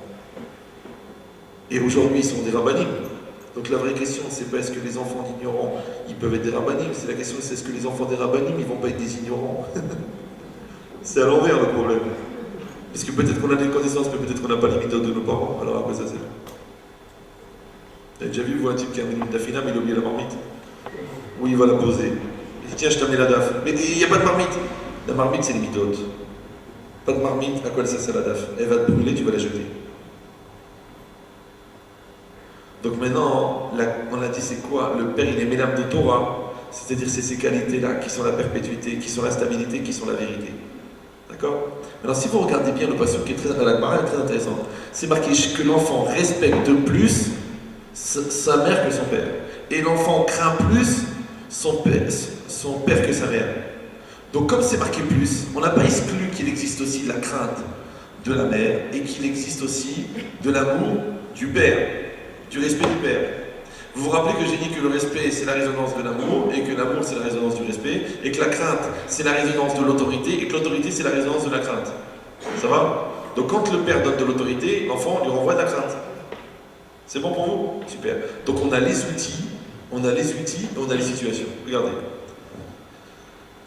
Et aujourd'hui, ils sont des rabbinim. Donc la vraie question, c'est pas est-ce que les enfants d'ignorants, ils peuvent être des rabbinim, c'est la question, c'est est-ce que les enfants des rabbinim, ils vont pas être des ignorants? C'est à l'envers le problème. Parce que peut-être qu'on a des connaissances, mais peut-être qu'on n'a pas les méthodes de nos parents, alors à quoi ça sert? Vous avez déjà vu, vous, un type qui a amené une dafina, mais il a oublié la marmite? Où il va la poser? Il dit, tiens, je t'ai amené la daf. Mais il n'y a pas de marmite. La marmite, c'est les méthodes. Pas de marmite, à quoi ça sert la daf? Elle va te brûler, tu vas la jeter. Donc maintenant, on a dit c'est quoi? Le père, il est mélam de Torah, c'est-à-dire c'est ces qualités-là qui sont la perpétuité, qui sont la stabilité, qui sont la vérité. D'accord? Alors si vous regardez bien le passage qui est très, la Gemara est très intéressant, c'est marqué que l'enfant respecte plus sa mère que son père. Et l'enfant craint plus son père que sa mère. Donc comme c'est marqué plus, on n'a pas exclu qu'il existe aussi de la crainte de la mère et qu'il existe aussi de l'amour du père. Du respect du père. Vous vous rappelez que j'ai dit que le respect c'est la résonance de l'amour, et que l'amour c'est la résonance du respect, et que la crainte c'est la résonance de l'autorité, et que l'autorité c'est la résonance de la crainte. Ça va? Donc quand le père donne de l'autorité, l'enfant lui renvoie de la crainte. C'est bon pour vous? Super. Donc on a les outils, et on a les situations. Regardez.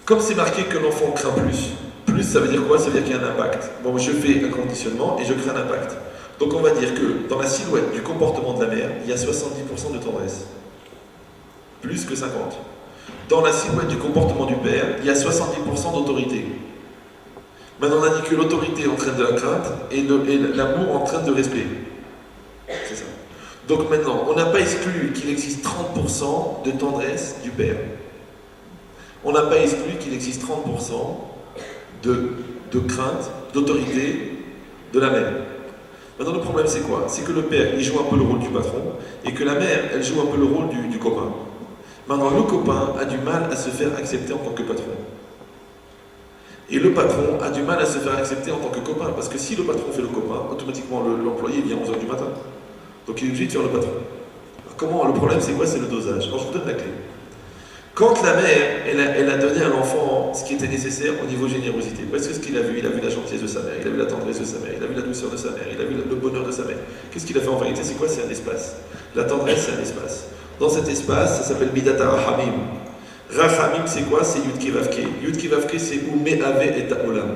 Comme c'est marqué que l'enfant craint plus ça veut dire quoi? Ça veut dire qu'il y a un impact. Bon, je fais un conditionnement et je crée un impact. Donc on va dire que dans la silhouette du comportement de la mère, il y a 70% de tendresse. Plus que 50%. Dans la silhouette du comportement du père, il y a 70% d'autorité. Maintenant on a dit que l'autorité entraîne de la crainte et l'amour entraîne de respect. C'est ça. Donc maintenant, on n'a pas exclu qu'il existe 30% de tendresse du père. On n'a pas exclu qu'il existe 30% de crainte, d'autorité de la mère. Maintenant, le problème, c'est quoi? C'est que le père, il joue un peu le rôle du patron, et que la mère, elle joue un peu le rôle du copain. Maintenant, le copain a du mal à se faire accepter en tant que patron. Et le patron a du mal à se faire accepter en tant que copain, parce que si le patron fait le copain, automatiquement, l'employé vient à 11h du matin. Donc, il est obligé de faire le patron. Alors, comment? Le problème, c'est quoi? C'est le dosage. Alors, je vous donne la clé. Quand la mère, elle a donné à l'enfant ce qui était nécessaire au niveau générosité, parce que ce qu'il a vu la gentillesse de sa mère, il a vu la tendresse de sa mère, il a vu la douceur de sa mère, il a vu le bonheur de sa mère. Qu'est-ce qu'il a fait en vérité? C'est quoi? C'est un espace. La tendresse, c'est un espace. Dans cet espace, ça s'appelle Midata Rahamim. Rahamim, c'est quoi? C'est Yudki Vavke. Yudki Vavke, c'est Ume Ave et Ta'olam.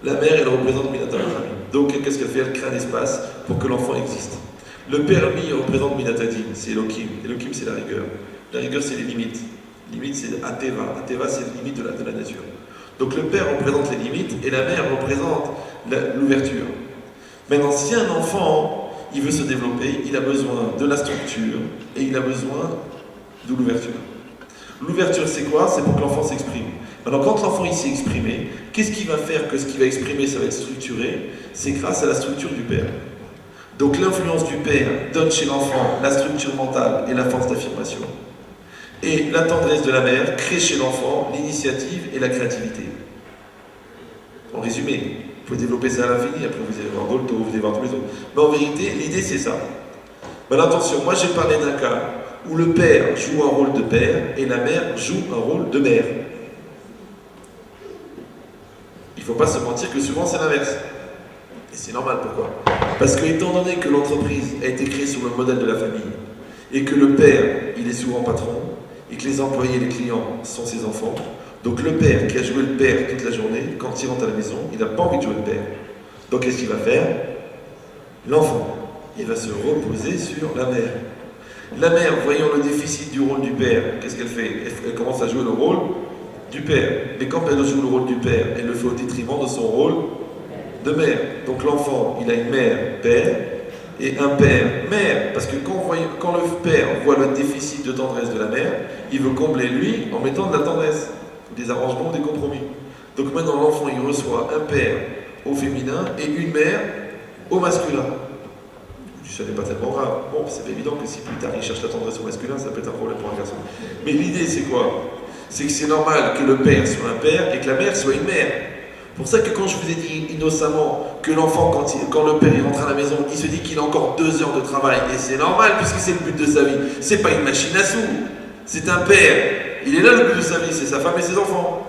La mère, elle représente Midata Rahamim. Donc, qu'est-ce qu'elle fait? Elle crée un espace pour que l'enfant existe. Le père, lui, représente Midata Din, c'est Elohim. Elohim, c'est la rigueur. La rigueur, c'est les limites. Limite, c'est Ateva. Ateva, c'est les limites de la nature. Donc le père représente les limites et la mère représente l'ouverture. Maintenant, si un enfant, il veut se développer, il a besoin de la structure et il a besoin de l'ouverture. L'ouverture, c'est quoi? C'est pour que l'enfant s'exprime. Alors quand l'enfant il s'est exprimé, qu'est-ce qui va faire que ce qu'il va exprimer, ça va être structuré? C'est grâce à la structure du père. Donc l'influence du père donne chez l'enfant la structure mentale et la force d'affirmation. Et la tendresse de la mère crée chez l'enfant l'initiative et la créativité. En résumé, vous pouvez développer ça à l'infini, après vous allez voir Dolto, vous allez voir tous les autres. Mais en vérité, l'idée c'est ça. Mais attention, moi j'ai parlé d'un cas où le père joue un rôle de père et la mère joue un rôle de mère. Il ne faut pas se mentir que souvent c'est l'inverse. Et c'est normal, pourquoi? Parce que étant donné que l'entreprise a été créée sur le modèle de la famille, et que le père, il est souvent patron, et que les employés et les clients sont ses enfants, donc le père qui a joué le père toute la journée, quand il rentre à la maison, il n'a pas envie de jouer le père. Donc qu'est-ce qu'il va faire? L'enfant, il va se reposer sur la mère. La mère, voyant le déficit du rôle du père, qu'est-ce qu'elle fait? Elle commence à jouer le rôle du père. Mais quand elle joue le rôle du père, elle le fait au détriment de son rôle de mère. Donc l'enfant, il a une mère, père, et un père, mère. Parce que quand le père voit le déficit de tendresse de la mère, il veut combler lui en mettant de la tendresse, des arrangements, des compromis. Donc maintenant l'enfant, il reçoit un père au féminin et une mère au masculin. Ça n'est pas tellement grave. Bon, c'est évident que si plus tard il cherche la tendresse au masculin, ça peut être un problème pour un garçon. Mais l'idée, c'est quoi? C'est que c'est normal que le père soit un père et que la mère soit une mère. C'est pour ça que quand je vous ai dit innocemment que l'enfant, quand le père il rentre à la maison, il se dit qu'il a encore 2 heures de travail. Et c'est normal, puisque c'est le but de sa vie. C'est pas une machine à sous. C'est un père. Il est là le but de sa vie, c'est sa femme et ses enfants.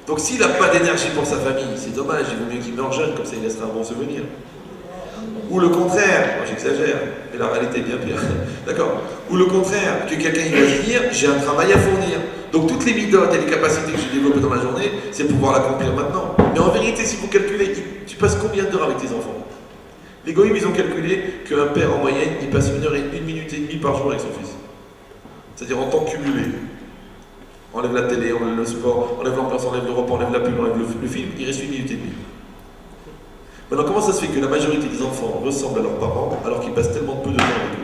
Donc s'il n'a pas d'énergie pour sa famille, c'est dommage, il vaut mieux qu'il meure jeune, comme ça il laissera un bon souvenir. Ou le contraire, moi j'exagère, mais la réalité est bien pire, d'accord? Ou le contraire, que quelqu'un va se dire, j'ai un travail à fournir. Donc toutes les midotes et les capacités que j'ai développées dans la journée, c'est pouvoir l'accomplir maintenant. Mais en vérité, si vous calculez, tu passes combien d'heures avec tes enfants? Les goïms, ils ont calculé qu'un père en moyenne, il passe 1 minute et demie par jour avec son fils. C'est-à-dire en temps cumulé. Enlève la télé, enlève le sport, enlève l'ambiance, enlève le repas, enlève la pub, enlève le film, il reste 1 minute et demie. Maintenant, comment ça se fait que la majorité des enfants ressemblent à leurs parents alors qu'ils passent tellement peu de temps avec eux?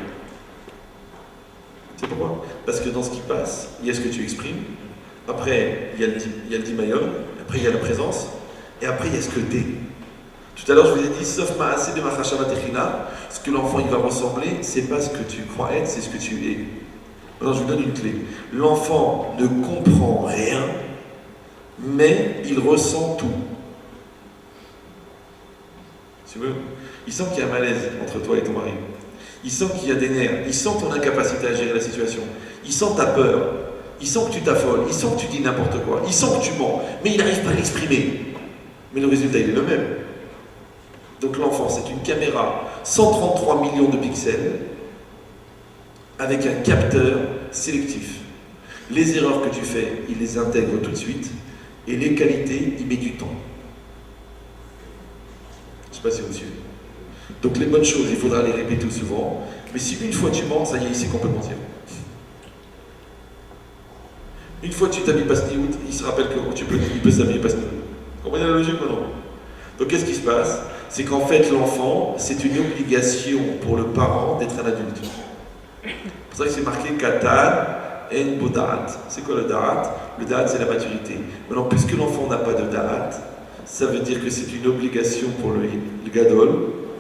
C'est pourquoi? Parce que dans ce qui passe, il y a ce que tu exprimes, après il y a le dimayon, après il y a la présence, et après il y a ce que t'es. Tout à l'heure je vous ai dit, sauf ma'aseh de machashava techina, ce que l'enfant il va ressembler, c'est pas ce que tu crois être, c'est ce que tu es. Maintenant je vous donne une clé. L'enfant ne comprend rien, mais il ressent tout. Tu veux? Il sent qu'il y a un malaise entre toi et ton mari. Il sent qu'il y a des nerfs. Il sent ton incapacité à gérer la situation. Il sent ta peur. Il sent que tu t'affoles. Il sent que tu dis n'importe quoi. Il sent que tu mens. Mais il n'arrive pas à l'exprimer. Mais le résultat, il est le même. Donc l'enfant, c'est une caméra 133 millions de pixels avec un capteur sélectif. Les erreurs que tu fais, il les intègre tout de suite. Et les qualités, il met du temps. Je ne sais pas si vous suivez. Donc les bonnes choses, il faudra les répéter souvent. Mais si une fois tu mens, ça y est, il s'est complètement tiré. Une fois tu t'habilles Pasniout, il se rappelle qu'il peut s'habiller Pasniout. Vous comprenez la logique ou non? Donc qu'est-ce qui se passe? C'est qu'en fait l'enfant, c'est une obligation pour le parent d'être un adulte. C'est pour ça que c'est marqué Katan en Bodaat. C'est quoi le Da'at? Le Da'at, c'est la maturité. Maintenant, puisque l'enfant n'a pas de Da'at, ça veut dire que c'est une obligation pour le Gadol,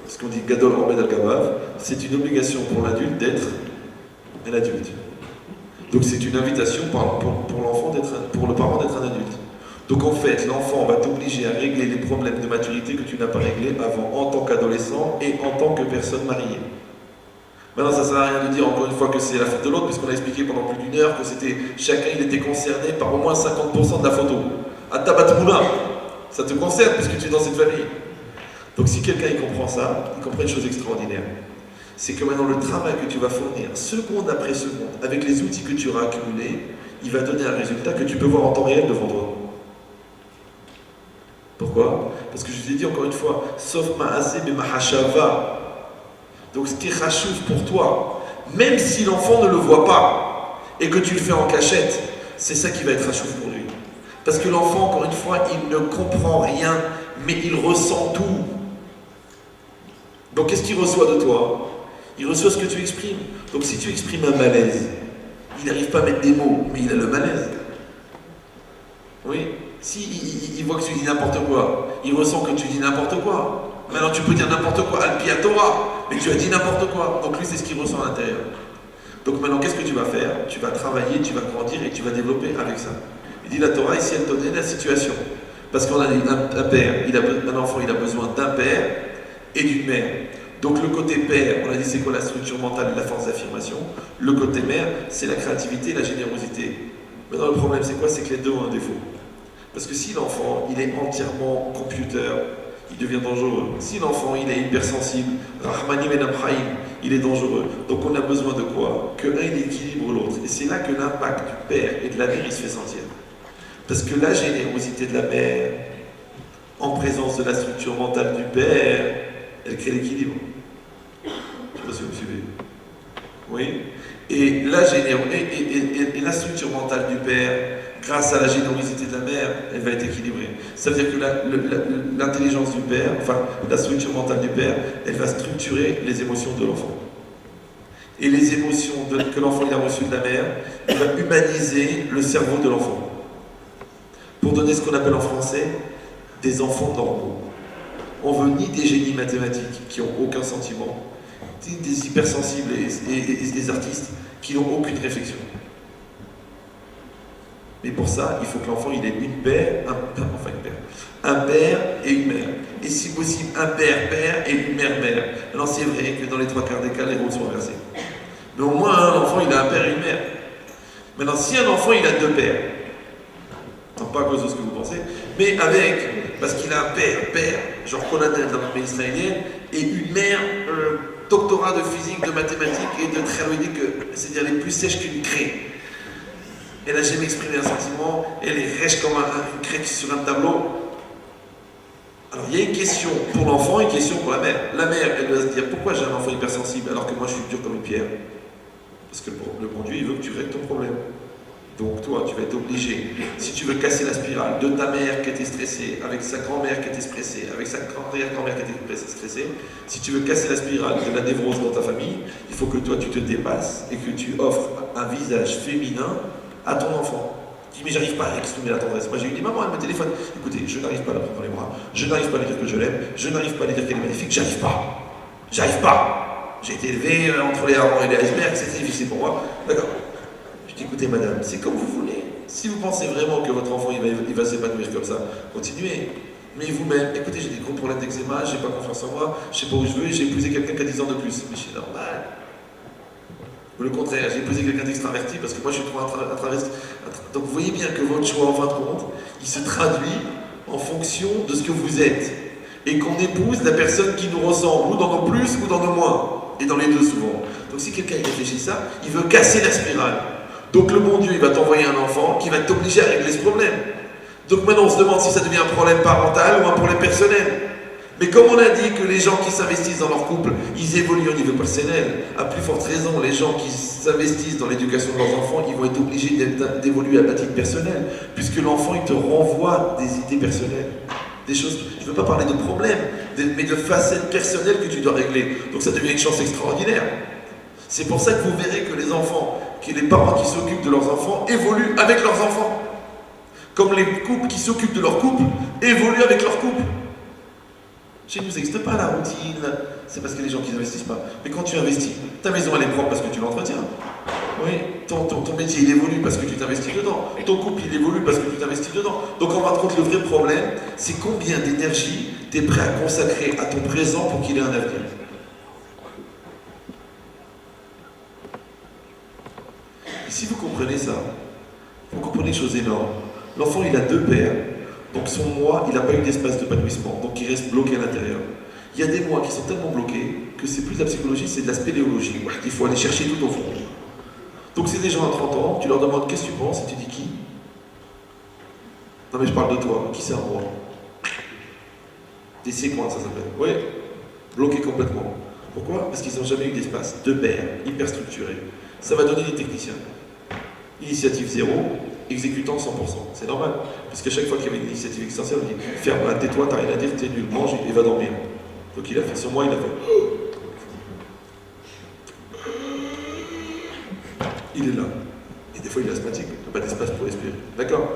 ce qu'on dit Gadol Omed al-Gabav, c'est une obligation pour l'adulte d'être un adulte. Donc c'est une invitation pour l'enfant pour le parent d'être un adulte. Donc en fait, l'enfant va t'obliger à régler les problèmes de maturité que tu n'as pas réglés avant en tant qu'adolescent et en tant que personne mariée. Maintenant, ça ne sert à rien de dire encore une fois que c'est la faute de l'autre, puisqu'on a expliqué pendant plus d'1 heure que chacun il était concerné par au moins 50% de la photo. Atabatmoula, ça te concerne puisque tu es dans cette famille. Donc si quelqu'un il comprend ça, il comprend une chose extraordinaire. C'est que maintenant le travail que tu vas fournir, seconde après seconde, avec les outils que tu auras accumulés, il va donner un résultat que tu peux voir en temps réel devant toi. Pourquoi? Parce que je vous ai dit encore une fois, sauf ma'aseh b'mahashava. Donc ce qui est rachouf pour toi, même si l'enfant ne le voit pas, et que tu le fais en cachette, c'est ça qui va être rachouf pour lui. Parce que l'enfant, encore une fois, il ne comprend rien, mais il ressent tout. Donc qu'est-ce qu'il reçoit de toi? Il reçoit ce que tu exprimes. Donc si tu exprimes un malaise, il n'arrive pas à mettre des mots, mais il a le malaise. Oui. Si il voit que tu dis n'importe quoi, il ressent que tu dis n'importe quoi. Maintenant tu peux dire n'importe quoi, Al-Pi Torah, mais tu as dit n'importe quoi. Donc lui c'est ce qu'il ressent à l'intérieur. Donc maintenant qu'est-ce que tu vas faire? Tu vas travailler, tu vas grandir et tu vas développer avec ça. Il dit la Torah ici elle te donne la situation. Parce qu'on a dit un père, un enfant il a besoin d'un père et d'une mère. Donc le côté père, on a dit c'est quoi la structure mentale et la force d'affirmation. Le côté mère, c'est la créativité et la générosité. Maintenant le problème c'est quoi? C'est que les deux ont un défaut. Parce que si l'enfant, il est entièrement computer, il devient dangereux. Si l'enfant, il est hypersensible, Rahmani Menamchaim, il est dangereux. Donc on a besoin de quoi? Que l'un, il équilibre l'autre. Et c'est là que l'impact du père et de la mère, il se fait sentir. Parce que la générosité de la mère, en présence de la structure mentale du père, elle crée l'équilibre. Je ne sais pas si vous me suivez. Oui. Et la structure mentale du père, grâce à la générosité de la mère, elle va être équilibrée. Ça veut dire que l'intelligence du père, enfin la structure mentale du père, elle va structurer les émotions de l'enfant. Et les émotions que l'enfant a reçues de la mère, elle va humaniser le cerveau de l'enfant. Pour donner ce qu'on appelle en français des enfants normaux. On veut ni des génies mathématiques qui n'ont aucun sentiment, ni des hypersensibles et des artistes qui n'ont aucune réflexion. Mais pour ça, il faut que l'enfant il ait un père et une mère. Et si possible, un père et une mère. Alors c'est vrai que dans les 3/4 des cas, les rôles sont inversés. Mais au moins, l'enfant il a un père et une mère. Maintenant, si un enfant il a deux pères, non pas à cause de ce que vous pensez, mais parce qu'il a un père, genre colonel dans l'armée israélienne, et une mère, doctorat de physique, de mathématiques et de tréloïdique, c'est-à-dire les plus sèches qu'une craie. Elle n'a jamais exprimé un sentiment, elle est rêche comme une craie sur un tableau. Alors il y a une question pour l'enfant et une question pour la mère. La mère, elle doit se dire pourquoi j'ai un enfant hypersensible alors que moi je suis dur comme une pierre? Parce que le bon Dieu, il veut que tu règles ton problème. Donc toi, tu vas être obligé, si tu veux casser la spirale de ta mère qui était stressée, avec sa grand-mère qui était stressée, avec sa grand-mère qui était stressée, si tu veux casser la spirale de la névrose dans ta famille, il faut que toi tu te dépasses et que tu offres un visage féminin à ton enfant. Tu dis mais j'arrive pas à exprimer la tendresse. Moi j'ai eu des mamans, elle me téléphone. Écoutez, je n'arrive pas à la prendre dans les bras, je n'arrive pas à lui dire que je l'aime, je n'arrive pas à lui dire qu'elle est magnifique, j'arrive pas. J'ai été élevé entre les harengs et les icebergs, c'est difficile pour moi. D'accord. Je dis écoutez madame, c'est comme vous voulez. Si vous pensez vraiment que votre enfant il va s'épanouir comme ça, continuez. Mais vous-même, écoutez, j'ai des gros problèmes d'eczéma, j'ai pas confiance en moi, je sais pas où je veux, j'ai épousé quelqu'un qui a 10 ans de plus. Mais c'est normal. Ou le contraire, j'ai épousé quelqu'un d'extraverti parce que moi je suis trop intraverti. Donc vous voyez bien que votre choix, en fin de compte, il se traduit en fonction de ce que vous êtes. Et qu'on épouse la personne qui nous ressemble, ou dans nos plus, ou dans nos moins. Et dans les deux souvent. Donc si quelqu'un réfléchit ça, il veut casser la spirale. Donc le bon Dieu, il va t'envoyer un enfant qui va t'obliger à régler ce problème. Donc maintenant on se demande si ça devient un problème parental ou un problème personnel. Mais comme on a dit que les gens qui s'investissent dans leur couple, ils évoluent au niveau personnel, à plus forte raison, les gens qui s'investissent dans l'éducation de leurs enfants, ils vont être obligés d'évoluer à titre personnel, puisque l'enfant, il te renvoie des idées personnelles, des choses, je ne veux pas parler de problèmes, mais de facettes personnelles que tu dois régler. Donc ça devient une chance extraordinaire. C'est pour ça que vous verrez que les enfants, que les parents qui s'occupent de leurs enfants, évoluent avec leurs enfants. Comme les couples qui s'occupent de leur couple, évoluent avec leur couple. Chez nous, ça n'existe pas la routine, c'est parce que les gens qui n'investissent pas. Mais quand tu investis, ta maison elle est propre parce que tu l'entretiens. Oui, ton métier il évolue parce que tu t'investis dedans. Ton couple il évolue parce que tu t'investis dedans. Donc en fin de compte, le vrai problème, c'est combien d'énergie tu es prêt à consacrer à ton présent pour qu'il ait un avenir. Et si vous comprenez ça, vous comprenez une chose énorme. L'enfant il a deux pères. Donc son moi, il n'a pas eu d'espace d'épanouissement, donc il reste bloqué à l'intérieur. Il y a des moi qui sont tellement bloqués que c'est plus de la psychologie, c'est de la spéléologie. Il faut aller chercher tout au fond. Donc c'est des gens à 30 ans, tu leur demandes qu'est-ce que tu penses et tu dis qui? Non mais je parle de toi, qui c'est un moi? Des séquences ça s'appelle. Oui, bloqué complètement. Pourquoi? Parce qu'ils n'ont jamais eu d'espace. Deux pères, hyper structurés. Ça va donner des techniciens. Initiative zéro. Exécutant 100%. C'est normal. Parce qu'à chaque fois qu'il y avait une initiative existentielle, on dit ferme, tais-toi, t'as rien à dire, t'es nul, mange et va dormir. Donc il a fait, sur moi il a fait. Il est là. fois, il est asthmatique, il n'a pas d'espace pour respirer. D'accord?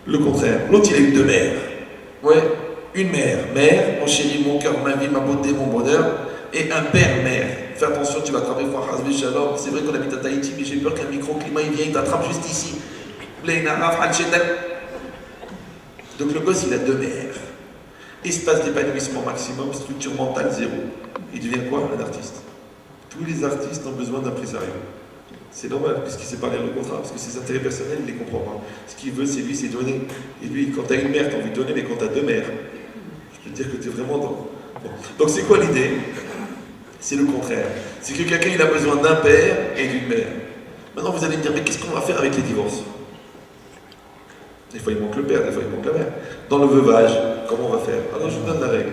Le contraire. L'autre, il a eu deux mères. Ouais, une mère. Mère, mon chéri, mon cœur, ma vie, ma beauté, mon bonheur. Et un père-mère. Fais attention, tu vas attraper froid, rasvé, chaleur. C'est vrai qu'on habite à Tahiti, mais j'ai peur qu'un microclimat, il vient, il t'attrape juste ici. Donc le gosse, il a deux mères. Espace d'épanouissement maximum, structure mentale zéro. Il devient quoi? Un artiste. Tous les artistes ont besoin d'un impresario. C'est normal, puisqu'il sait pas lire le contrat, parce que ses intérêts personnels, il ne les comprend pas. Ce qu'il veut, c'est lui, c'est donner. Et lui, quand tu as une mère, tu as envie de donner, mais quand tu as deux mères, je peux te dire que tu es vraiment dans... Bon. Donc c'est quoi l'idée? C'est le contraire. C'est que quelqu'un, il a besoin d'un père et d'une mère. Maintenant, vous allez me dire, mais qu'est-ce qu'on va faire avec les divorces? Des fois, il manque le père, des fois, il manque la mère. Dans le veuvage, comment on va faire? Alors, je vous donne la règle.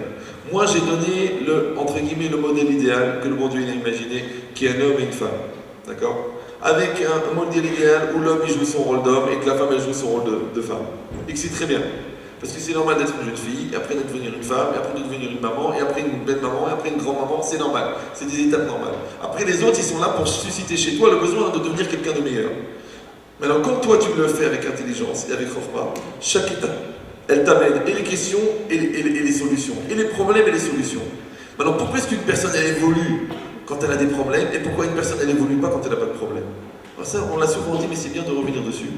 Moi, j'ai donné, entre guillemets, le modèle idéal que le bon Dieu il a imaginé, qui est un homme et une femme. D'accord? Avec un modèle idéal où l'homme, il joue son rôle d'homme et que la femme, elle joue son rôle de femme. Et que c'est très bien. Parce que c'est normal d'être une jeune fille, et après de devenir une femme, et après de devenir une maman, et après une belle maman, et après une grand-maman, c'est normal. C'est des étapes normales. Après, les autres, ils sont là pour susciter chez toi le besoin de devenir quelqu'un de meilleur. Maintenant, quand toi tu le fais avec intelligence et avec Rochma, chaque étape, elle t'amène et les questions et les solutions, et les problèmes et les solutions. Maintenant, pourquoi est-ce qu'une personne elle évolue quand elle a des problèmes, et pourquoi une personne elle évolue pas quand elle n'a pas de problème? Alors ça, on l'a souvent dit, mais c'est bien de revenir dessus.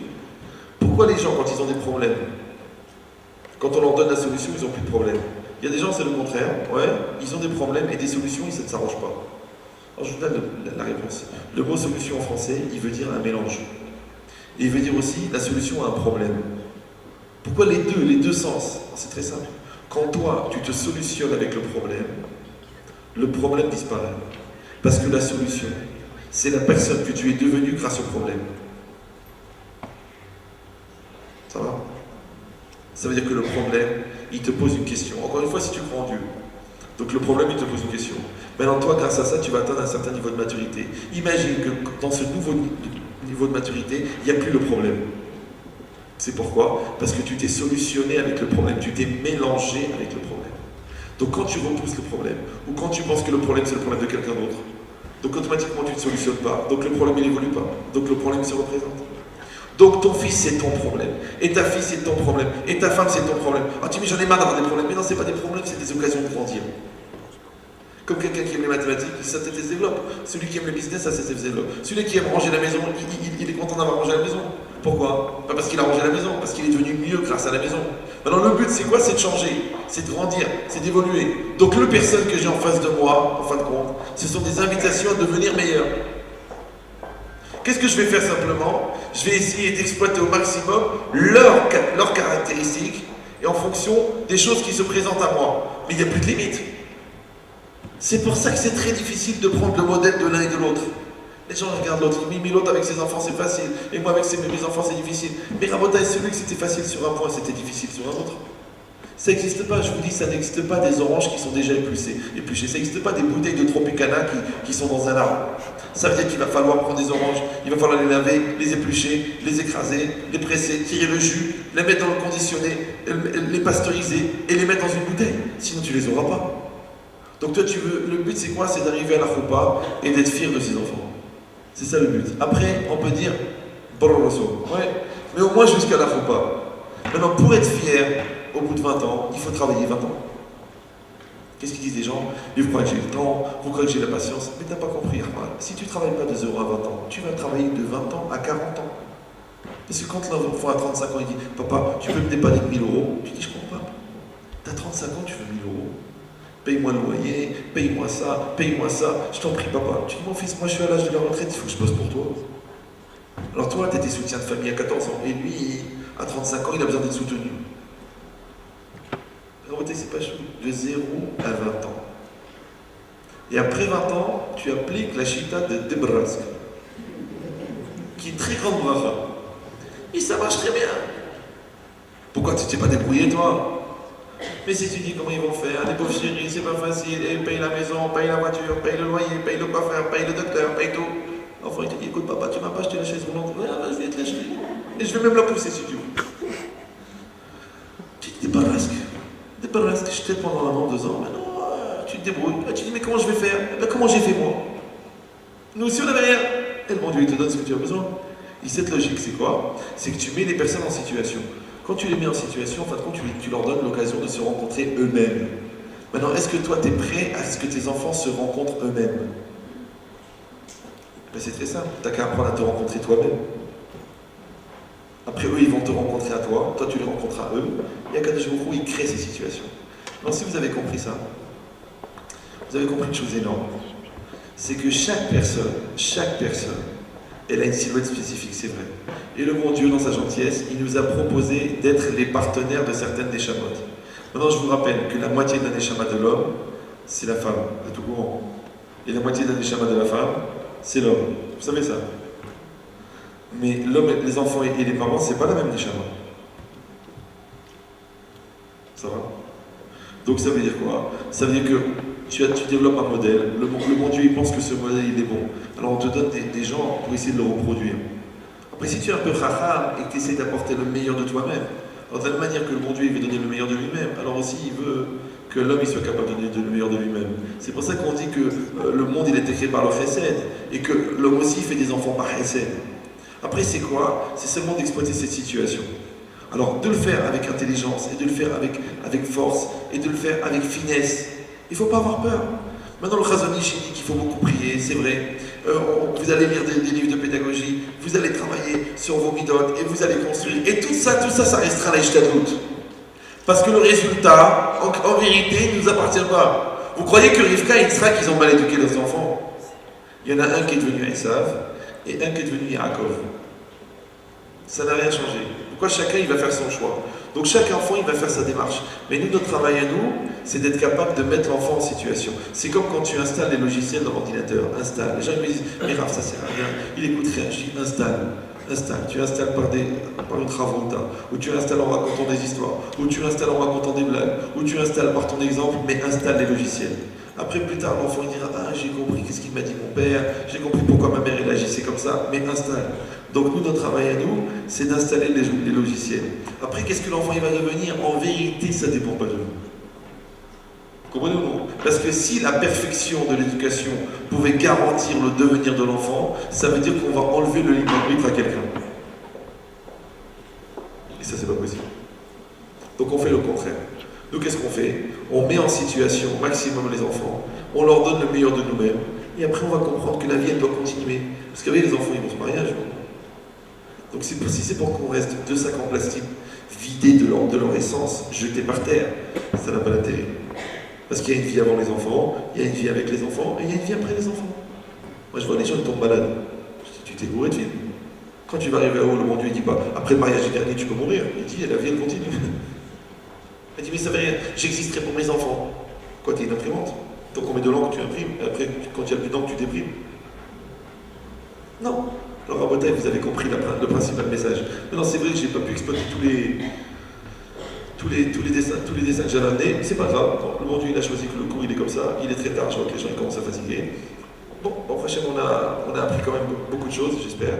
Pourquoi les gens, quand ils ont des problèmes, quand on leur donne la solution, ils n'ont plus de problème? Il y a des gens, c'est le contraire, ouais, ils ont des problèmes et des solutions, ils ne s'arrangent pas. Alors je vous donne la réponse. Le mot solution en français, il veut dire un mélange. Et il veut dire aussi la solution à un problème. Pourquoi les deux sens? C'est très simple. Quand toi, tu te solutionnes avec le problème disparaît. Parce que la solution, c'est la personne que tu es devenue grâce au problème. Ça va? Ça veut dire que le problème, il te pose une question. Encore une fois, si tu crois en Dieu. Donc le problème, il te pose une question. Maintenant, toi, grâce à ça, tu vas atteindre un certain niveau de maturité. Imagine que dans ce nouveau niveau de maturité, il n'y a plus le problème. C'est pourquoi? Parce que tu t'es solutionné avec le problème, tu t'es mélangé avec le problème. Donc quand tu repousses le problème, ou quand tu penses que le problème c'est le problème de quelqu'un d'autre, donc automatiquement tu ne te solutionnes pas, donc le problème il n'évolue pas, donc le problème se représente. Donc ton fils c'est ton problème, et ta fille c'est ton problème, et ta femme c'est ton problème. Ah tu dis mais j'en ai marre d'avoir des problèmes, mais non c'est pas des problèmes, c'est des occasions de grandir. Comme quelqu'un qui aime les mathématiques, sa tête se développe. Celui qui aime le business, sa tête se développe. Celui qui aime ranger la maison, il est content d'avoir rangé la maison. Pourquoi? Pas parce qu'il a rangé la maison, parce qu'il est devenu mieux grâce à la maison. Maintenant, le but, c'est quoi? C'est de changer, c'est de grandir, c'est d'évoluer. Donc, les personnes que j'ai en face de moi, en fin de compte, ce sont des invitations à devenir meilleur. Qu'est-ce que je vais faire simplement? Je vais essayer d'exploiter au maximum leurs caractéristiques et en fonction des choses qui se présentent à moi. Mais il n'y a plus de limite. C'est pour ça que c'est très difficile de prendre le modèle de l'un et de l'autre. Les gens regardent l'autre, mais l'autre avec ses enfants c'est facile, et moi avec mes enfants c'est difficile. Mais Rabotai, celui que c'était facile sur un point, c'était difficile sur un autre. Ça n'existe pas, je vous dis, ça n'existe pas des oranges qui sont déjà épluchées. Ça n'existe pas des bouteilles de Tropicana qui sont dans un arbre. Ça veut dire qu'il va falloir prendre des oranges, il va falloir les laver, les éplucher, les écraser, les presser, tirer le jus, les mettre dans le conditionné, les pasteuriser et les mettre dans une bouteille. Sinon tu les auras pas. Donc toi, le but c'est quoi? C'est d'arriver à la choupa et d'être fier de ses enfants. C'est ça le but. Après, on peut dire, ouais, mais au moins jusqu'à la choupa. Maintenant, pour être fier, au bout de 20 ans, il faut travailler 20 ans. Qu'est-ce qu'ils disent les gens? Ils croient que j'ai le temps, vous croyez que j'ai la patience. Mais tu n'as pas compris, Rahman. Si tu ne travailles pas de 0 à 20 ans, tu vas travailler de 20 ans à 40 ans. Parce que quand l'enfant a 35 ans, il dit, papa, tu peux me dépanner de 1000 euros? Tu dis, je comprends pas. Tu as 35 ans, tu veux 1000 euros. Paye-moi le loyer, paye-moi ça, je t'en prie papa. Tu dis mon fils, moi je suis à l'âge de la retraite, il faut que je bosse pour toi. Alors toi, tu étais soutien de famille à 14 ans, et lui, à 35 ans, il a besoin d'être soutenu. La retraite, c'est pas chou, de 0 à 20 ans. Et après 20 ans, tu appliques la chita de Debrask, qui est très grande bracha. Et ça marche très bien. Pourquoi tu t'es pas débrouillé toi? Mais si tu dis comment ils vont faire, les pauvres chéris, c'est pas facile, et paye la maison, paye la voiture, paye le loyer, paye le coiffeur, paye le docteur, paye tout. L'enfant il te dit, écoute papa, tu m'as pas acheté la chaise roulante, ouais, je vais te l'acheter. Et je vais même la pousser si tu veux. Tu te dis, t'es pas rasque, je t'aide pendant 1 an, 2 ans, mais non, tu te débrouilles. Tu dis, mais comment je vais faire? Ben, comment j'ai fait moi? Nous aussi on n'avait rien. Et le bon Dieu il te donne ce que tu as besoin. Et cette logique, c'est quoi? C'est que tu mets les personnes en situation. Quand tu les mets en situation, en fin de compte, tu leur donnes l'occasion de se rencontrer eux-mêmes. Maintenant, est-ce que toi, tu es prêt à ce que tes enfants se rencontrent eux-mêmes? Ben, c'est très simple, tu n'as qu'à apprendre à te rencontrer toi-même. Après, eux, ils vont te rencontrer à toi, toi, tu les rencontres à eux, et à Kadosh Baruch Hu, ils créent ces situations. Donc, si vous avez compris ça, vous avez compris une chose énorme. C'est que chaque personne, elle a une silhouette spécifique, c'est vrai. Et le bon Dieu, dans sa gentillesse, il nous a proposé d'être les partenaires de certaines Neshamot. Maintenant, je vous rappelle que la moitié de la Neshama de l'homme, c'est la femme, à tout courant. Et la moitié de la Neshama de la femme, c'est l'homme. Vous savez ça? Mais l'homme, les enfants et les parents, c'est pas la même Neshama. Ça va? Donc ça veut dire quoi? Ça veut dire que tu développes un modèle, le bon Dieu il pense que ce modèle il est bon. Alors on te donne des gens pour essayer de le reproduire. Après si tu es un peu racham et que tu essaies d'apporter le meilleur de toi-même, alors de la même manière que le bon Dieu il veut donner le meilleur de lui-même, alors aussi il veut que l'homme il soit capable de donner le meilleur de lui-même. C'est pour ça qu'on dit que le monde il est créé par le chesed et que l'homme aussi fait des enfants par chesed. Après c'est quoi? C'est seulement d'exploiter cette situation. Alors de le faire avec intelligence et de le faire avec force et de le faire avec finesse. Il ne faut pas avoir peur. Maintenant, le Chazon Ish dit qu'il faut beaucoup prier, c'est vrai. Vous allez lire des livres de pédagogie, vous allez travailler sur vos midotes et vous allez construire. Et tout ça, ça restera la Ishtadlout. Parce que le résultat, en vérité, ne nous appartient pas. Vous croyez que Rivka et Yitzhak, ils ont mal éduqué leurs enfants? Il y en a un qui est devenu Esav et un qui est devenu Yaakov. Ça n'a rien changé. Pourquoi chacun il va faire son choix? Donc chaque enfant il va faire sa démarche. Mais nous, notre travail à nous, c'est d'être capable de mettre l'enfant en situation. C'est comme quand tu installes les logiciels dans l'ordinateur. Installe. Les gens ils me disent, mais Raph, ça sert à rien, il écoute rien. Je dis, installe. Tu installes par une travolta, ou tu installes en racontant des histoires, ou tu installes en racontant des blagues, ou tu installes par ton exemple, mais installe les logiciels. Après, plus tard, l'enfant il dira, ah, j'ai compris qu'est-ce qu'il m'a dit mon père, j'ai compris pourquoi ma mère elle agissait comme ça, mais installe. Donc nous, notre travail à nous, c'est d'installer les logiciels. Après, qu'est-ce que l'enfant il va devenir? En vérité, ça ne dépend pas de nous. Comprenez ou non? Parce que si la perfection de l'éducation pouvait garantir le devenir de l'enfant, ça veut dire qu'on va enlever le libre arbitre à quelqu'un. Et ça, c'est pas possible. Donc on fait le contraire. Nous, qu'est-ce qu'on fait? On met en situation au maximum les enfants, on leur donne le meilleur de nous-mêmes, et après on va comprendre que la vie, elle doit continuer. Parce qu'avec les enfants, ils vont se marier un jour. Donc si c'est pour qu'on reste 2 sacs en plastique vidés de leur essence, jetés par terre, ça n'a pas d'intérêt. Parce qu'il y a une vie avant les enfants, il y a une vie avec les enfants, et il y a une vie après les enfants. Moi je vois les gens qui tombent malades. Je dis, tu t'es bourré de film. Quand tu vas arriver là-haut, le bon Dieu il dit pas, après le mariage du dernier tu peux mourir. Il dit, la vie elle continue. Elle dit, mais ça veut rien, j'existerai pour mes enfants. Quoi, t'es une imprimante? Donc on met de l'encre, tu imprimes, et après quand il n'y a plus d'encre, tu déprimes. Non. Alors à Bothaï, vous avez compris le principal message. Non, c'est vrai que je n'ai pas pu exploiter tous les dessins que j'avais amenés, mais c'est pas grave. Le bon Dieu il a choisi que le cours il est comme ça, il est très tard, je vois que les gens ils commencent à fatiguer. Bon, franchement on a appris quand même beaucoup de choses, j'espère.